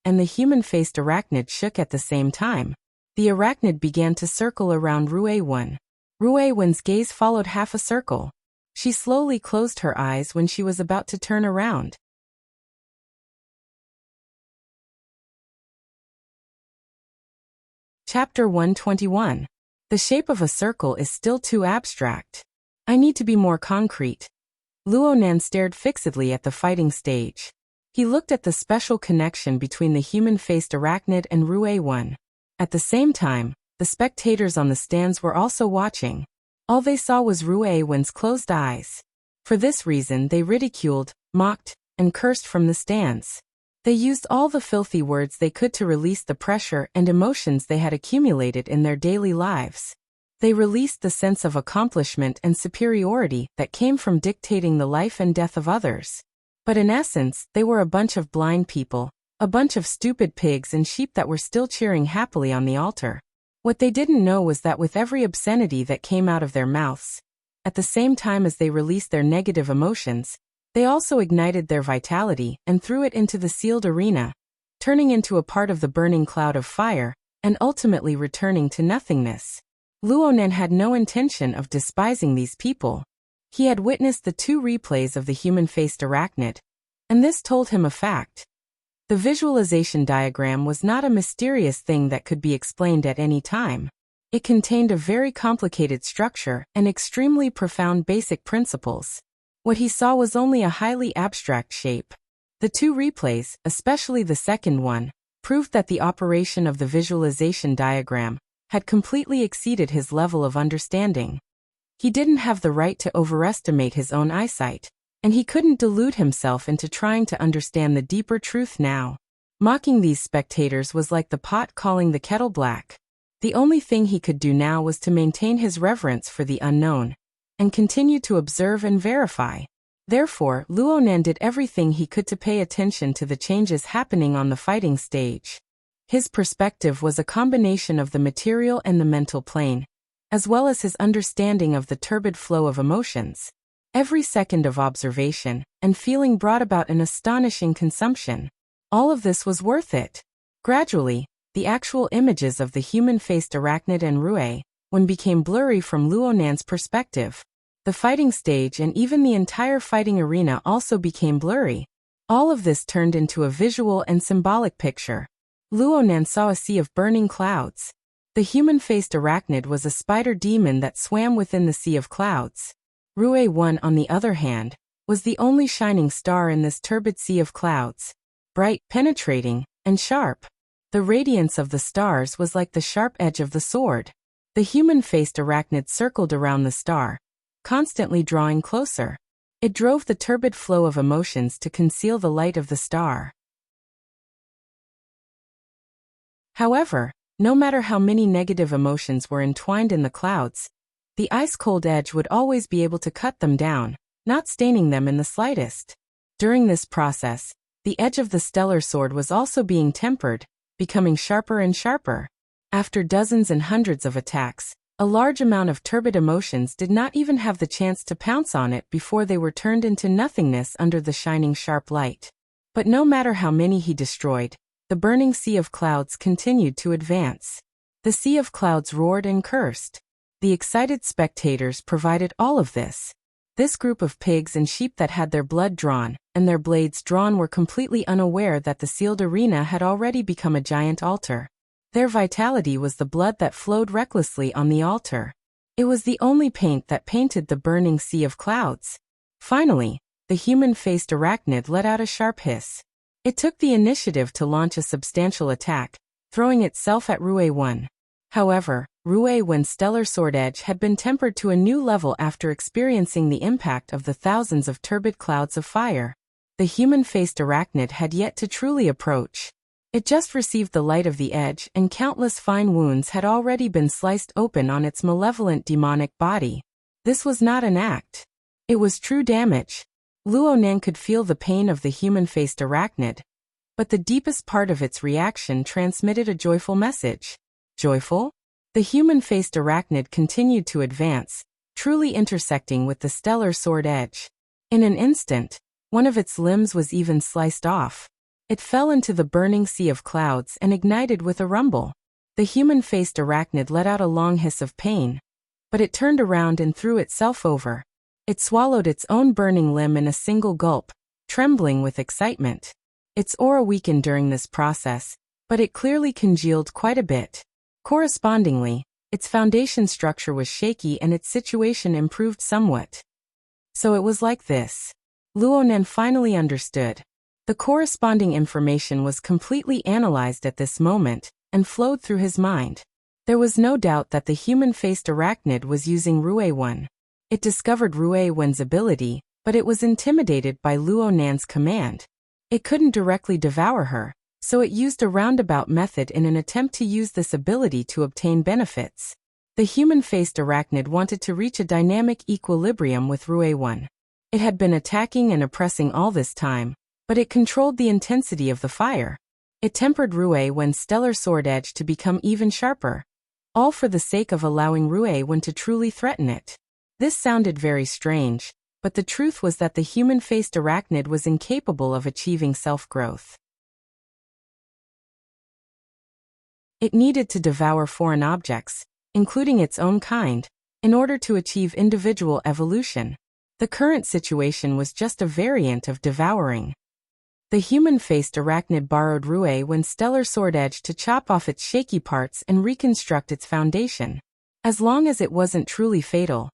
and the human-faced arachnid shook at the same time. The arachnid began to circle around Rue. Rue's gaze followed half a circle. She slowly closed her eyes when she was about to turn around. Chapter 121. The shape of a circle is still too abstract. I need to be more concrete. Luo Nan stared fixedly at the fighting stage. He looked at the special connection between the human-faced arachnid and Rue. At the same time, the spectators on the stands were also watching. All they saw was Rue's closed eyes. For this reason they ridiculed, mocked, and cursed from the stands. They used all the filthy words they could to release the pressure and emotions they had accumulated in their daily lives. They released the sense of accomplishment and superiority that came from dictating the life and death of others. But in essence, they were a bunch of blind people, a bunch of stupid pigs and sheep that were still cheering happily on the altar. What they didn't know was that with every obscenity that came out of their mouths, At the same time as they released their negative emotions, they also ignited their vitality and threw it into the sealed arena, turning into a part of the burning cloud of fire, and ultimately returning to nothingness. Luonan had no intention of despising these people. He had witnessed the 2 replays of the human-faced arachnid, and this told him a fact. The visualization diagram was not a mysterious thing that could be explained at any time. It contained a very complicated structure and extremely profound basic principles. What he saw was only a highly abstract shape. The 2 replays, especially the second one, proved that the operation of the visualization diagram had completely exceeded his level of understanding. He didn't have the right to overestimate his own eyesight, and he couldn't delude himself into trying to understand the deeper truth now. Mocking these spectators was like the pot calling the kettle black. The only thing he could do now was to maintain his reverence for the unknown, and continue to observe and verify. Therefore, Luonan did everything he could to pay attention to the changes happening on the fighting stage. His perspective was a combination of the material and the mental plane, as well as his understanding of the turbid flow of emotions. Every second of observation and feeling brought about an astonishing consumption. All of this was worth it. Gradually, the actual images of the human-faced arachnid and Rue became blurry from Luonan's perspective. The fighting stage and even the entire fighting arena also became blurry. All of this turned into a visual and symbolic picture. Luonan saw a sea of burning clouds. The human-faced arachnid was a spider demon that swam within the sea of clouds. Rue 1, on the other hand, was the only shining star in this turbid sea of clouds. Bright, penetrating, and sharp. The radiance of the stars was like the sharp edge of the sword. The human-faced arachnid circled around the star, constantly drawing closer. It drove the turbid flow of emotions to conceal the light of the star. However, no matter how many negative emotions were entwined in the clouds, the ice-cold edge would always be able to cut them down, not staining them in the slightest. During this process, the edge of the stellar sword was also being tempered, becoming sharper and sharper. After dozens and hundreds of attacks, a large amount of turbid emotions did not even have the chance to pounce on it before they were turned into nothingness under the shining sharp light. But no matter how many he destroyed, the burning sea of clouds continued to advance. The sea of clouds roared and cursed. The excited spectators provided all of this. This group of pigs and sheep that had their blood drawn, and their blades drawn were completely unaware that the sealed arena had already become a giant altar. Their vitality was the blood that flowed recklessly on the altar. It was the only paint that painted the burning sea of clouds. Finally, the human-faced arachnid let out a sharp hiss. It took the initiative to launch a substantial attack, throwing itself at Rue 1. However, Rue 1's stellar sword edge had been tempered to a new level after experiencing the impact of the thousands of turbid clouds of fire. The human-faced arachnid had yet to truly approach. It just received the light of the edge, and countless fine wounds had already been sliced open on its malevolent demonic body. This was not an act. It was true damage. Luonan could feel the pain of the human-faced arachnid, but the deepest part of its reaction transmitted a joyful message. Joyful? The human-faced arachnid continued to advance, truly intersecting with the stellar sword edge. In an instant, one of its limbs was even sliced off. It fell into the burning sea of clouds and ignited with a rumble. The human-faced arachnid let out a long hiss of pain, but it turned around and threw itself over. It swallowed its own burning limb in a single gulp, trembling with excitement. Its aura weakened during this process, but it clearly congealed quite a bit. Correspondingly, its foundation structure was shaky and its situation improved somewhat. So it was like this. Luonan finally understood. The corresponding information was completely analyzed at this moment, and flowed through his mind. There was no doubt that the human-faced arachnid was using Rue 1. It discovered Rue 1's ability, but it was intimidated by Luonan's command. It couldn't directly devour her, so it used a roundabout method in an attempt to use this ability to obtain benefits. The human-faced arachnid wanted to reach a dynamic equilibrium with Rue 1. It had been attacking and oppressing all this time, but it controlled the intensity of the fire. It tempered Rue 1's stellar sword edge to become even sharper, all for the sake of allowing Rue 1 to truly threaten it. This sounded very strange, but the truth was that the human-faced arachnid was incapable of achieving self-growth. It needed to devour foreign objects, including its own kind, in order to achieve individual evolution. The current situation was just a variant of devouring. The human-faced arachnid borrowed Ruewen's stellar sword edge to chop off its shaky parts and reconstruct its foundation. As long as it wasn't truly fatal,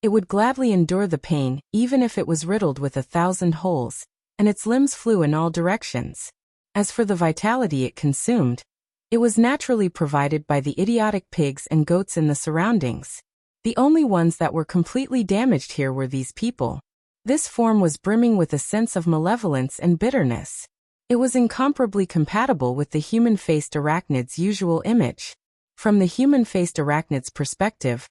it would gladly endure the pain, even if it was riddled with 1,000 holes, and its limbs flew in all directions. As for the vitality it consumed, it was naturally provided by the idiotic pigs and goats in the surroundings. The only ones that were completely damaged here were these people. This form was brimming with a sense of malevolence and bitterness. It was incomparably compatible with the human-faced arachnid's usual image. From the human-faced arachnid's perspective,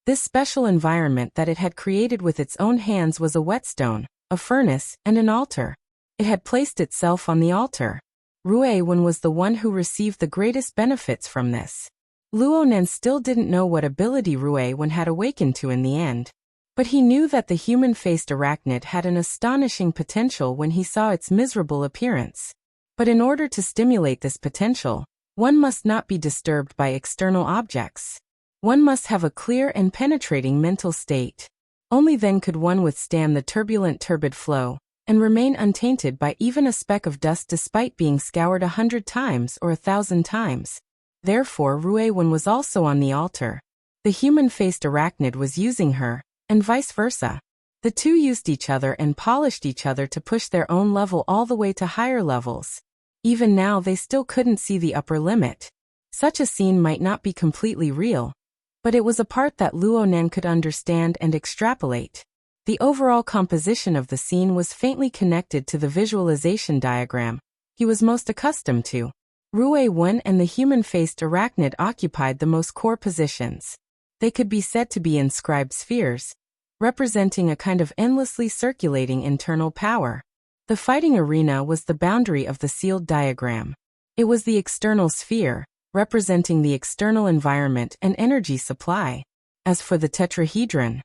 this special environment that it had created with its own hands was a whetstone, a furnace, and an altar. It had placed itself on the altar. Ruewen was the one who received the greatest benefits from this. Luonan still didn't know what ability Ruewen had awakened to in the end, but he knew that the human-faced arachnid had an astonishing potential when he saw its miserable appearance. But in order to stimulate this potential, one must not be disturbed by external objects. One must have a clear and penetrating mental state. Only then could one withstand the turbid flow, and remain untainted by even a speck of dust despite being scoured 100 times or 1,000 times. Therefore Ruewen was also on the altar. The human-faced arachnid was using her, and vice versa. The two used each other and polished each other to push their own level all the way to higher levels. Even now they still couldn't see the upper limit. Such a scene might not be completely real, but it was a part that Luonan could understand and extrapolate. The overall composition of the scene was faintly connected to the visualization diagram he was most accustomed to. Ruewen and the human-faced arachnid occupied the most core positions. They could be said to be inscribed spheres, representing a kind of endlessly circulating internal power. The fighting arena was the boundary of the sealed diagram. It was the external sphere, representing the external environment and energy supply. As for the tetrahedron,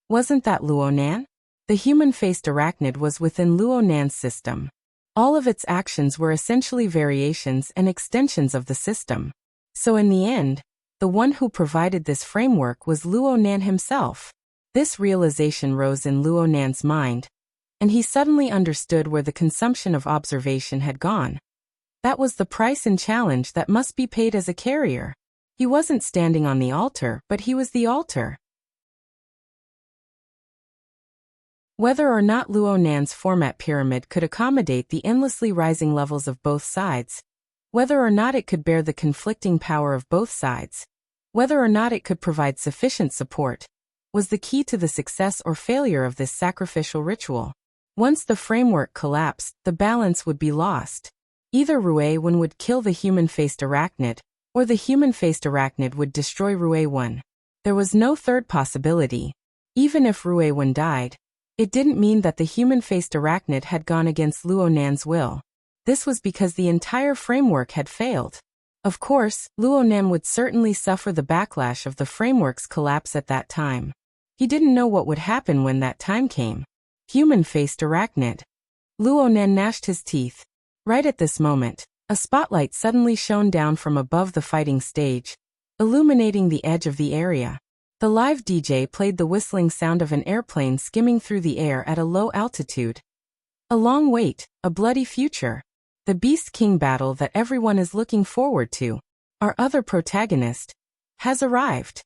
wasn't that Luonan? The human-faced arachnid was within Luonan's system. All of its actions were essentially variations and extensions of the system. So in the end, the one who provided this framework was Luonan himself. This realization rose in Luonan's mind, and he suddenly understood where the consumption of observation had gone. That was the price and challenge that must be paid as a carrier. He wasn't standing on the altar, but he was the altar. Whether or not Luonan's format pyramid could accommodate the endlessly rising levels of both sides, whether or not it could bear the conflicting power of both sides, whether or not it could provide sufficient support, was the key to the success or failure of this sacrificial ritual. Once the framework collapsed, the balance would be lost. Either Ruewen would kill the human-faced arachnid, or the human-faced arachnid would destroy Ruewen. There was no third possibility. Even if Ruewen died, it didn't mean that the human-faced arachnid had gone against Luonan's will. This was because the entire framework had failed. Of course, Luonan would certainly suffer the backlash of the framework's collapse at that time. He didn't know what would happen when that time came. Human-faced arachnid. Luonan gnashed his teeth. Right at this moment, a spotlight suddenly shone down from above the fighting stage, illuminating the edge of the area. The live DJ played the whistling sound of an airplane skimming through the air at a low altitude. A long wait, a bloody future. The Beast King battle that everyone is looking forward to, our other protagonist, has arrived.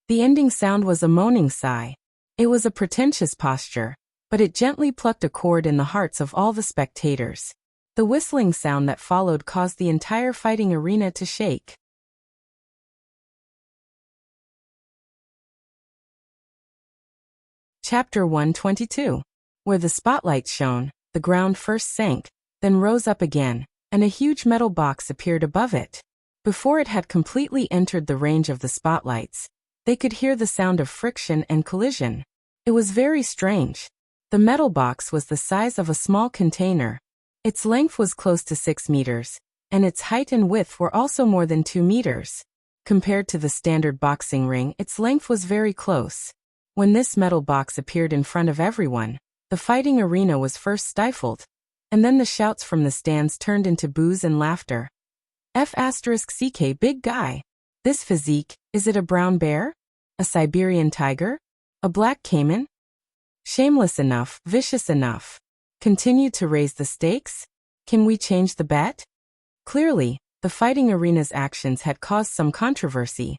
The ending sound was a moaning sigh. It was a pretentious posture, but it gently plucked a chord in the hearts of all the spectators. The whistling sound that followed caused the entire fighting arena to shake. Chapter 122. Where the spotlight shone, the ground first sank, then rose up again, and a huge metal box appeared above it. Before it had completely entered the range of the spotlights, they could hear the sound of friction and collision. It was very strange. The metal box was the size of a small container. Its length was close to 6 meters, and its height and width were also more than 2 meters. Compared to the standard boxing ring, its length was very close. When this metal box appeared in front of everyone, the fighting arena was first stifled, and then the shouts from the stands turned into boos and laughter. F***ck big guy. This physique, is it a brown bear? A Siberian tiger? A black caiman? Shameless enough, vicious enough. Continue to raise the stakes? Can we change the bet? Clearly, the fighting arena's actions had caused some controversy,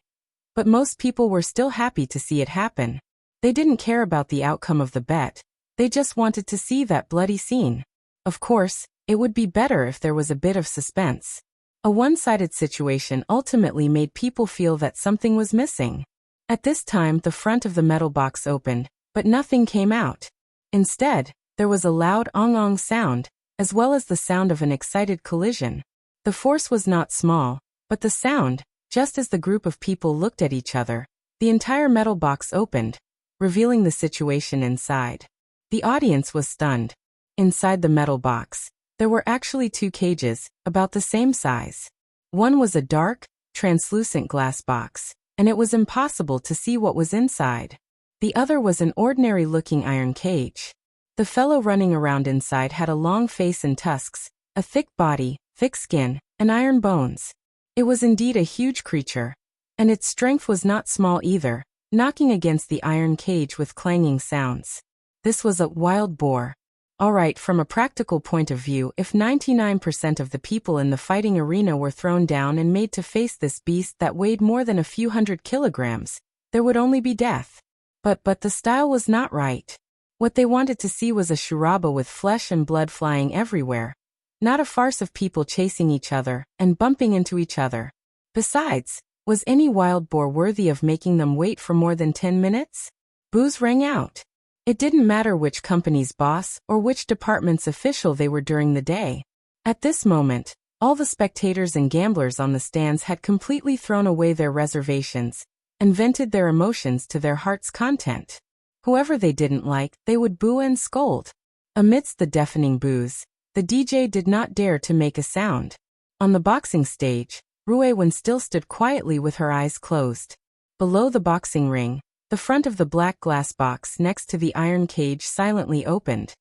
but most people were still happy to see it happen. They didn't care about the outcome of the bet, they just wanted to see that bloody scene. Of course, it would be better if there was a bit of suspense. A one-sided situation ultimately made people feel that something was missing. At this time, the front of the metal box opened, but nothing came out. Instead, there was a loud ong-ong sound, as well as the sound of an excited collision. The force was not small, but the sound, just as the group of people looked at each other, the entire metal box opened, revealing the situation inside. The audience was stunned. Inside the metal box, there were actually two cages, about the same size. One was a dark, translucent glass box, and it was impossible to see what was inside. The other was an ordinary-looking iron cage. The fellow running around inside had a long face and tusks, a thick body, thick skin, and iron bones. It was indeed a huge creature, and its strength was not small either, knocking against the iron cage with clanging sounds. This was a wild boar. Alright, from a practical point of view, if 99% of the people in the fighting arena were thrown down and made to face this beast that weighed more than a few hundred kilograms, there would only be death. But the style was not right. What they wanted to see was a shuraba with flesh and blood flying everywhere, not a farce of people chasing each other and bumping into each other. Besides, was any wild boar worthy of making them wait for more than 10 minutes? Boos rang out. It didn't matter which company's boss or which department's official they were during the day. At this moment, all the spectators and gamblers on the stands had completely thrown away their reservations and vented their emotions to their heart's content. Whoever they didn't like, they would boo and scold. Amidst the deafening boos, the DJ did not dare to make a sound. On the boxing stage, Ruiwen still stood quietly with her eyes closed. Below the boxing ring, the front of the black glass box next to the iron cage silently opened.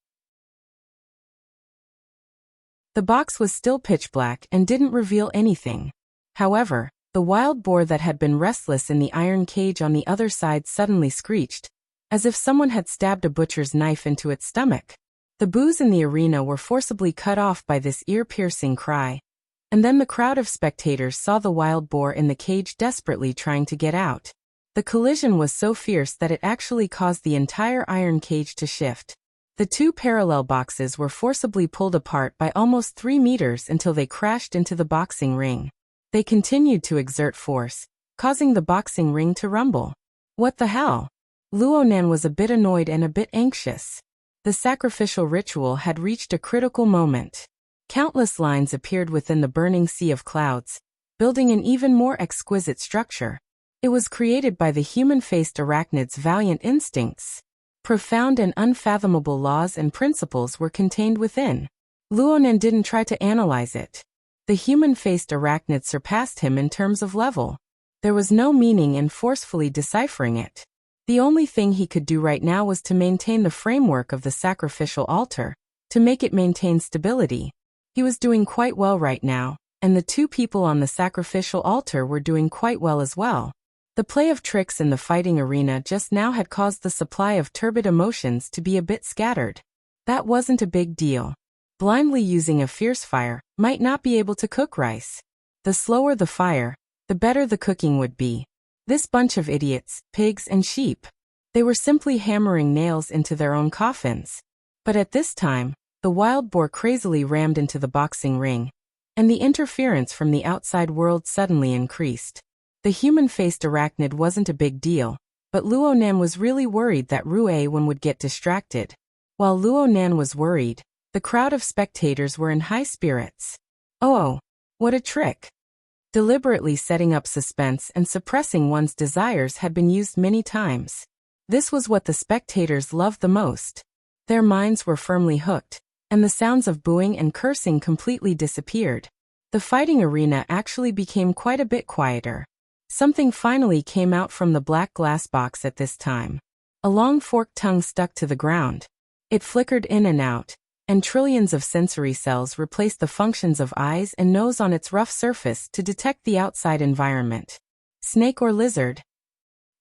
The box was still pitch black and didn't reveal anything. However, the wild boar that had been restless in the iron cage on the other side suddenly screeched, as if someone had stabbed a butcher's knife into its stomach. The boos in the arena were forcibly cut off by this ear-piercing cry, and then the crowd of spectators saw the wild boar in the cage desperately trying to get out. The collision was so fierce that it actually caused the entire iron cage to shift. The two parallel boxes were forcibly pulled apart by almost 3 meters until they crashed into the boxing ring. They continued to exert force, causing the boxing ring to rumble. What the hell? Luonan was a bit annoyed and a bit anxious. The sacrificial ritual had reached a critical moment. Countless lines appeared within the burning sea of clouds, building an even more exquisite structure. It was created by the human-faced arachnid's valiant instincts. Profound and unfathomable laws and principles were contained within. Luonan didn't try to analyze it. The human-faced arachnid surpassed him in terms of level. There was no meaning in forcefully deciphering it. The only thing he could do right now was to maintain the framework of the sacrificial altar, to make it maintain stability. He was doing quite well right now, and the two people on the sacrificial altar were doing quite well as well. The play of tricks in the fighting arena just now had caused the supply of turbid emotions to be a bit scattered. That wasn't a big deal. Blindly using a fierce fire might not be able to cook rice. The slower the fire, the better the cooking would be. This bunch of idiots, pigs and sheep. They were simply hammering nails into their own coffins. But at this time, the wild boar crazily rammed into the boxing ring, and the interference from the outside world suddenly increased. The human-faced arachnid wasn't a big deal, but Luonan was really worried that Ruiwen would get distracted. While Luonan was worried, the crowd of spectators were in high spirits. Oh, what a trick! Deliberately setting up suspense and suppressing one's desires had been used many times. This was what the spectators loved the most. Their minds were firmly hooked, and the sounds of booing and cursing completely disappeared. The fighting arena actually became quite a bit quieter. Something finally came out from the black glass box at this time. A long forked tongue stuck to the ground. It flickered in and out, and trillions of sensory cells replaced the functions of eyes and nose on its rough surface to detect the outside environment. Snake or lizard?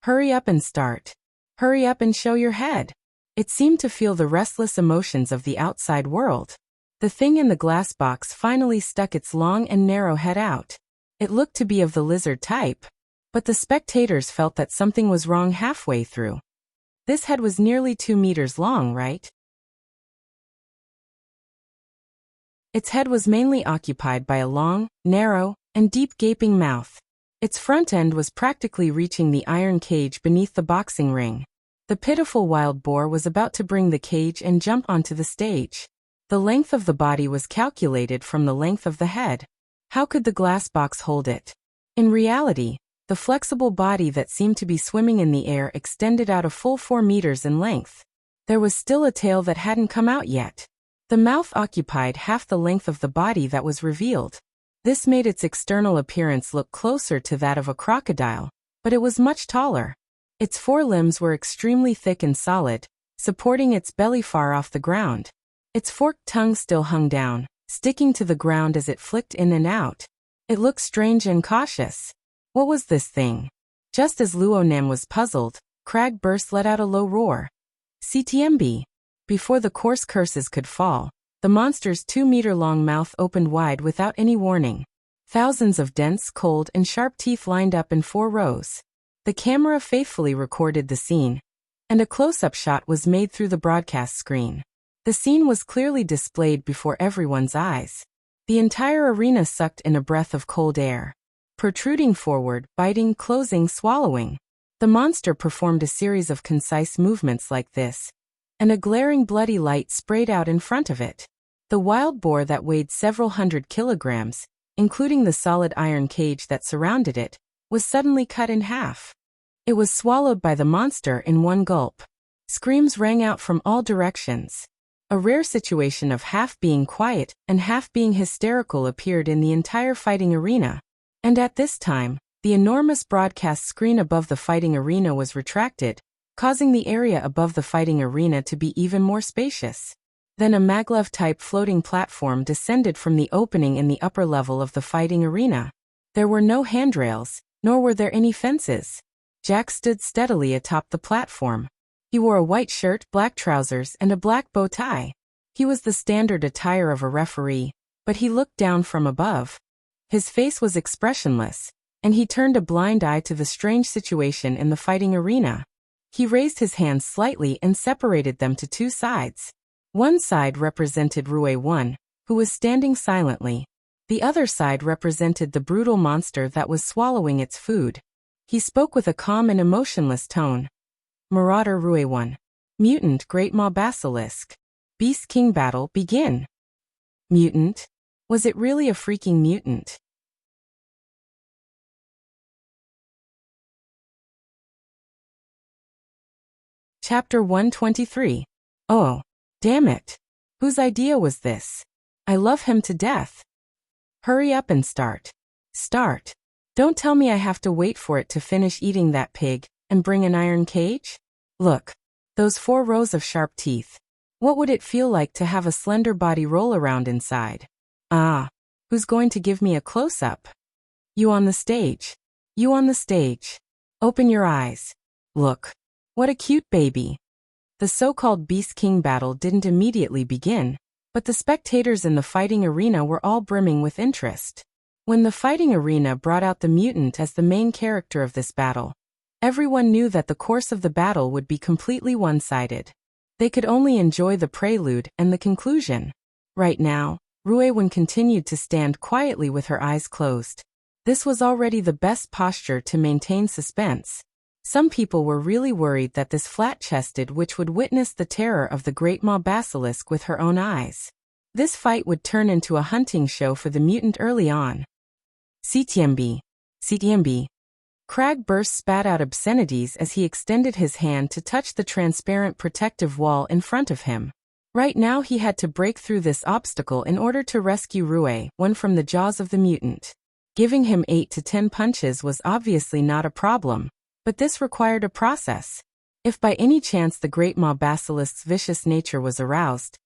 Hurry up and start. Hurry up and show your head. It seemed to feel the restless emotions of the outside world. The thing in the glass box finally stuck its long and narrow head out. It looked to be of the lizard type, but the spectators felt that something was wrong halfway through. This head was nearly 2 meters long, right? Its head was mainly occupied by a long, narrow, and deep gaping mouth. Its front end was practically reaching the iron cage beneath the boxing ring. The pitiful wild boar was about to bring the cage and jump onto the stage. The length of the body was calculated from the length of the head. How could the glass box hold it? In reality, the flexible body that seemed to be swimming in the air extended out a full 4 meters in length. There was still a tail that hadn't come out yet. The mouth occupied half the length of the body that was revealed. This made its external appearance look closer to that of a crocodile, but it was much taller. Its forelimbs were extremely thick and solid, supporting its belly far off the ground. Its forked tongue still hung down, sticking to the ground as it flicked in and out. It looked strange and cautious. What was this thing? Just as Luo Nam was puzzled, Crag Burst let out a low roar. CTMB. Before the coarse curses could fall, the monster's 2-meter-long mouth opened wide without any warning. Thousands of dense, cold, and sharp teeth lined up in 4 rows. The camera faithfully recorded the scene, and a close-up shot was made through the broadcast screen. The scene was clearly displayed before everyone's eyes. The entire arena sucked in a breath of cold air. Protruding forward, biting, closing, swallowing. The monster performed a series of concise movements like this, and a glaring bloody light sprayed out in front of it. The wild boar that weighed several hundred kilograms, including the solid iron cage that surrounded it, was suddenly cut in half. It was swallowed by the monster in one gulp. Screams rang out from all directions. A rare situation of half being quiet and half being hysterical appeared in the entire fighting arena. And at this time, the enormous broadcast screen above the fighting arena was retracted, causing the area above the fighting arena to be even more spacious. Then a maglev-type floating platform descended from the opening in the upper level of the fighting arena. There were no handrails, nor were there any fences. Jack stood steadily atop the platform. He wore a white shirt, black trousers, and a black bow tie. He was the standard attire of a referee, but he looked down from above. His face was expressionless, and he turned a blind eye to the strange situation in the fighting arena. He raised his hands slightly and separated them to 2 sides. One side represented Rue 1, who was standing silently. The other side represented the brutal monster that was swallowing its food. He spoke with a calm and emotionless tone. Marauder Rue 1. Mutant Great Maw Basilisk. Beast King battle begin. Mutant? Was it really a freaking mutant? Chapter 123. Oh, damn it. Whose idea was this? I love him to death. Hurry up and start. Start. Don't tell me I have to wait for it to finish eating that pig and bring an iron cage? Look. Those 4 rows of sharp teeth. What would it feel like to have a slender body roll around inside? Ah. Who's going to give me a close-up? You on the stage. You on the stage. Open your eyes. Look. What a cute baby. The so-called Beast King battle didn't immediately begin, but the spectators in the fighting arena were all brimming with interest. When the fighting arena brought out the mutant as the main character of this battle, everyone knew that the course of the battle would be completely one-sided. They could only enjoy the prelude and the conclusion. Right now, Ruewen continued to stand quietly with her eyes closed. This was already the best posture to maintain suspense. Some people were really worried that this flat-chested witch would witness the terror of the Great Maw Basilisk with her own eyes. This fight would turn into a hunting show for the mutant early on. CTMB. CTMB. Crag Burst spat out obscenities as he extended his hand to touch the transparent protective wall in front of him. Right now he had to break through this obstacle in order to rescue Rue, one from the jaws of the mutant. Giving him 8 to 10 punches was obviously not a problem, but this required a process. If by any chance the great maw basilisk's vicious nature was aroused,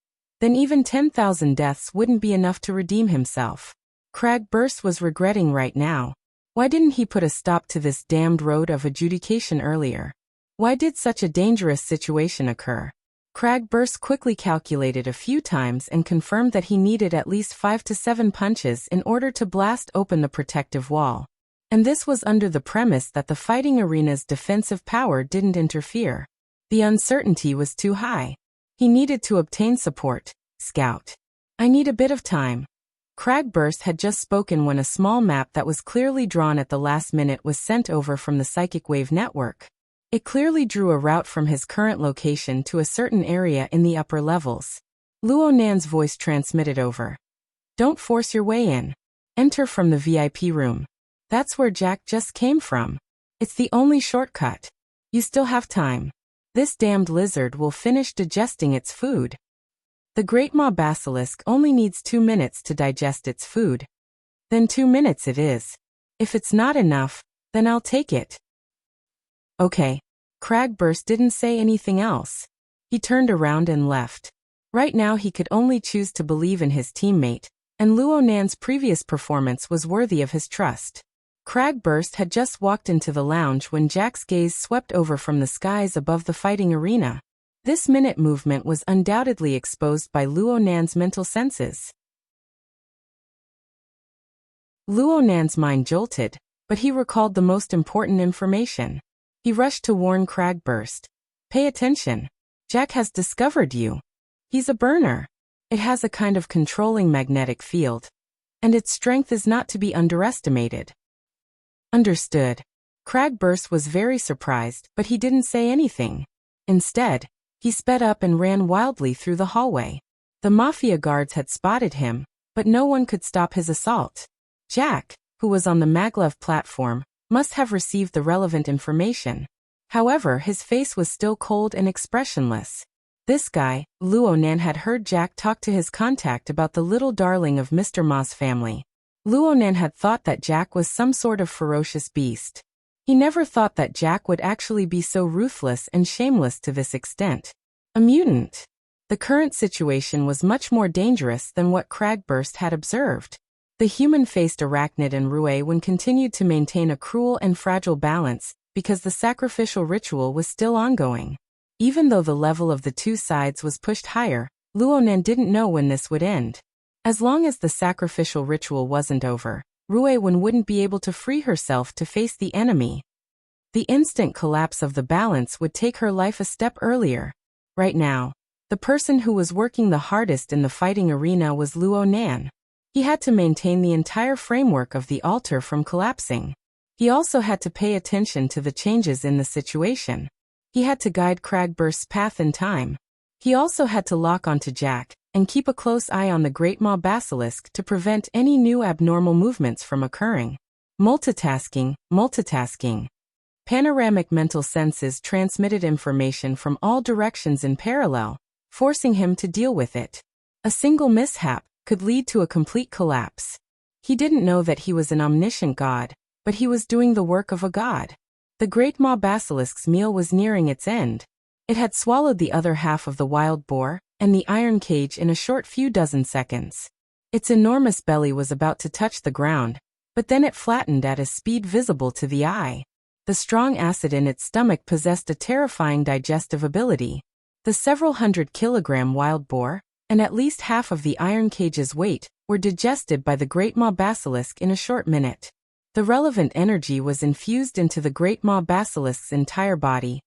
then even 10,000 deaths wouldn't be enough to redeem himself. Kragburst was regretting right now. Why didn't he put a stop to this damned road of adjudication earlier? Why did such a dangerous situation occur? Kragburst quickly calculated a few times and confirmed that he needed at least 5 to 7 punches in order to blast open the protective wall. And this was under the premise that the fighting arena's defensive power didn't interfere. The uncertainty was too high. He needed to obtain support. Scout. I need a bit of time. Kragburst had just spoken when a small map that was clearly drawn at the last minute was sent over from the psychic wave network. It clearly drew a route from his current location to a certain area in the upper levels. Luo Nan's voice transmitted over. Don't force your way in. Enter from the VIP room. That's where Jack just came from. It's the only shortcut. You still have time. This damned lizard will finish digesting its food. The great maw basilisk only needs 2 minutes to digest its food. Then 2 minutes it is. If it's not enough, then I'll take it. Okay. Kragburst didn't say anything else. He turned around and left. Right now he could only choose to believe in his teammate, and Luo Nan's previous performance was worthy of his trust. Kragburst had just walked into the lounge when Jack's gaze swept over from the skies above the fighting arena. This minute movement was undoubtedly exposed by Luo Nan's mental senses. Luo Nan's mind jolted, but he recalled the most important information. He rushed to warn Kragburst. Pay attention. Jack has discovered you. He's a burner. It has a kind of controlling magnetic field, and its strength is not to be underestimated. Understood. Kragburst was very surprised, but he didn't say anything. Instead, he sped up and ran wildly through the hallway. The mafia guards had spotted him, but no one could stop his assault. Jack, who was on the maglev platform, must have received the relevant information. However, his face was still cold and expressionless. This guy, Luo Nan, had heard Jack talk to his contact about the little darling of Mr. Ma's family. Luo Nan had thought that Jack was some sort of ferocious beast. He never thought that Jack would actually be so ruthless and shameless to this extent. A mutant. The current situation was much more dangerous than what Kragburst had observed. The human-faced arachnid and Ruewen continued to maintain a cruel and fragile balance because the sacrificial ritual was still ongoing. Even though the level of the two sides was pushed higher, Luo Nan didn't know when this would end. As long as the sacrificial ritual wasn't over, Ruewen wouldn't be able to free herself to face the enemy. The instant collapse of the balance would take her life a step earlier. Right now, the person who was working the hardest in the fighting arena was Luo Nan. He had to maintain the entire framework of the altar from collapsing. He also had to pay attention to the changes in the situation. He had to guide Kragburst's path in time. He also had to lock onto Jack and keep a close eye on the Great Maw Basilisk to prevent any new abnormal movements from occurring. Multitasking. Panoramic mental senses transmitted information from all directions in parallel, forcing him to deal with it. A single mishap could lead to a complete collapse. He didn't know that he was an omniscient god, but he was doing the work of a god. The Great Maw Basilisk's meal was nearing its end. It had swallowed the other half of the wild boar and the iron cage in a short few dozen seconds. Its enormous belly was about to touch the ground, but then it flattened at a speed visible to the eye. The strong acid in its stomach possessed a terrifying digestive ability. The several 100-kilogram wild boar, and at least half of the iron cage's weight, were digested by the Great Maw Basilisk in a short minute. The relevant energy was infused into the Great Maw Basilisk's entire body,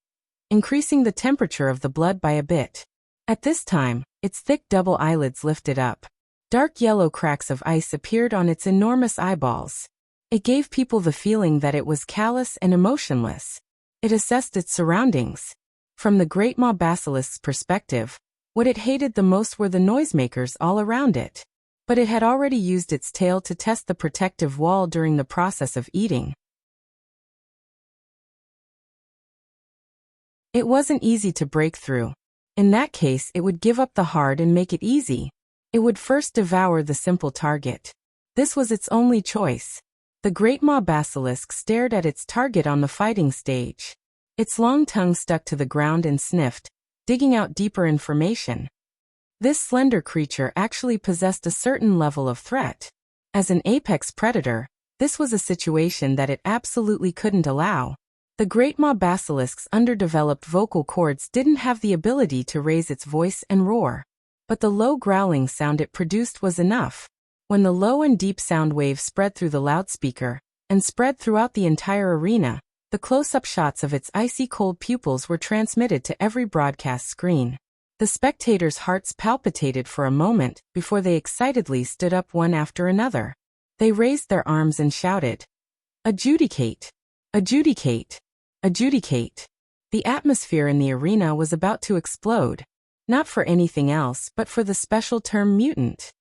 increasing the temperature of the blood by a bit. At this time, its thick double eyelids lifted up. Dark yellow cracks of ice appeared on its enormous eyeballs. It gave people the feeling that it was callous and emotionless. It assessed its surroundings. From the Great Maw Basilisk's perspective, what it hated the most were the noisemakers all around it. But it had already used its tail to test the protective wall during the process of eating. It wasn't easy to break through. In that case, it would give up the hard and make it easy. It would first devour the simple target. This was its only choice. The Great Maw Basilisk stared at its target on the fighting stage. Its long tongue stuck to the ground and sniffed, digging out deeper information. This slender creature actually possessed a certain level of threat. As an apex predator, this was a situation that it absolutely couldn't allow. The great maw basilisk's underdeveloped vocal cords didn't have the ability to raise its voice and roar. But the low growling sound it produced was enough. When the low and deep sound wave spread through the loudspeaker, and spread throughout the entire arena, the close-up shots of its icy cold pupils were transmitted to every broadcast screen. The spectators' hearts palpitated for a moment before they excitedly stood up one after another. They raised their arms and shouted, "Adjudicate! Adjudicate! Adjudicate!" The atmosphere in the arena was about to explode. Not for anything else but for the special term mutant.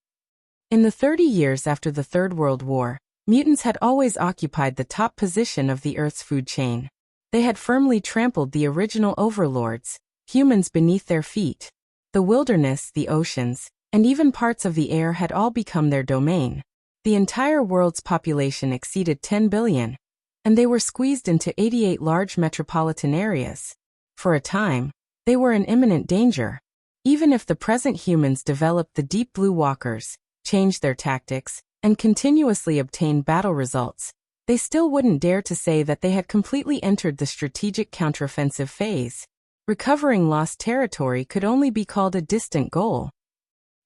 In the 30 years after the Third World War, mutants had always occupied the top position of the Earth's food chain. They had firmly trampled the original overlords, humans beneath their feet. The wilderness, the oceans, and even parts of the air had all become their domain. The entire world's population exceeded 10 billion, and they were squeezed into 88 large metropolitan areas. For a time, they were in imminent danger. Even if the present humans developed the Deep Blue Walkers, changed their tactics, and continuously obtained battle results, they still wouldn't dare to say that they had completely entered the strategic counteroffensive phase. Recovering lost territory could only be called a distant goal.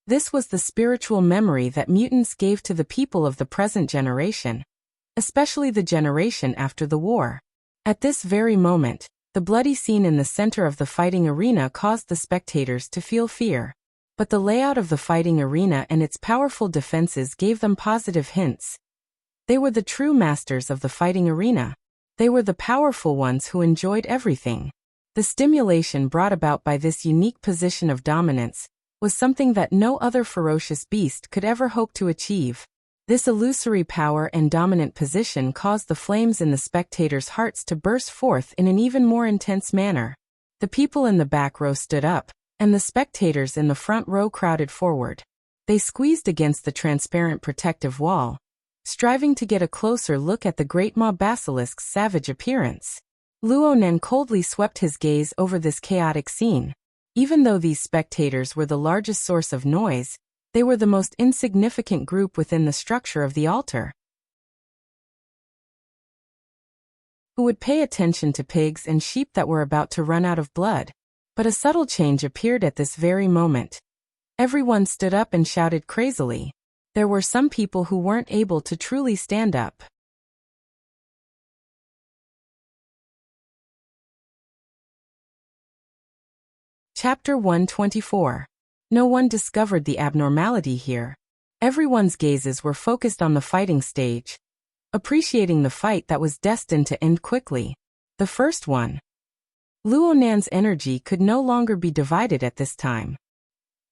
This was the spiritual memory that mutants gave to the people of the present generation, especially the generation after the war. At this very moment, the bloody scene in the center of the fighting arena caused the spectators to feel fear. But the layout of the fighting arena and its powerful defenses gave them positive hints. They were the true masters of the fighting arena. They were the powerful ones who enjoyed everything. The stimulation brought about by this unique position of dominance was something that no other ferocious beast could ever hope to achieve. This illusory power and dominant position caused the flames in the spectators' hearts to burst forth in an even more intense manner. The people in the back row stood up, and the spectators in the front row crowded forward. They squeezed against the transparent protective wall, striving to get a closer look at the great maw basilisk's savage appearance. Luonen coldly swept his gaze over this chaotic scene. Even though these spectators were the largest source of noise, they were the most insignificant group within the structure of the altar. Who would pay attention to pigs and sheep that were about to run out of blood? But a subtle change appeared at this very moment. Everyone stood up and shouted crazily. There were some people who weren't able to truly stand up. Chapter 124. No one discovered the abnormality here. Everyone's gazes were focused on the fighting stage, appreciating the fight that was destined to end quickly. The first one. Luonan's energy could no longer be divided at this time.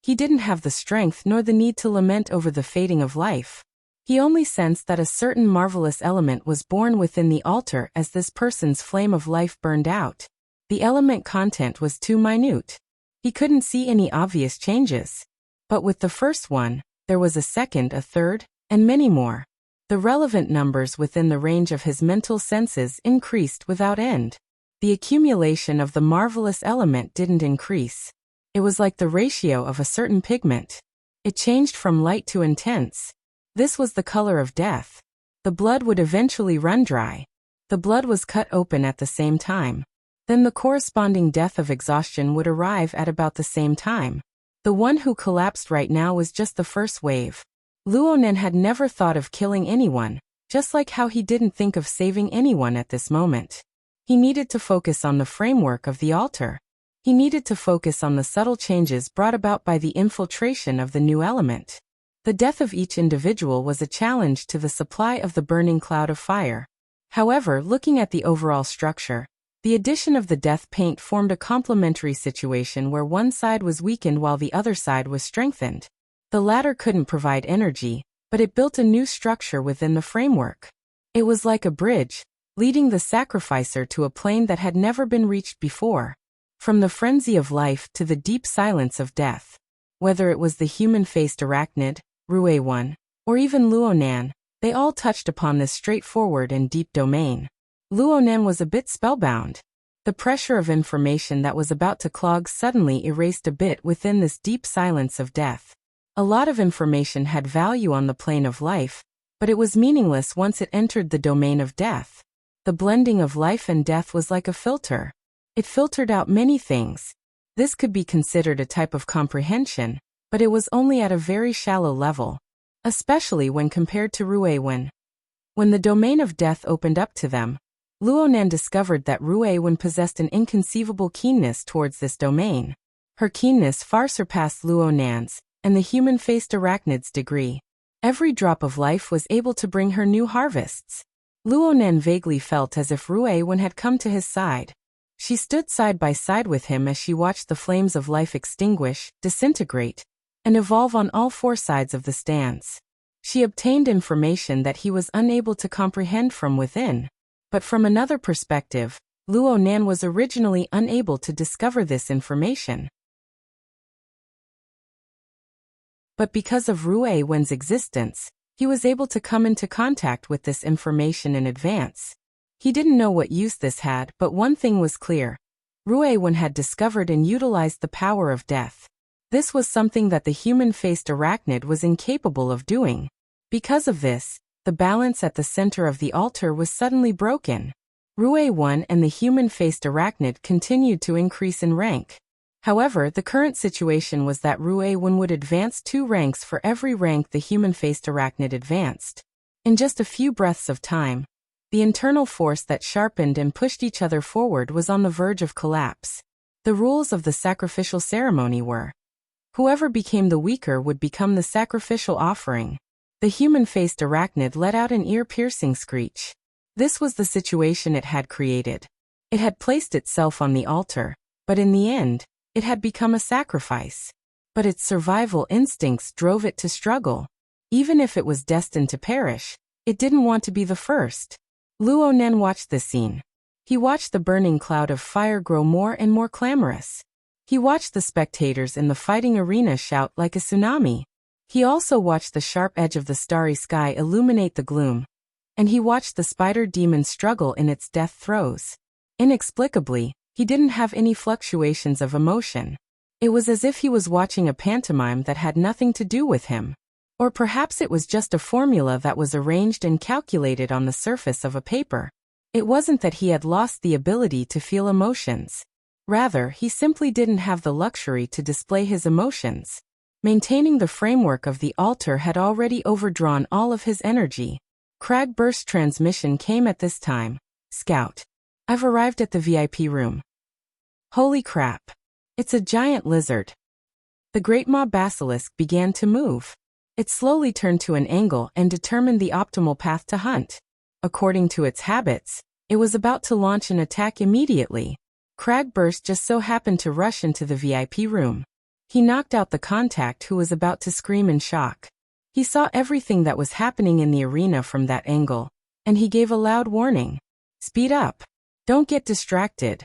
He didn't have the strength nor the need to lament over the fading of life. He only sensed that a certain marvelous element was born within the altar as this person's flame of life burned out. The element content was too minute. He couldn't see any obvious changes. But with the first one, there was a second, a third, and many more. The relevant numbers within the range of his mental senses increased without end. The accumulation of the marvelous element didn't increase. It was like the ratio of a certain pigment. It changed from light to intense. This was the color of death. The blood would eventually run dry. The blood was cut open at the same time. Then the corresponding death of exhaustion would arrive at about the same time. The one who collapsed right now was just the first wave. Luonen had never thought of killing anyone, just like how he didn't think of saving anyone at this moment. He needed to focus on the framework of the altar. He needed to focus on the subtle changes brought about by the infiltration of the new element. The death of each individual was a challenge to the supply of the burning cloud of fire. However, looking at the overall structure, the addition of the death paint formed a complementary situation where one side was weakened while the other side was strengthened. The latter couldn't provide energy, but it built a new structure within the framework. It was like a bridge, leading the sacrificer to a plane that had never been reached before. From the frenzy of life to the deep silence of death. Whether it was the human-faced arachnid, Rue-1, or even Luonan, they all touched upon this straightforward and deep domain. Luonan was a bit spellbound. The pressure of information that was about to clog suddenly erased a bit within this deep silence of death. A lot of information had value on the plane of life, but it was meaningless once it entered the domain of death. The blending of life and death was like a filter. It filtered out many things. This could be considered a type of comprehension, but it was only at a very shallow level, especially when compared to Ruewen. When the domain of death opened up to them, Luonan discovered that Ruewen possessed an inconceivable keenness towards this domain. Her keenness far surpassed Luonan's, and the human-faced arachnid's degree. Every drop of life was able to bring her new harvests. Luonan vaguely felt as if Ruewen had come to his side. She stood side by side with him as she watched the flames of life extinguish, disintegrate, and evolve on all four sides of the stance. She obtained information that he was unable to comprehend from within. But from another perspective, Luonan was originally unable to discover this information. But because of Ruewen's existence, he was able to come into contact with this information in advance. He didn't know what use this had, but one thing was clear. Ruewen had discovered and utilized the power of death. This was something that the human-faced arachnid was incapable of doing. Because of this, the balance at the center of the altar was suddenly broken. Ruewen and the human-faced arachnid continued to increase in rank. However, the current situation was that Ruewen would advance 2 ranks for every rank the human-faced arachnid advanced. In just a few breaths of time, the internal force that sharpened and pushed each other forward was on the verge of collapse. The rules of the sacrificial ceremony were: whoever became the weaker would become the sacrificial offering. The human-faced arachnid let out an ear-piercing screech. This was the situation it had created. It had placed itself on the altar, but in the end, it had become a sacrifice. But its survival instincts drove it to struggle. Even if it was destined to perish, it didn't want to be the first. Luonan watched this scene. He watched the burning cloud of fire grow more and more clamorous. He watched the spectators in the fighting arena shout like a tsunami. He also watched the sharp edge of the starry sky illuminate the gloom. And he watched the spider demon struggle in its death throes. Inexplicably, he didn't have any fluctuations of emotion. It was as if he was watching a pantomime that had nothing to do with him. Or perhaps it was just a formula that was arranged and calculated on the surface of a paper. It wasn't that he had lost the ability to feel emotions. Rather, he simply didn't have the luxury to display his emotions. Maintaining the framework of the altar had already overdrawn all of his energy. Cragburst's transmission came at this time. Scout. I've arrived at the VIP room. Holy crap. It's a giant lizard. The great maw basilisk began to move. It slowly turned to an angle and determined the optimal path to hunt. According to its habits, it was about to launch an attack immediately. Cragburst just so happened to rush into the VIP room. He knocked out the contact who was about to scream in shock. He saw everything that was happening in the arena from that angle, and he gave a loud warning. Speed up. Don't get distracted.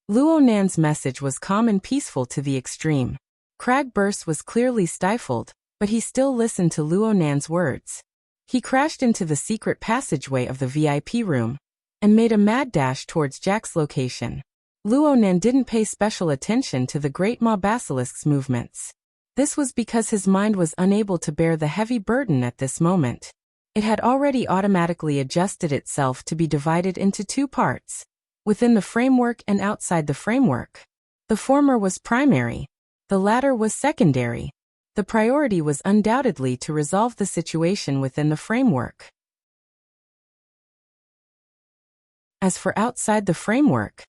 Luonan's message was calm and peaceful to the extreme. Cragburst was clearly stifled, but he still listened to Luonan's words. He crashed into the secret passageway of the VIP room and made a mad dash towards Jack's location. Luonan didn't pay special attention to the great maw basilisk's movements. This was because his mind was unable to bear the heavy burden at this moment. It had already automatically adjusted itself to be divided into 2 parts, within the framework and outside the framework. The former was primary. The latter was secondary. The priority was undoubtedly to resolve the situation within the framework. As for outside the framework,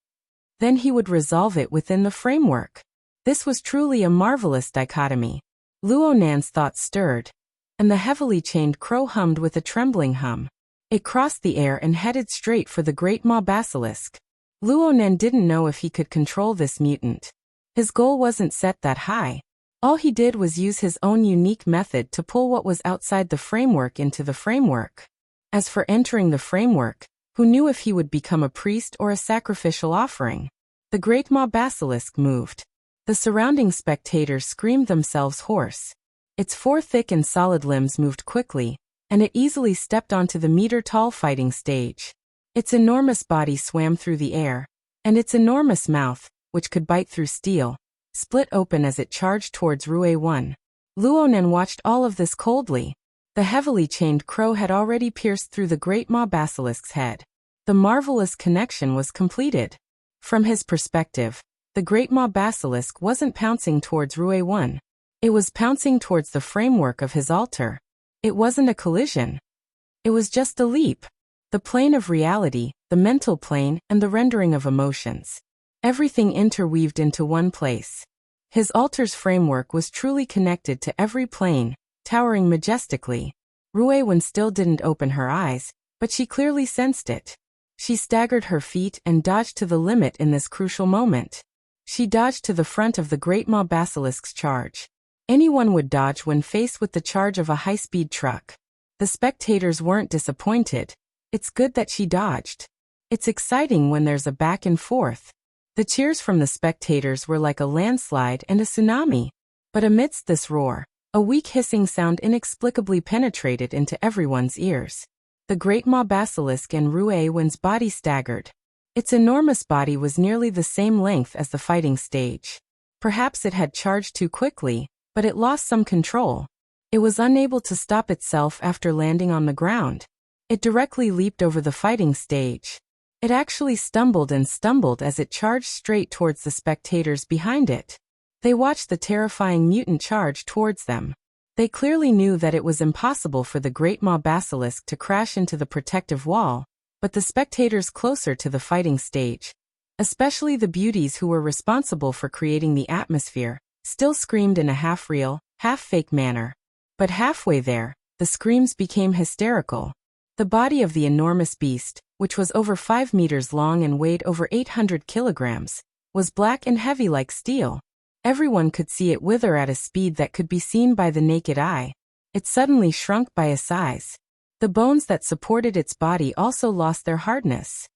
then he would resolve it within the framework. This was truly a marvelous dichotomy. Luonan's thoughts stirred, and the heavily chained crow hummed with a trembling hum. It crossed the air and headed straight for the great maw basilisk. Luonan didn't know if he could control this mutant. His goal wasn't set that high. All he did was use his own unique method to pull what was outside the framework into the framework. As for entering the framework, who knew if he would become a priest or a sacrificial offering? The great maw basilisk moved. The surrounding spectators screamed themselves hoarse. Its 4 thick and solid limbs moved quickly, and it easily stepped onto the meter-tall fighting stage. Its enormous body swam through the air, and its enormous mouth, which could bite through steel, split open as it charged towards Rue-1. Luonan watched all of this coldly. The heavily chained crow had already pierced through the great maw basilisk's head. The marvelous connection was completed. From his perspective, the great maw basilisk wasn't pouncing towards Rue-1. It was pouncing towards the framework of his altar. It wasn't a collision. It was just a leap. The plane of reality, the mental plane, and the rendering of emotions. Everything interweaved into one place. His altar's framework was truly connected to every plane, towering majestically. Rue-1 still didn't open her eyes, but she clearly sensed it. She staggered her feet and dodged to the limit in this crucial moment. She dodged to the front of the great maw basilisk's charge. Anyone would dodge when faced with the charge of a high-speed truck. The spectators weren't disappointed. It's good that she dodged. It's exciting when there's a back and forth. The cheers from the spectators were like a landslide and a tsunami. But amidst this roar, a weak hissing sound inexplicably penetrated into everyone's ears. The great maw basilisk and Rue-1's body staggered. Its enormous body was nearly the same length as the fighting stage. Perhaps it had charged too quickly, but it lost some control. It was unable to stop itself after landing on the ground. It directly leaped over the fighting stage. It actually stumbled and stumbled as it charged straight towards the spectators behind it. They watched the terrifying mutant charge towards them. They clearly knew that it was impossible for the great maw basilisk to crash into the protective wall, but the spectators closer to the fighting stage, especially the beauties who were responsible for creating the atmosphere, still screamed in a half-real, half-fake manner. But halfway there, the screams became hysterical. The body of the enormous beast, which was over 5 meters long and weighed over 800 kilograms, was black and heavy like steel. Everyone could see it wither at a speed that could be seen by the naked eye. It suddenly shrunk by a size. The bones that supported its body also lost their hardness.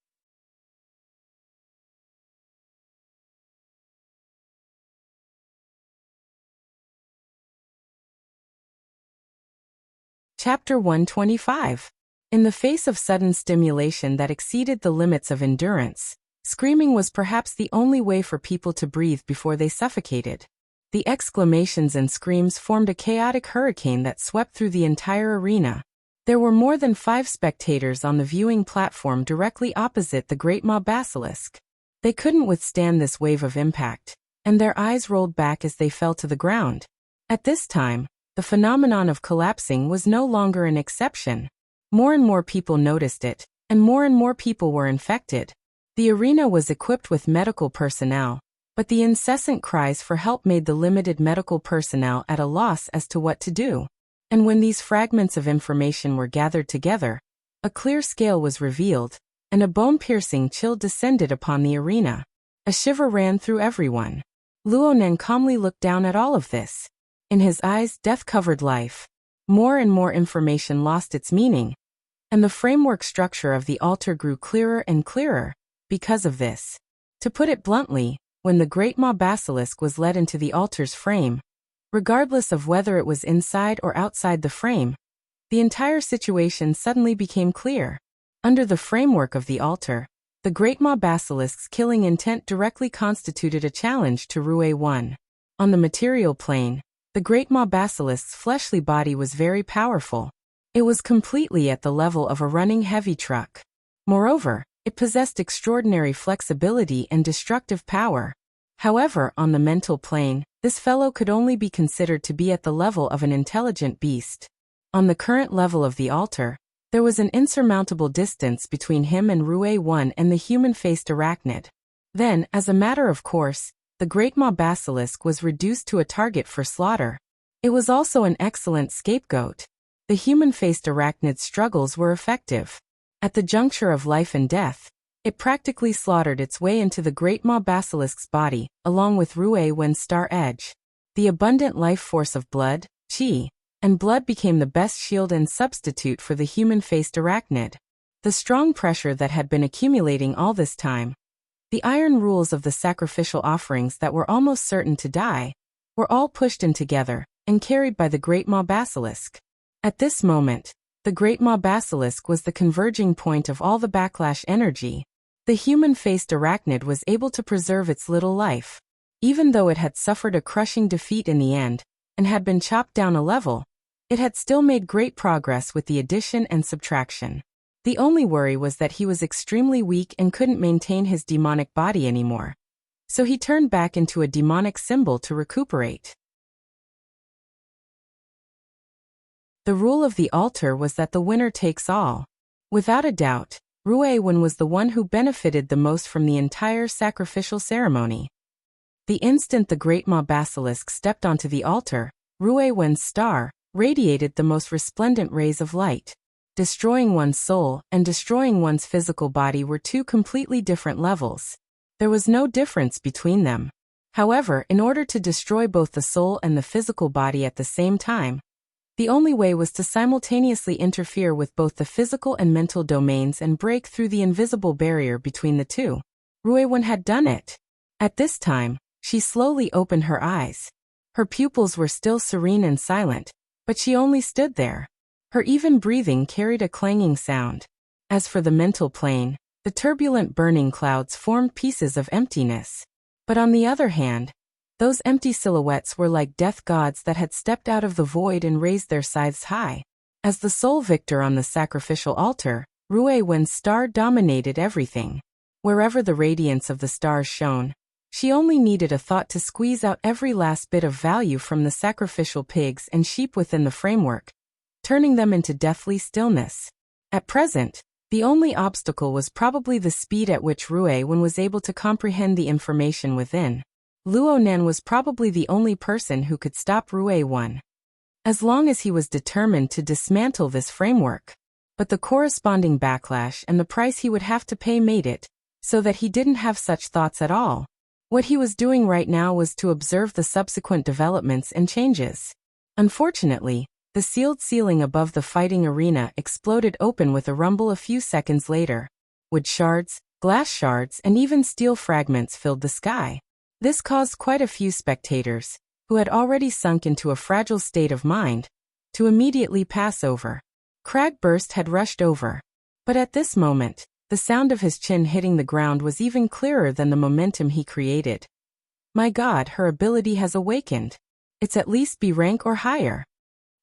Chapter 125. In the face of sudden stimulation that exceeded the limits of endurance, screaming was perhaps the only way for people to breathe before they suffocated. The exclamations and screams formed a chaotic hurricane that swept through the entire arena. There were more than 5 spectators on the viewing platform directly opposite the great maw basilisk. They couldn't withstand this wave of impact, and their eyes rolled back as they fell to the ground. At this time, the phenomenon of collapsing was no longer an exception. More and more people noticed it, and more people were infected. The arena was equipped with medical personnel, but the incessant cries for help made the limited medical personnel at a loss as to what to do. And when these fragments of information were gathered together, a clear scale was revealed, and a bone-piercing chill descended upon the arena. A shiver ran through everyone. Luonan calmly looked down at all of this. In his eyes, death covered life. More and more information lost its meaning, and the framework structure of the altar grew clearer and clearer. Because of this, to put it bluntly, when the great maw basilisk was led into the altar's frame, regardless of whether it was inside or outside the frame, the entire situation suddenly became clear. Under the framework of the altar, the great maw basilisk's killing intent directly constituted a challenge to Rue-1. On the material plane, the great maw basilisk's fleshly body was very powerful. It was completely at the level of a running heavy truck. Moreover, it possessed extraordinary flexibility and destructive power. However, on the mental plane, this fellow could only be considered to be at the level of an intelligent beast. On the current level of the altar, there was an insurmountable distance between him and Rue-1 and the human-faced arachnid. Then, as a matter of course, the great maw basilisk was reduced to a target for slaughter. It was also an excellent scapegoat. The human-faced arachnid's struggles were effective. At the juncture of life and death, it practically slaughtered its way into the great maw basilisk's body, along with Rue-1's star edge. The abundant life force of blood, chi, and blood became the best shield and substitute for the human-faced arachnid. The strong pressure that had been accumulating all this time, the iron rules of the sacrificial offerings that were almost certain to die, were all pushed in together and carried by the great maw basilisk. At this moment, the great maw basilisk was the converging point of all the backlash energy. The human-faced arachnid was able to preserve its little life. Even though it had suffered a crushing defeat in the end, and had been chopped down a level, it had still made great progress with the addition and subtraction. The only worry was that he was extremely weak and couldn't maintain his demonic body anymore. So he turned back into a demonic symbol to recuperate. The rule of the altar was that the winner takes all. Without a doubt, Rue Wen was the one who benefited the most from the entire sacrificial ceremony. The instant the great maw basilisk stepped onto the altar, Rue Wen's star radiated the most resplendent rays of light. Destroying one's soul and destroying one's physical body were two completely different levels. There was no difference between them. However, in order to destroy both the soul and the physical body at the same time, the only way was to simultaneously interfere with both the physical and mental domains and break through the invisible barrier between the two. Rue Wen had done it. At this time, she slowly opened her eyes. Her pupils were still serene and silent, but she only stood there. Her even breathing carried a clanging sound. As for the mental plane, the turbulent burning clouds formed pieces of emptiness. But on the other hand, those empty silhouettes were like death gods that had stepped out of the void and raised their scythes high. As the sole victor on the sacrificial altar, Rue Wen's star dominated everything. Wherever the radiance of the stars shone, she only needed a thought to squeeze out every last bit of value from the sacrificial pigs and sheep within the framework, turning them into deathly stillness. At present, the only obstacle was probably the speed at which Rue Wen was able to comprehend the information within. Luo Nan was probably the only person who could stop Rue Wen, as long as he was determined to dismantle this framework. But the corresponding backlash and the price he would have to pay made it so that he didn't have such thoughts at all. What he was doing right now was to observe the subsequent developments and changes. Unfortunately, the sealed ceiling above the fighting arena exploded open with a rumble a few seconds later. Wood shards, glass shards, and even steel fragments filled the sky. This caused quite a few spectators, who had already sunk into a fragile state of mind, to immediately pass over. Cragburst had rushed over. But at this moment, the sound of his chin hitting the ground was even clearer than the momentum he created. My God, her ability has awakened. It's at least B rank or higher.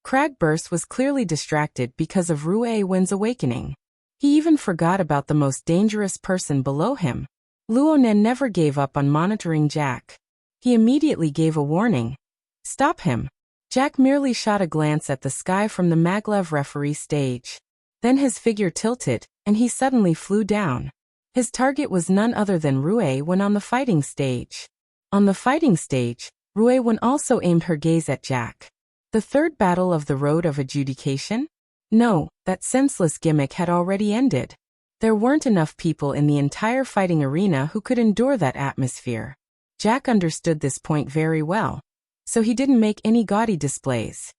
Cragburst was clearly distracted because of Rue Wen's awakening. He even forgot about the most dangerous person below him. Luo Nan never gave up on monitoring Jack. He immediately gave a warning. Stop him. Jack merely shot a glance at the sky from the maglev referee stage. Then his figure tilted, and he suddenly flew down. His target was none other than Rue Wen on the fighting stage. On the fighting stage, Rue Wen also aimed her gaze at Jack. The third battle of the road of adjudication? No, that senseless gimmick had already ended. There weren't enough people in the entire fighting arena who could endure that atmosphere. Jack understood this point very well, so he didn't make any gaudy displays.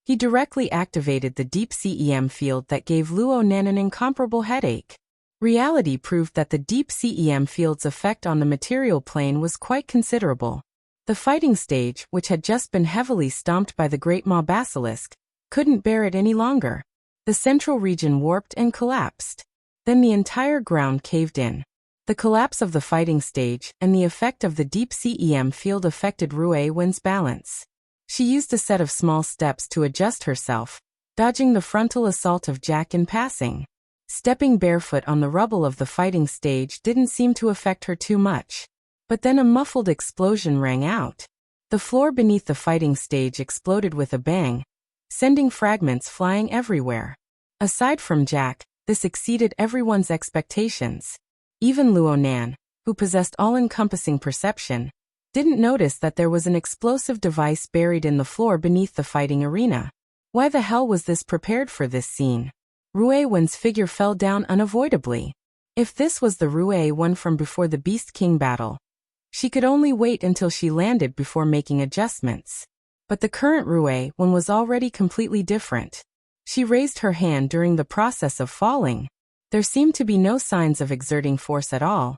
He directly activated the deep CEM field that gave Luo Nan an incomparable headache. Reality proved that the deep CEM field's effect on the material plane was quite considerable. The fighting stage, which had just been heavily stomped by the Great Maw Basilisk, couldn't bear it any longer. The central region warped and collapsed. Then the entire ground caved in. The collapse of the fighting stage and the effect of the deep CEM field affected Rue Wen's balance. She used a set of small steps to adjust herself, dodging the frontal assault of Jack in passing. Stepping barefoot on the rubble of the fighting stage didn't seem to affect her too much. But then a muffled explosion rang out. The floor beneath the fighting stage exploded with a bang, sending fragments flying everywhere. Aside from Jack, this exceeded everyone's expectations. Even Luo Nan, who possessed all-encompassing perception, didn't notice that there was an explosive device buried in the floor beneath the fighting arena. Why the hell was this prepared for this scene? Rue Wen's figure fell down unavoidably. If this was the Rue Wen from before the Beast King battle, she could only wait until she landed before making adjustments. But the current Rue Wen was already completely different. She raised her hand during the process of falling. There seemed to be no signs of exerting force at all,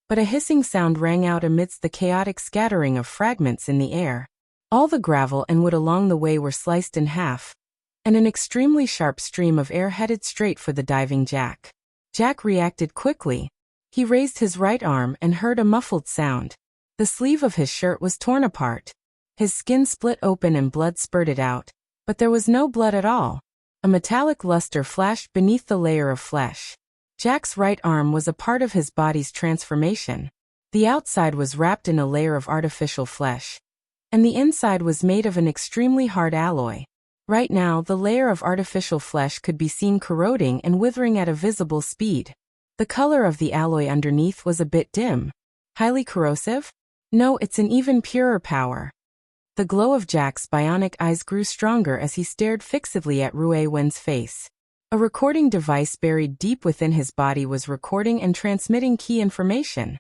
but a hissing sound rang out amidst the chaotic scattering of fragments in the air. All the gravel and wood along the way were sliced in half, and an extremely sharp stream of air headed straight for the diving Jack. Jack reacted quickly. He raised his right arm and heard a muffled sound. The sleeve of his shirt was torn apart. His skin split open and blood spurted out, but there was no blood at all. A metallic luster flashed beneath the layer of flesh. Jack's right arm was a part of his body's transformation. The outside was wrapped in a layer of artificial flesh, and the inside was made of an extremely hard alloy. Right now, the layer of artificial flesh could be seen corroding and withering at a visible speed. The color of the alloy underneath was a bit dim. Highly corrosive? No, it's an even purer power. The glow of Jack's bionic eyes grew stronger as he stared fixedly at Rue Wen's face. A recording device buried deep within his body was recording and transmitting key information.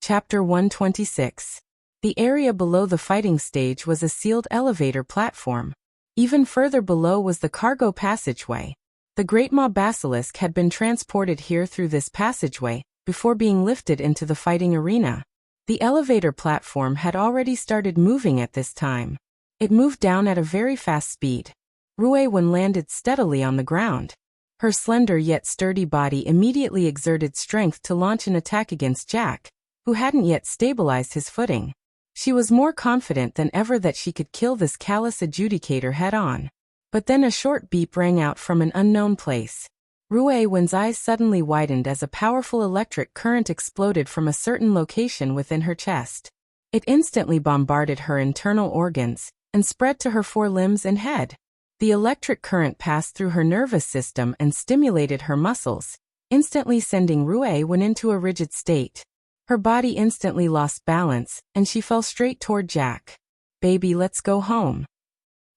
Chapter 126. The area below the fighting stage was a sealed elevator platform. Even further below was the cargo passageway. The Great Maw Basilisk had been transported here through this passageway, before being lifted into the fighting arena. The elevator platform had already started moving at this time. It moved down at a very fast speed. Rue Wen landed steadily on the ground. Her slender yet sturdy body immediately exerted strength to launch an attack against Jack, who hadn't yet stabilized his footing. She was more confident than ever that she could kill this callous adjudicator head-on. But then a short beep rang out from an unknown place. Rue Wen's eyes suddenly widened as a powerful electric current exploded from a certain location within her chest. It instantly bombarded her internal organs, and spread to her forelimbs and head. The electric current passed through her nervous system and stimulated her muscles, instantly sending Rue Wen into a rigid state. Her body instantly lost balance, and she fell straight toward Jack. "Baby, let's go home."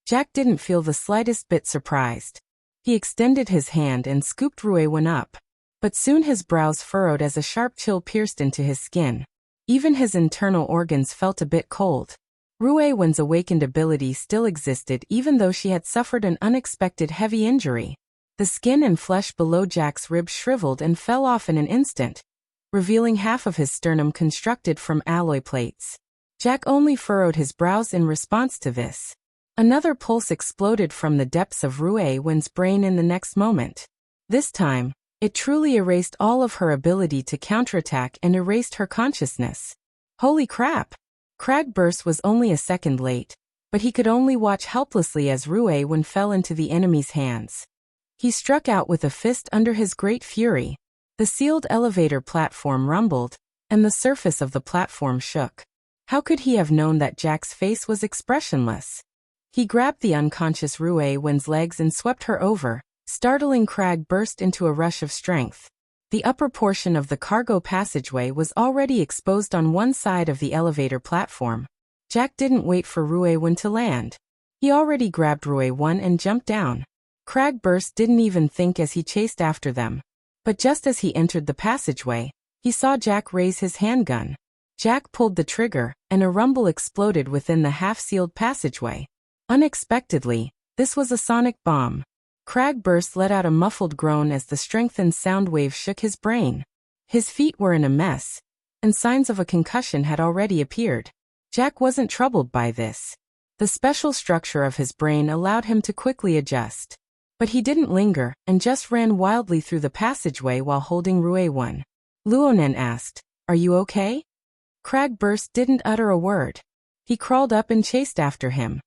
Jack didn't feel the slightest bit surprised. He extended his hand and scooped Rue Wen up. But soon his brows furrowed as a sharp chill pierced into his skin. Even his internal organs felt a bit cold. Rue Wen's awakened ability still existed even though she had suffered an unexpected heavy injury. The skin and flesh below Jack's ribs shriveled and fell off in an instant, revealing half of his sternum constructed from alloy plates. Jack only furrowed his brows in response to this. Another pulse exploded from the depths of Rue Wen's brain in the next moment. This time, it truly erased all of her ability to counterattack and erased her consciousness. Holy crap! Cragburst was only a second late, but he could only watch helplessly as Rue Wen fell into the enemy's hands. He struck out with a fist under his great fury. The sealed elevator platform rumbled, and the surface of the platform shook. How could he have known that Jack's face was expressionless? He grabbed the unconscious Rue Wen's legs and swept her over, startling Cragburst into a rush of strength. The upper portion of the cargo passageway was already exposed on one side of the elevator platform. Jack didn't wait for Rue Wen to land. He already grabbed Rue Wen and jumped down. Cragburst didn't even think as he chased after them. But just as he entered the passageway, he saw Jack raise his handgun. Jack pulled the trigger, and a rumble exploded within the half-sealed passageway. Unexpectedly, this was a sonic bomb. Cragburst let out a muffled groan as the strengthened sound wave shook his brain. His feet were in a mess, and signs of a concussion had already appeared. Jack wasn't troubled by this. The special structure of his brain allowed him to quickly adjust. But he didn't linger, and just ran wildly through the passageway while holding Rue Wen. Luonen asked, "Are you okay?" Cragburst didn't utter a word. He crawled up and chased after him.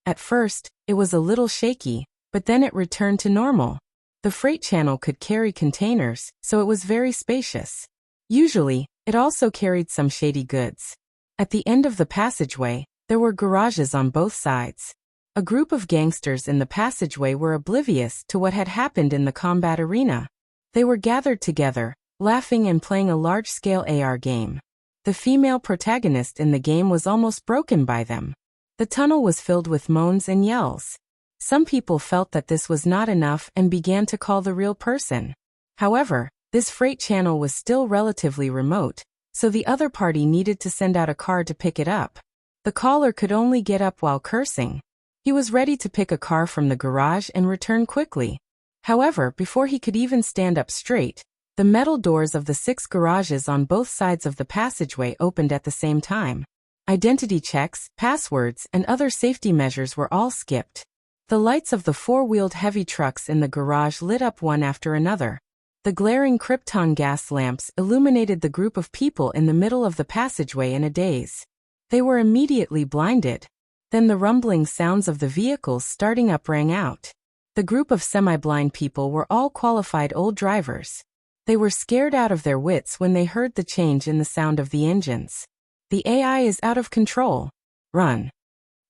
At first, it was a little shaky, but then it returned to normal. The freight channel could carry containers, so it was very spacious. Usually, it also carried some shady goods. At the end of the passageway, there were garages on both sides. A group of gangsters in the passageway were oblivious to what had happened in the combat arena. They were gathered together, laughing and playing a large-scale AR game. The female protagonist in the game was almost broken by them. The tunnel was filled with moans and yells. Some people felt that this was not enough and began to call the real person. However, this freight channel was still relatively remote, so the other party needed to send out a car to pick it up. The caller could only get up while cursing. He was ready to pick a car from the garage and return quickly. However, before he could even stand up straight, The metal doors of the 6 garages on both sides of the passageway opened at the same time. Identity checks, passwords, and other safety measures were all skipped. The lights of the 4-wheeled heavy trucks in the garage lit up one after another. The glaring krypton gas lamps illuminated the group of people in the middle of the passageway in a daze. They were immediately blinded. Then the rumbling sounds of the vehicles starting up rang out. The group of semi-blind people were all qualified old drivers. They were scared out of their wits when they heard the change in the sound of the engines. The AI is out of control. Run.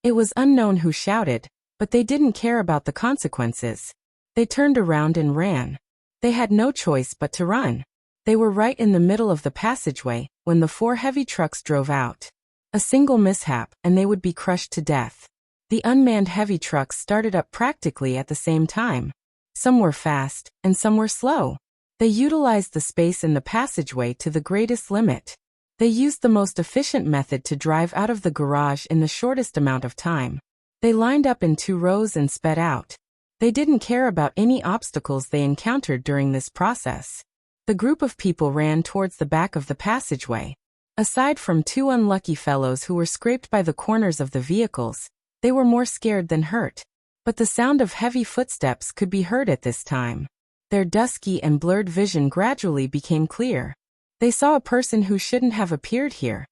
It was unknown who shouted, but they didn't care about the consequences. They turned around and ran. They had no choice but to run. They were right in the middle of the passageway when the 4 heavy trucks drove out. A single mishap, and they would be crushed to death. The unmanned heavy trucks started up practically at the same time. Some were fast, and some were slow. They utilized the space in the passageway to the greatest limit. They used the most efficient method to drive out of the garage in the shortest amount of time. They lined up in 2 rows and sped out. They didn't care about any obstacles they encountered during this process. The group of people ran towards the back of the passageway. Aside from 2 unlucky fellows who were scraped by the corners of the vehicles, they were more scared than hurt. But the sound of heavy footsteps could be heard at this time. Their dusky and blurred vision gradually became clear. They saw a person who shouldn't have appeared here.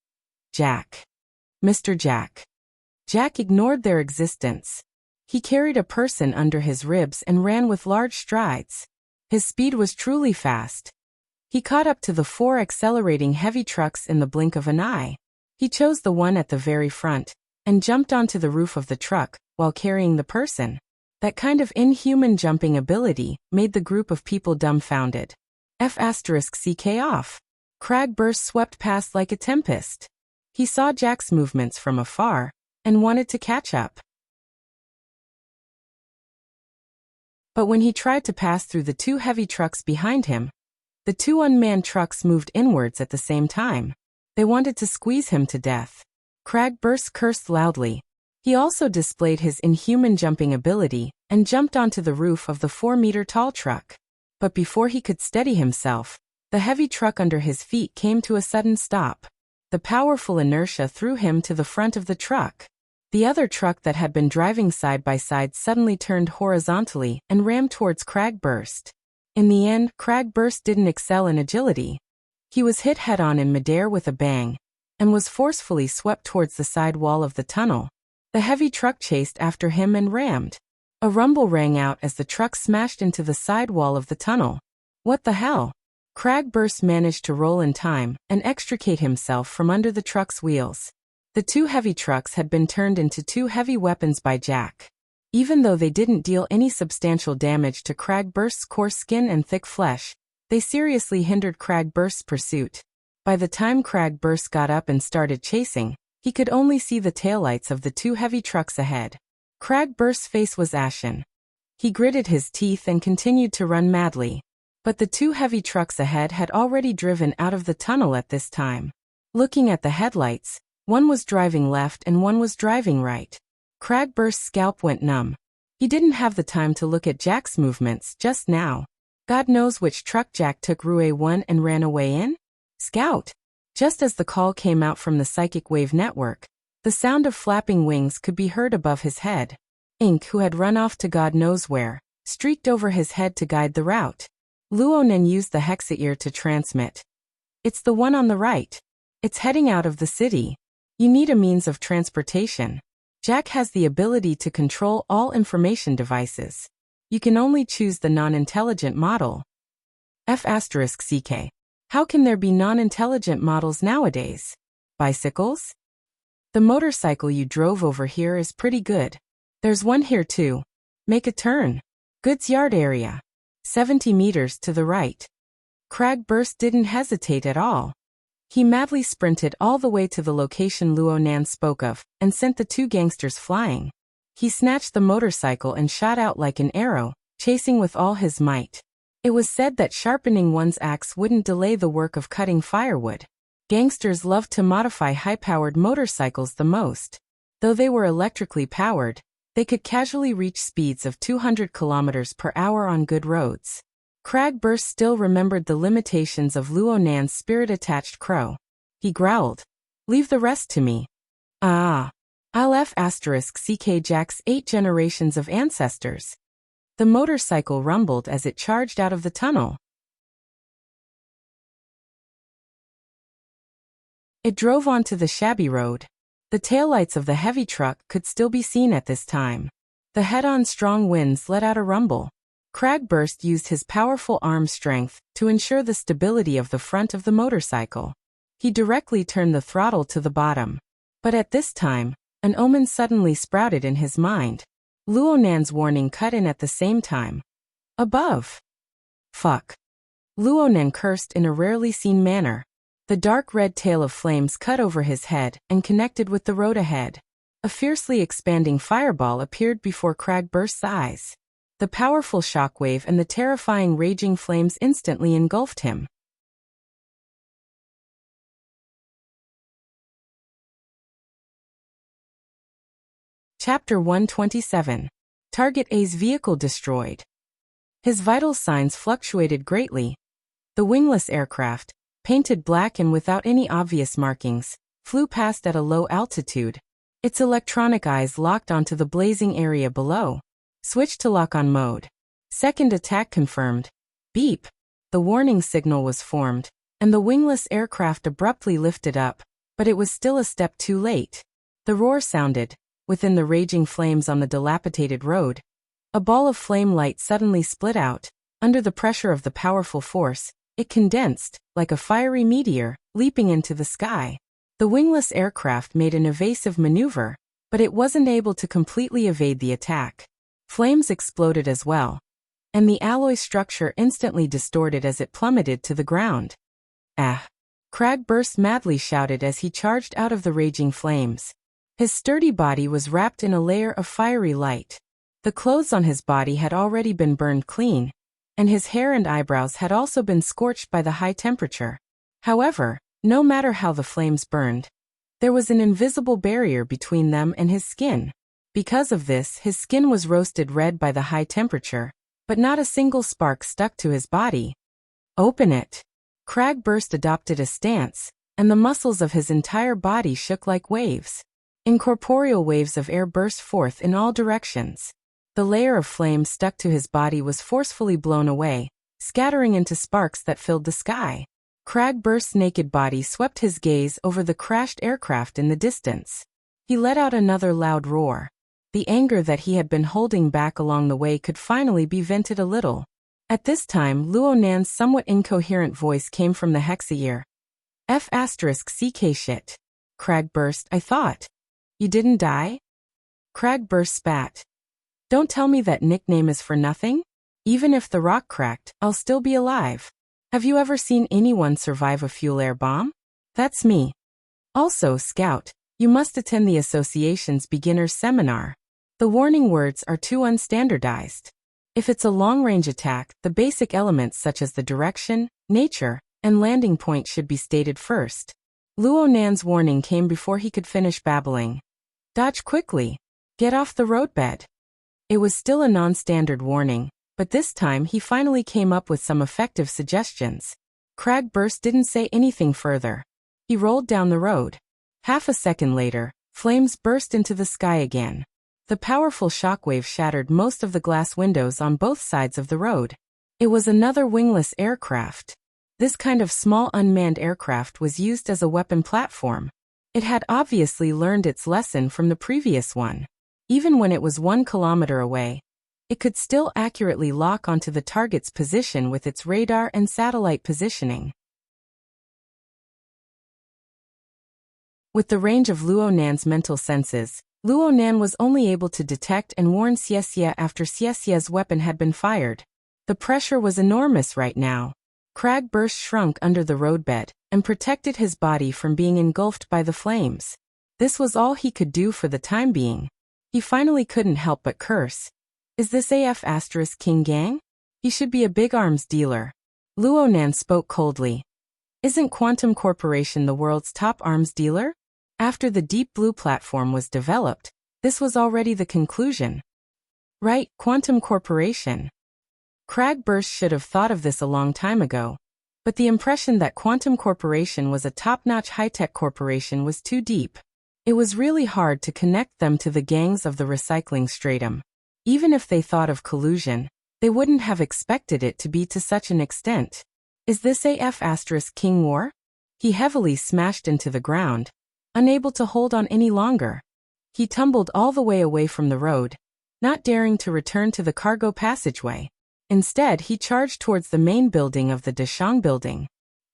Jack. Mr. Jack. Jack ignored their existence. He carried a person under his ribs and ran with large strides. His speed was truly fast. He caught up to the 4 accelerating heavy trucks in the blink of an eye. He chose the one at the very front, and jumped onto the roof of the truck, while carrying the person. That kind of inhuman jumping ability made the group of people dumbfounded. F***ck off. Cragburst swept past like a tempest. He saw Jack's movements from afar, and wanted to catch up. But when he tried to pass through the 2 heavy trucks behind him, the 2 unmanned trucks moved inwards at the same time. They wanted to squeeze him to death. Cragburst cursed loudly. He also displayed his inhuman jumping ability, and jumped onto the roof of the 4-meter-tall truck. But before he could steady himself, the heavy truck under his feet came to a sudden stop. The powerful inertia threw him to the front of the truck. The other truck that had been driving side by side suddenly turned horizontally and rammed towards Cragburst. In the end, Cragburst didn't excel in agility. He was hit head-on in midair with a bang, and was forcefully swept towards the side wall of the tunnel. The heavy truck chased after him and rammed. A rumble rang out as the truck smashed into the side wall of the tunnel. What the hell? Cragburst managed to roll in time and extricate himself from under the truck's wheels. The 2 heavy trucks had been turned into 2 heavy weapons by Jack. Even though they didn't deal any substantial damage to Cragburst's coarse skin and thick flesh, they seriously hindered Cragburst's pursuit. By the time Cragburst got up and started chasing, he could only see the taillights of the 2 heavy trucks ahead. Cragburst's face was ashen. He gritted his teeth and continued to run madly. But the 2 heavy trucks ahead had already driven out of the tunnel at this time. Looking at the headlights, one was driving left and one was driving right. Cragburst's scalp went numb. He didn't have the time to look at Jack's movements just now. God knows which truck Jack took Route 1 and ran away in? Scout! Just as the call came out from the psychic wave network, the sound of flapping wings could be heard above his head. Ink, who had run off to God knows where, streaked over his head to guide the route. Luonen used the hexa ear to transmit. It's the one on the right. It's heading out of the city. You need a means of transportation. Jack has the ability to control all information devices. You can only choose the non-intelligent model. F***ck. How can there be non-intelligent models nowadays? Bicycles? The motorcycle you drove over here is pretty good. There's one here too. Make a turn. Goods yard area. 70 meters to the right. Cragburst didn't hesitate at all. He madly sprinted all the way to the location Luonan spoke of, and sent the 2 gangsters flying. He snatched the motorcycle and shot out like an arrow, chasing with all his might. It was said that sharpening one's axe wouldn't delay the work of cutting firewood. Gangsters loved to modify high-powered motorcycles the most. Though they were electrically powered, they could casually reach speeds of 200 kilometers per hour on good roads. Cragburst still remembered the limitations of Luonan's spirit-attached crow. He growled, "Leave the rest to me." Ah. I'll *CK Jack's 8 generations of ancestors. The motorcycle rumbled as it charged out of the tunnel. It drove onto the shabby road. The taillights of the heavy truck could still be seen at this time. The head-on strong winds let out a rumble. Cragburst used his powerful arm strength to ensure the stability of the front of the motorcycle. He directly turned the throttle to the bottom. But at this time, an omen suddenly sprouted in his mind. Luonan's warning cut in at the same time. Above. Fuck. Luonan cursed in a rarely seen manner. The dark red tail of flames cut over his head and connected with the road ahead. A fiercely expanding fireball appeared before Cragburst's eyes. The powerful shockwave and the terrifying raging flames instantly engulfed him. Chapter 127. Target A's vehicle destroyed. His vital signs fluctuated greatly. The wingless aircraft, painted black and without any obvious markings, flew past at a low altitude. Its electronic eyes locked onto the blazing area below. Switch to lock-on mode. Second attack confirmed. Beep. The warning signal was formed, and the wingless aircraft abruptly lifted up, but it was still a step too late. The roar sounded. Within the raging flames on the dilapidated road, a ball of flame light suddenly split out. Under the pressure of the powerful force, it condensed, like a fiery meteor, leaping into the sky. The wingless aircraft made an evasive maneuver, but it wasn't able to completely evade the attack. Flames exploded as well, and the alloy structure instantly distorted as it plummeted to the ground. Ah! Cragburst madly shouted as he charged out of the raging flames. His sturdy body was wrapped in a layer of fiery light. The clothes on his body had already been burned clean, and his hair and eyebrows had also been scorched by the high temperature. However, no matter how the flames burned, there was an invisible barrier between them and his skin. Because of this, his skin was roasted red by the high temperature, but not a single spark stuck to his body. Open it. Cragburst adopted a stance, and the muscles of his entire body shook like waves. Incorporeal waves of air burst forth in all directions. The layer of flame stuck to his body was forcefully blown away, scattering into sparks that filled the sky. Cragburst's naked body swept his gaze over the crashed aircraft in the distance. He let out another loud roar. The anger that he had been holding back along the way could finally be vented a little. At this time, Luonan's somewhat incoherent voice came from the hexa ear. *CK shit. Cragburst, I thought. You didn't die? Cragburst spat. Don't tell me that nickname is for nothing? Even if the rock cracked, I'll still be alive. Have you ever seen anyone survive a fuel air bomb? That's me. Also, Scout, you must attend the association's beginner's seminar. The warning words are too unstandardized. If it's a long-range attack, the basic elements such as the direction, nature, and landing point should be stated first. Luonan's warning came before he could finish babbling. Dodge quickly. Get off the roadbed. It was still a non-standard warning, but this time he finally came up with some effective suggestions. Cragburst didn't say anything further. He rolled down the road. Half a second later, flames burst into the sky again. The powerful shockwave shattered most of the glass windows on both sides of the road. It was another wingless aircraft. This kind of small unmanned aircraft was used as a weapon platform. It had obviously learned its lesson from the previous one. Even when it was 1 kilometer away, it could still accurately lock onto the target's position with its radar and satellite positioning. With the range of Luonan's mental senses, Luonan was only able to detect and warn Xiesia after Xiesia's weapon had been fired. The pressure was enormous right now. Cragburst shrunk under the roadbed and protected his body from being engulfed by the flames. This was all he could do for the time being. He finally couldn't help but curse. Is this *King Gang? He should be a big arms dealer. Luonan spoke coldly. Isn't Quantum Corporation the world's top arms dealer? After the Deep Blue platform was developed, this was already the conclusion. Right, Quantum Corporation. Cragburst should have thought of this a long time ago. But the impression that Quantum Corporation was a top-notch high-tech corporation was too deep. It was really hard to connect them to the gangs of the recycling stratum. Even if they thought of collusion, they wouldn't have expected it to be to such an extent. Is this King War? He heavily smashed into the ground, unable to hold on any longer. He tumbled all the way away from the road, not daring to return to the cargo passageway. Instead, he charged towards the main building of the Dashang building.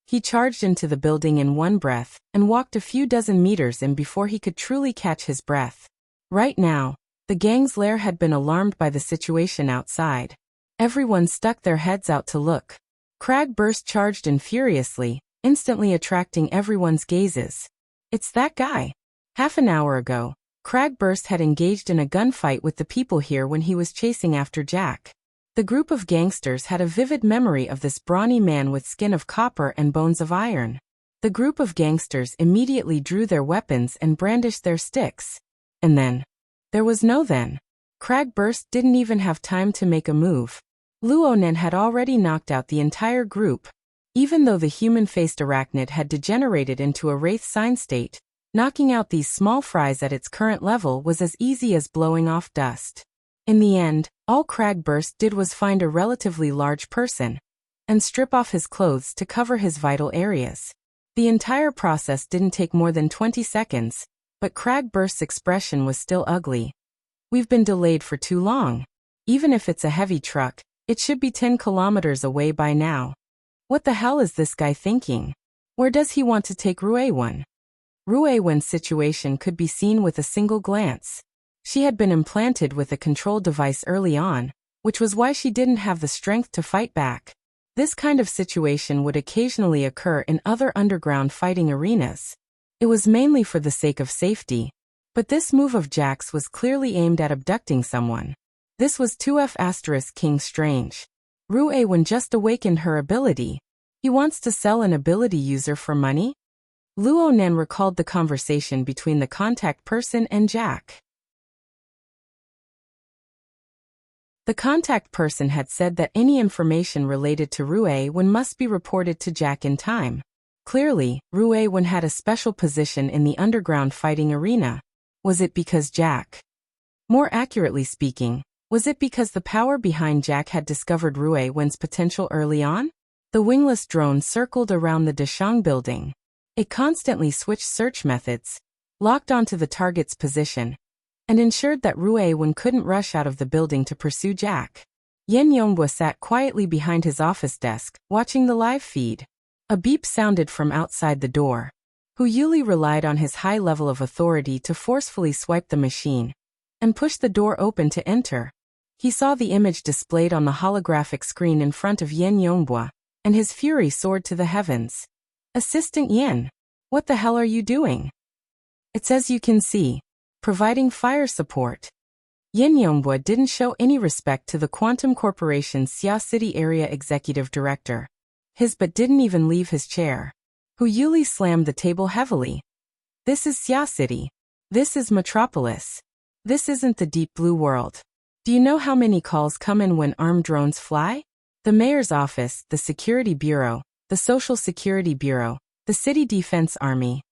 He charged into the building in one breath and walked a few dozen meters in before he could truly catch his breath. Right now, the gang's lair had been alarmed by the situation outside. Everyone stuck their heads out to look. Cragburst charged in furiously, instantly attracting everyone's gazes. It's that guy. Half an hour ago, Cragburst had engaged in a gunfight with the people here when he was chasing after Jack. The group of gangsters had a vivid memory of this brawny man with skin of copper and bones of iron. The group of gangsters immediately drew their weapons and brandished their sticks. And then, there was no then. Cragburst didn't even have time to make a move. Luonen had already knocked out the entire group. Even though the human-faced arachnid had degenerated into a wraith sign state, knocking out these small fries at its current level was as easy as blowing off dust. In the end, all Cragburst did was find a relatively large person and strip off his clothes to cover his vital areas. The entire process didn't take more than 20 seconds, but Cragburst's expression was still ugly. We've been delayed for too long. Even if it's a heavy truck, it should be 10 kilometers away by now. What the hell is this guy thinking? Where does he want to take Ruewen? Ruewen's situation could be seen with a single glance. She had been implanted with a control device early on, which was why she didn't have the strength to fight back. This kind of situation would occasionally occur in other underground fighting arenas. It was mainly for the sake of safety. But this move of Jack's was clearly aimed at abducting someone. This was 2F** King Strange. Ruewen just awakened her ability. He wants to sell an ability user for money? Luonen recalled the conversation between the contact person and Jack. The contact person had said that any information related to Ruewen must be reported to Jack in time. Clearly, Ruewen had a special position in the underground fighting arena. Was it because Jack? More accurately speaking, was it because the power behind Jack had discovered Ruewen's potential early on? The wingless drone circled around the Dashang building. It constantly switched search methods, locked onto the target's position, and ensured that Ruewen couldn't rush out of the building to pursue Jack. Yen Yongbwa sat quietly behind his office desk, watching the live feed. A beep sounded from outside the door. Hu Yuli relied on his high level of authority to forcefully swipe the machine and push the door open to enter. He saw the image displayed on the holographic screen in front of Yen Yongbwa, and his fury soared to the heavens. Assistant Yen, what the hell are you doing? It's as you can see. Providing fire support. Yen Yongbwa didn't show any respect to the Quantum Corporation's Xia City Area Executive Director. His but didn't even leave his chair. Hu Yuli slammed the table heavily. This is Xia City. This is Metropolis. This isn't the Deep Blue World. Do you know how many calls come in when armed drones fly? The mayor's office, the security bureau, the social security bureau, the city defense army.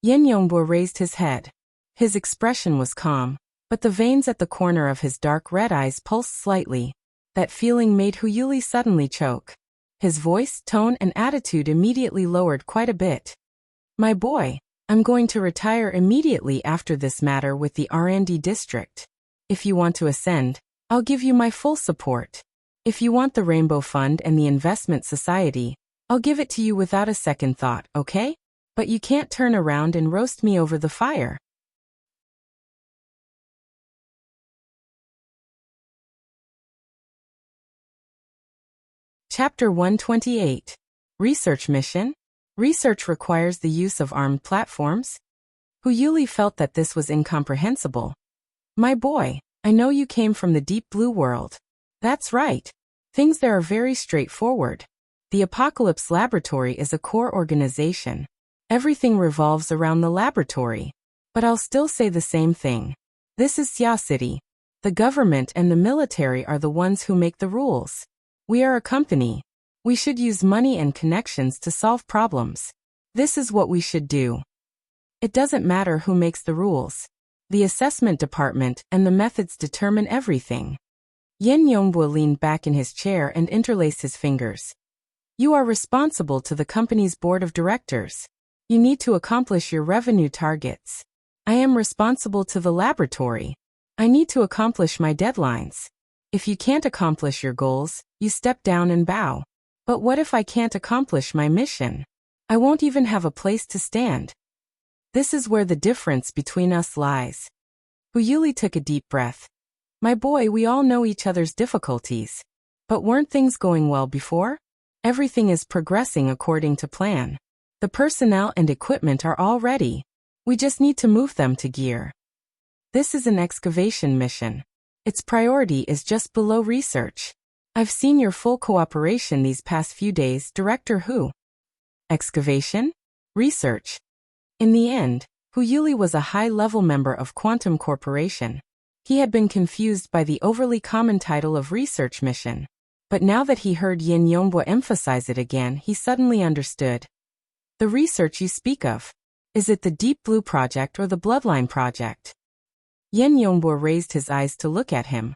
Yen Yongbwa raised his head. His expression was calm, but the veins at the corner of his dark red eyes pulsed slightly. That feeling made Hu Yuli suddenly choke. His voice, tone, and attitude immediately lowered quite a bit. My boy, I'm going to retire immediately after this matter with the R&D district. If you want to ascend, I'll give you my full support. If you want the Rainbow Fund and the Investment Society, I'll give it to you without a second thought, okay? But you can't turn around and roast me over the fire. Chapter 128. Research Mission? Research requires the use of armed platforms? Hu Yuli felt that this was incomprehensible. My boy, I know you came from the Deep Blue World. That's right. Things there are very straightforward. The Apocalypse Laboratory is a core organization. Everything revolves around the laboratory. But I'll still say the same thing. This is Xia City. The government and the military are the ones who make the rules. We are a company. We should use money and connections to solve problems. This is what we should do. It doesn't matter who makes the rules. The assessment department and the methods determine everything. Yen Yongbo leaned back in his chair and interlaced his fingers. You are responsible to the company's board of directors. You need to accomplish your revenue targets. I am responsible to the laboratory. I need to accomplish my deadlines. If you can't accomplish your goals, you step down and bow. But what if I can't accomplish my mission? I won't even have a place to stand. This is where the difference between us lies. Yuli took a deep breath. My boy, we all know each other's difficulties. But weren't things going well before? Everything is progressing according to plan. The personnel and equipment are all ready. We just need to move them to gear. This is an excavation mission. Its priority is just below research. I've seen your full cooperation these past few days, Director Hu. Excavation? Research. In the end, Hu Yuli was a high-level member of Quantum Corporation. He had been confused by the overly common title of research mission. But now that he heard Yin Yongbo emphasize it again, he suddenly understood. The research you speak of. Is it the Deep Blue Project or the Bloodline Project? Yin Yongbo raised his eyes to look at him.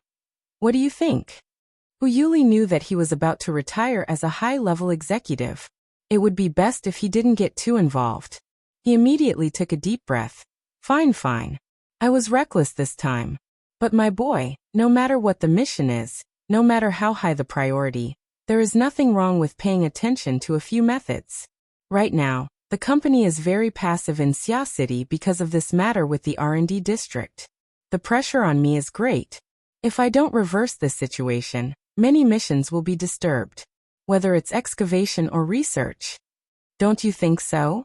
What do you think? Hu Yuli knew that he was about to retire as a high-level executive. It would be best if he didn't get too involved. He immediately took a deep breath. Fine. I was reckless this time. But my boy, no matter what the mission is, no matter how high the priority, there is nothing wrong with paying attention to a few methods. Right now, the company is very passive in Xia City because of this matter with the R&D district. The pressure on me is great. If I don't reverse this situation, many missions will be disturbed. Whether it's excavation or research. Don't you think so?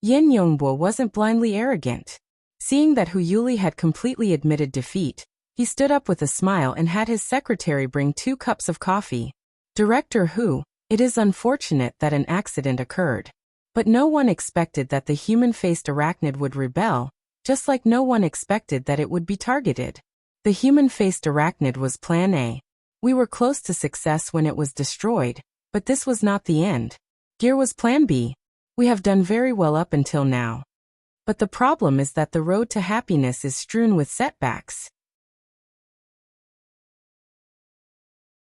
Yin Yongbo wasn't blindly arrogant. Seeing that Hu Yuli had completely admitted defeat, he stood up with a smile and had his secretary bring 2 cups of coffee. Director Hu, it is unfortunate that an accident occurred. But no one expected that the human-faced arachnid would rebel, just like no one expected that it would be targeted. The human-faced arachnid was Plan A. We were close to success when it was destroyed, but this was not the end. Gear was Plan B. We have done very well up until now. But the problem is that the road to happiness is strewn with setbacks.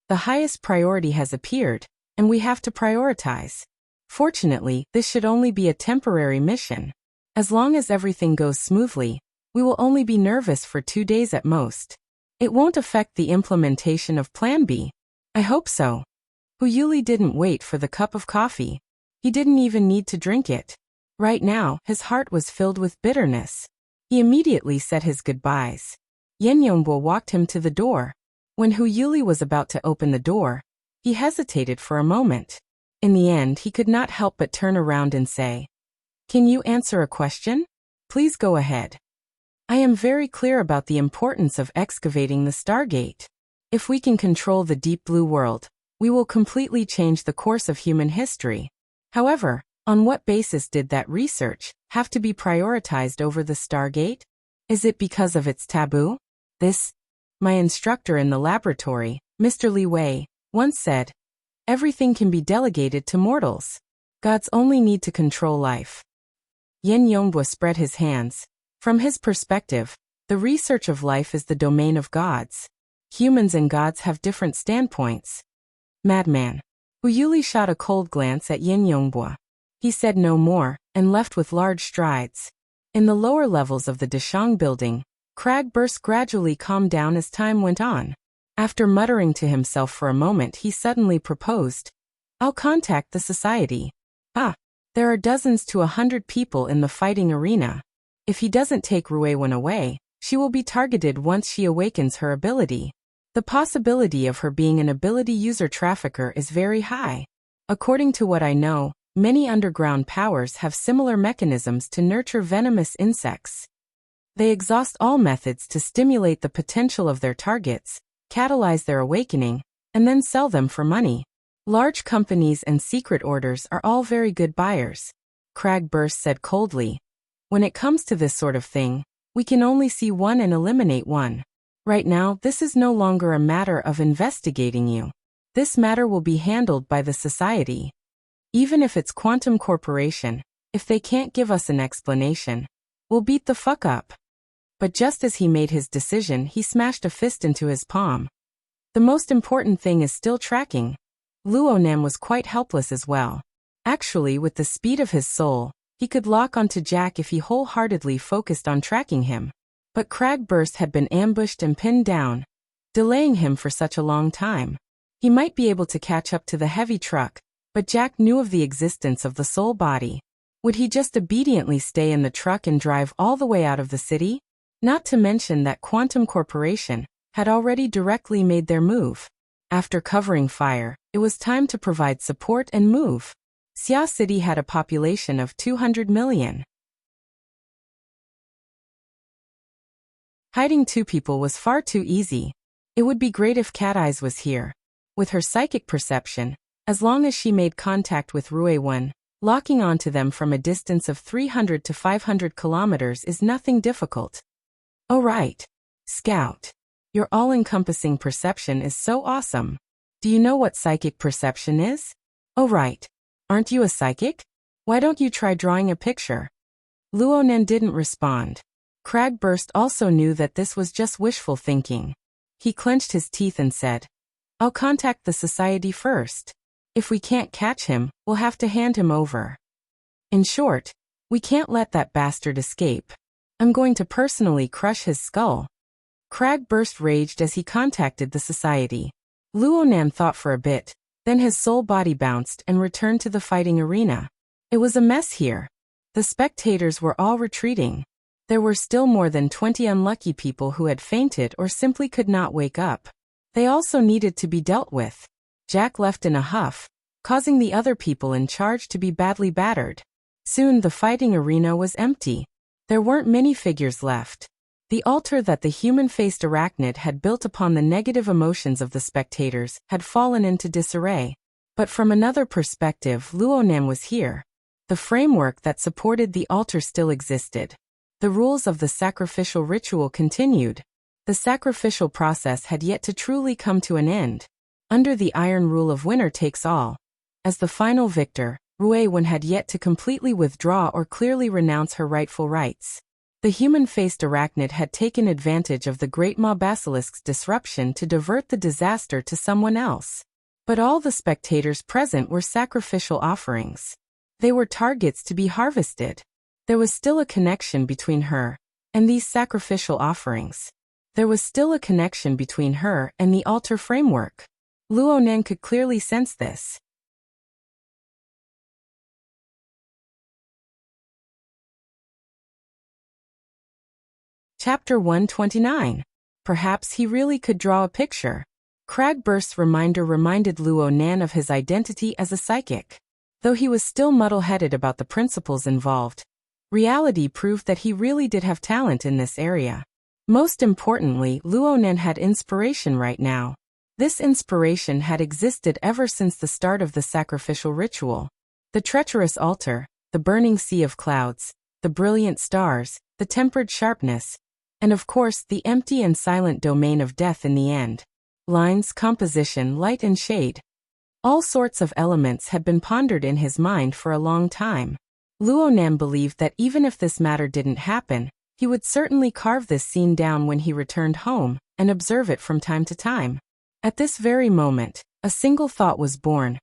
The highest priority has appeared, and we have to prioritize. Fortunately, this should only be a temporary mission. As long as everything goes smoothly, we will only be nervous for 2 days at most. It won't affect the implementation of Plan B. I hope so. Hu Yuli didn't wait for the cup of coffee. He didn't even need to drink it. Right now, his heart was filled with bitterness. He immediately said his goodbyes. Yen Yongbo walked him to the door. When Hu Yuli was about to open the door, he hesitated for a moment. In the end, he could not help but turn around and say, Can you answer a question? Please go ahead. I am very clear about the importance of excavating the Stargate. If we can control the Deep Blue World, we will completely change the course of human history. However, on what basis did that research have to be prioritized over the Stargate? Is it because of its taboo? My instructor in the laboratory, Mr. Li Wei, once said, everything can be delegated to mortals. Gods only need to control life. Yen Yongbo spread his hands. From his perspective, the research of life is the domain of gods. Humans and gods have different standpoints. Madman. Hu Yuli shot a cold glance at Yen Yongbo. He said no more, and left with large strides. In the lower levels of the Deshang building, Crag burst gradually calmed down as time went on. After muttering to himself for a moment, he suddenly proposed, I'll contact the society. There are dozens to 100 people in the fighting arena. If he doesn't take Ruewen away, she will be targeted once she awakens her ability. The possibility of her being an ability user trafficker is very high. According to what I know, many underground powers have similar mechanisms to nurture venomous insects. They exhaust all methods to stimulate the potential of their targets, catalyze their awakening, and then sell them for money. Large companies and secret orders are all very good buyers. Crag Burst said coldly. When it comes to this sort of thing, we can only see one and eliminate one. Right now, this is no longer a matter of investigating you. This matter will be handled by the society. Even if it's Quantum Corporation, if they can't give us an explanation, we'll beat the fuck up. But just as he made his decision, he smashed a fist into his palm. The most important thing is still tracking. Luonan was quite helpless as well. Actually, with the speed of his soul, he could lock onto Jack if he wholeheartedly focused on tracking him. But Cragburst had been ambushed and pinned down, delaying him for such a long time. He might be able to catch up to the heavy truck, but Jack knew of the existence of the soul body. Would he just obediently stay in the truck and drive all the way out of the city? Not to mention that Quantum Corporation had already directly made their move. After covering fire, it was time to provide support and move. Xia City had a population of 200 million. Hiding two people was far too easy. It would be great if Cat Eyes was here. With her psychic perception, as long as she made contact with Ruewen, locking onto them from a distance of 300 to 500 kilometers is nothing difficult. Oh right. Scout. Your all-encompassing perception is so awesome. Do you know what psychic perception is? Oh right. Aren't you a psychic? Why don't you try drawing a picture? Luonan didn't respond. Cragburst also knew that this was just wishful thinking. He clenched his teeth and said, I'll contact the society first. If we can't catch him, we'll have to hand him over. In short, we can't let that bastard escape. I'm going to personally crush his skull. Cragburst raged as he contacted the society. Luonan thought for a bit, then his soul body bounced and returned to the fighting arena. It was a mess here. The spectators were all retreating. There were still more than 20 unlucky people who had fainted or simply could not wake up. They also needed to be dealt with. Jack left in a huff, causing the other people in charge to be badly battered. Soon the fighting arena was empty. There weren't many figures left. The altar that the human-faced arachnid had built upon the negative emotions of the spectators had fallen into disarray. But from another perspective, Luonan was here. The framework that supported the altar still existed. The rules of the sacrificial ritual continued. The sacrificial process had yet to truly come to an end. Under the iron rule of winner takes all. As the final victor, Ruewen had yet to completely withdraw or clearly renounce her rightful rights. The human-faced arachnid had taken advantage of the great maw basilisk's disruption to divert the disaster to someone else. But all the spectators present were sacrificial offerings. They were targets to be harvested. There was still a connection between her and these sacrificial offerings. There was still a connection between her and the altar framework. Luonan could clearly sense this. Chapter 129. Perhaps he really could draw a picture. Cragburst's reminder reminded Luonan of his identity as a psychic. Though he was still muddle-headed about the principles involved, reality proved that he really did have talent in this area. Most importantly, Luonan had inspiration right now. This inspiration had existed ever since the start of the sacrificial ritual. The treacherous altar, the burning sea of clouds, the brilliant stars, the tempered sharpness, and of course the empty and silent domain of death in the end. Lines, composition, light and shade. All sorts of elements had been pondered in his mind for a long time. Luonan believed that even if this matter didn't happen, he would certainly carve this scene down when he returned home, and observe it from time to time. At this very moment, a single thought was born,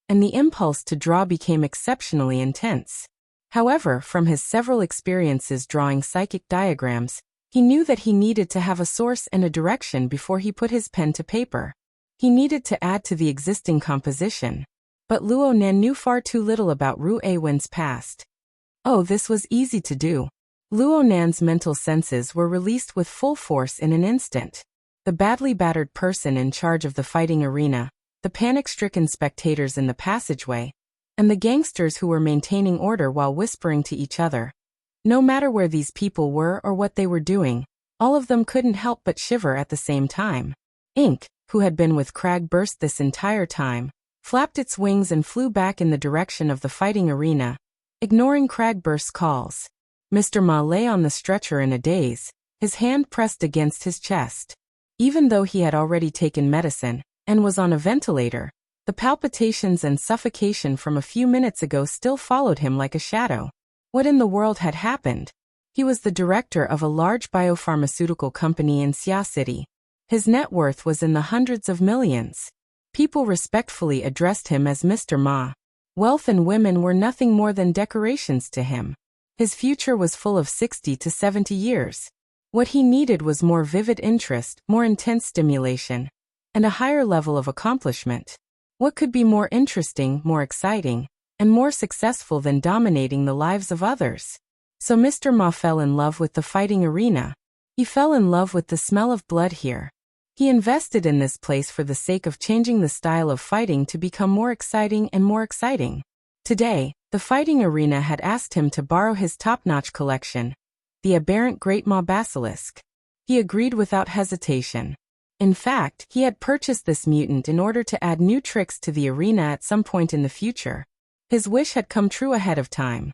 and the impulse to draw became exceptionally intense. However, from his several experiences drawing psychic diagrams, he knew that he needed to have a source and a direction before he put his pen to paper. He needed to add to the existing composition. But Luonan knew far too little about Ruewen's past. Oh, this was easy to do. Luonan's mental senses were released with full force in an instant. The badly battered person in charge of the fighting arena, the panic-stricken spectators in the passageway, and the gangsters who were maintaining order while whispering to each other. No matter where these people were or what they were doing, all of them couldn't help but shiver at the same time. Ink, who had been with Cragburst this entire time, flapped its wings and flew back in the direction of the fighting arena, ignoring Cragburst's calls. Mr. Ma lay on the stretcher in a daze, his hand pressed against his chest. Even though he had already taken medicine, and was on a ventilator. The palpitations and suffocation from a few minutes ago still followed him like a shadow. What in the world had happened? He was the director of a large biopharmaceutical company in Xia City. His net worth was in the hundreds of millions. People respectfully addressed him as Mr. Ma. Wealth and women were nothing more than decorations to him. His future was full of 60 to 70 years. What he needed was more vivid interest, more intense stimulation, and a higher level of accomplishment. What could be more interesting, more exciting, and more successful than dominating the lives of others? So Mr. Ma fell in love with the fighting arena. He fell in love with the smell of blood here. He invested in this place for the sake of changing the style of fighting to become more exciting and more exciting. Today, the fighting arena had asked him to borrow his top-notch collection, the aberrant Great Ma Basilisk. He agreed without hesitation. In fact, he had purchased this mutant in order to add new tricks to the arena at some point in the future. His wish had come true ahead of time.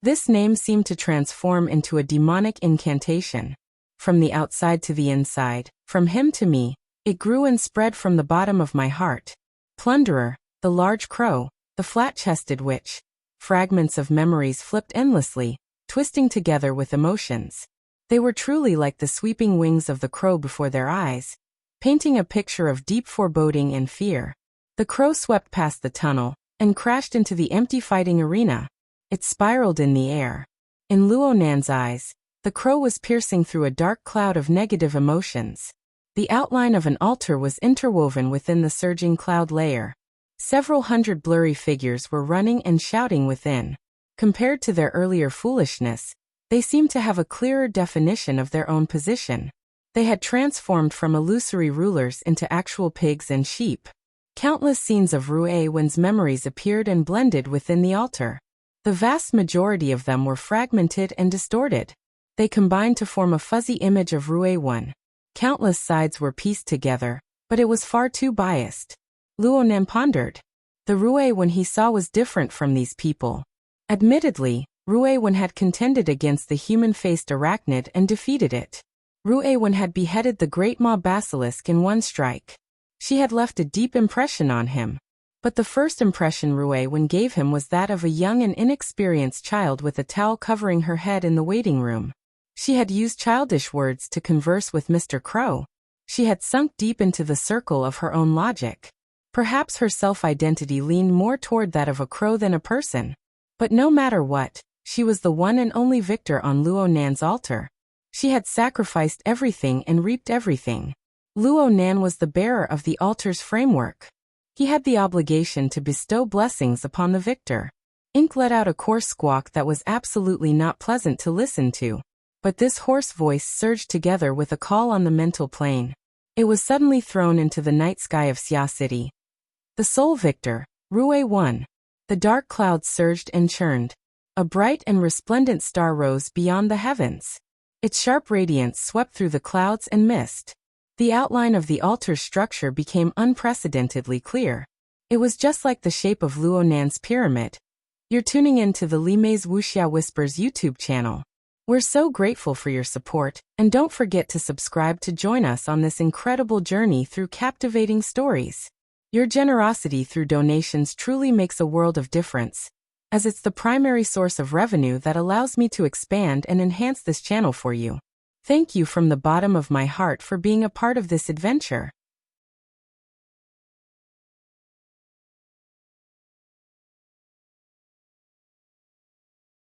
This name seemed to transform into a demonic incantation. From the outside to the inside, from him to me, it grew and spread from the bottom of my heart. Plunderer, the large crow, the flat-chested witch. Fragments of memories flipped endlessly, twisting together with emotions. They were truly like the sweeping wings of the crow before their eyes, painting a picture of deep foreboding and fear. The crow swept past the tunnel and crashed into the empty fighting arena. It spiraled in the air. In Luo Nan's eyes, the crow was piercing through a dark cloud of negative emotions. The outline of an altar was interwoven within the surging cloud layer. Several hundred blurry figures were running and shouting within. Compared to their earlier foolishness, they seemed to have a clearer definition of their own position. They had transformed from illusory rulers into actual pigs and sheep. Countless scenes of Rue Wen's memories appeared and blended within the altar. The vast majority of them were fragmented and distorted. They combined to form a fuzzy image of Rue Wen. Countless sides were pieced together, but it was far too biased. Luo Nan pondered. The Rue Wen he saw was different from these people. Admittedly, Rue Wen had contended against the human-faced arachnid and defeated it. Rue Wen had beheaded the Great Ma Basilisk in one strike. She had left a deep impression on him. But the first impression Rue Wen gave him was that of a young and inexperienced child with a towel covering her head in the waiting room. She had used childish words to converse with Mr. Crow. She had sunk deep into the circle of her own logic. Perhaps her self-identity leaned more toward that of a crow than a person. But no matter what, she was the one and only victor on Luo Nan's altar. She had sacrificed everything and reaped everything. Luo Nan was the bearer of the altar's framework. He had the obligation to bestow blessings upon the victor. Ink let out a coarse squawk that was absolutely not pleasant to listen to. But this hoarse voice surged together with a call on the mental plane. It was suddenly thrown into the night sky of Xia City. The sole victor, Rue won. The dark clouds surged and churned. A bright and resplendent star rose beyond the heavens. Its sharp radiance swept through the clouds and mist. The outline of the altar's structure became unprecedentedly clear. It was just like the shape of Luo Nan's pyramid. You're tuning in to the Li Mei's Wuxia Whispers YouTube channel. We're so grateful for your support, and don't forget to subscribe to join us on this incredible journey through captivating stories. Your generosity through donations truly makes a world of difference, as it's the primary source of revenue that allows me to expand and enhance this channel for you. Thank you from the bottom of my heart for being a part of this adventure.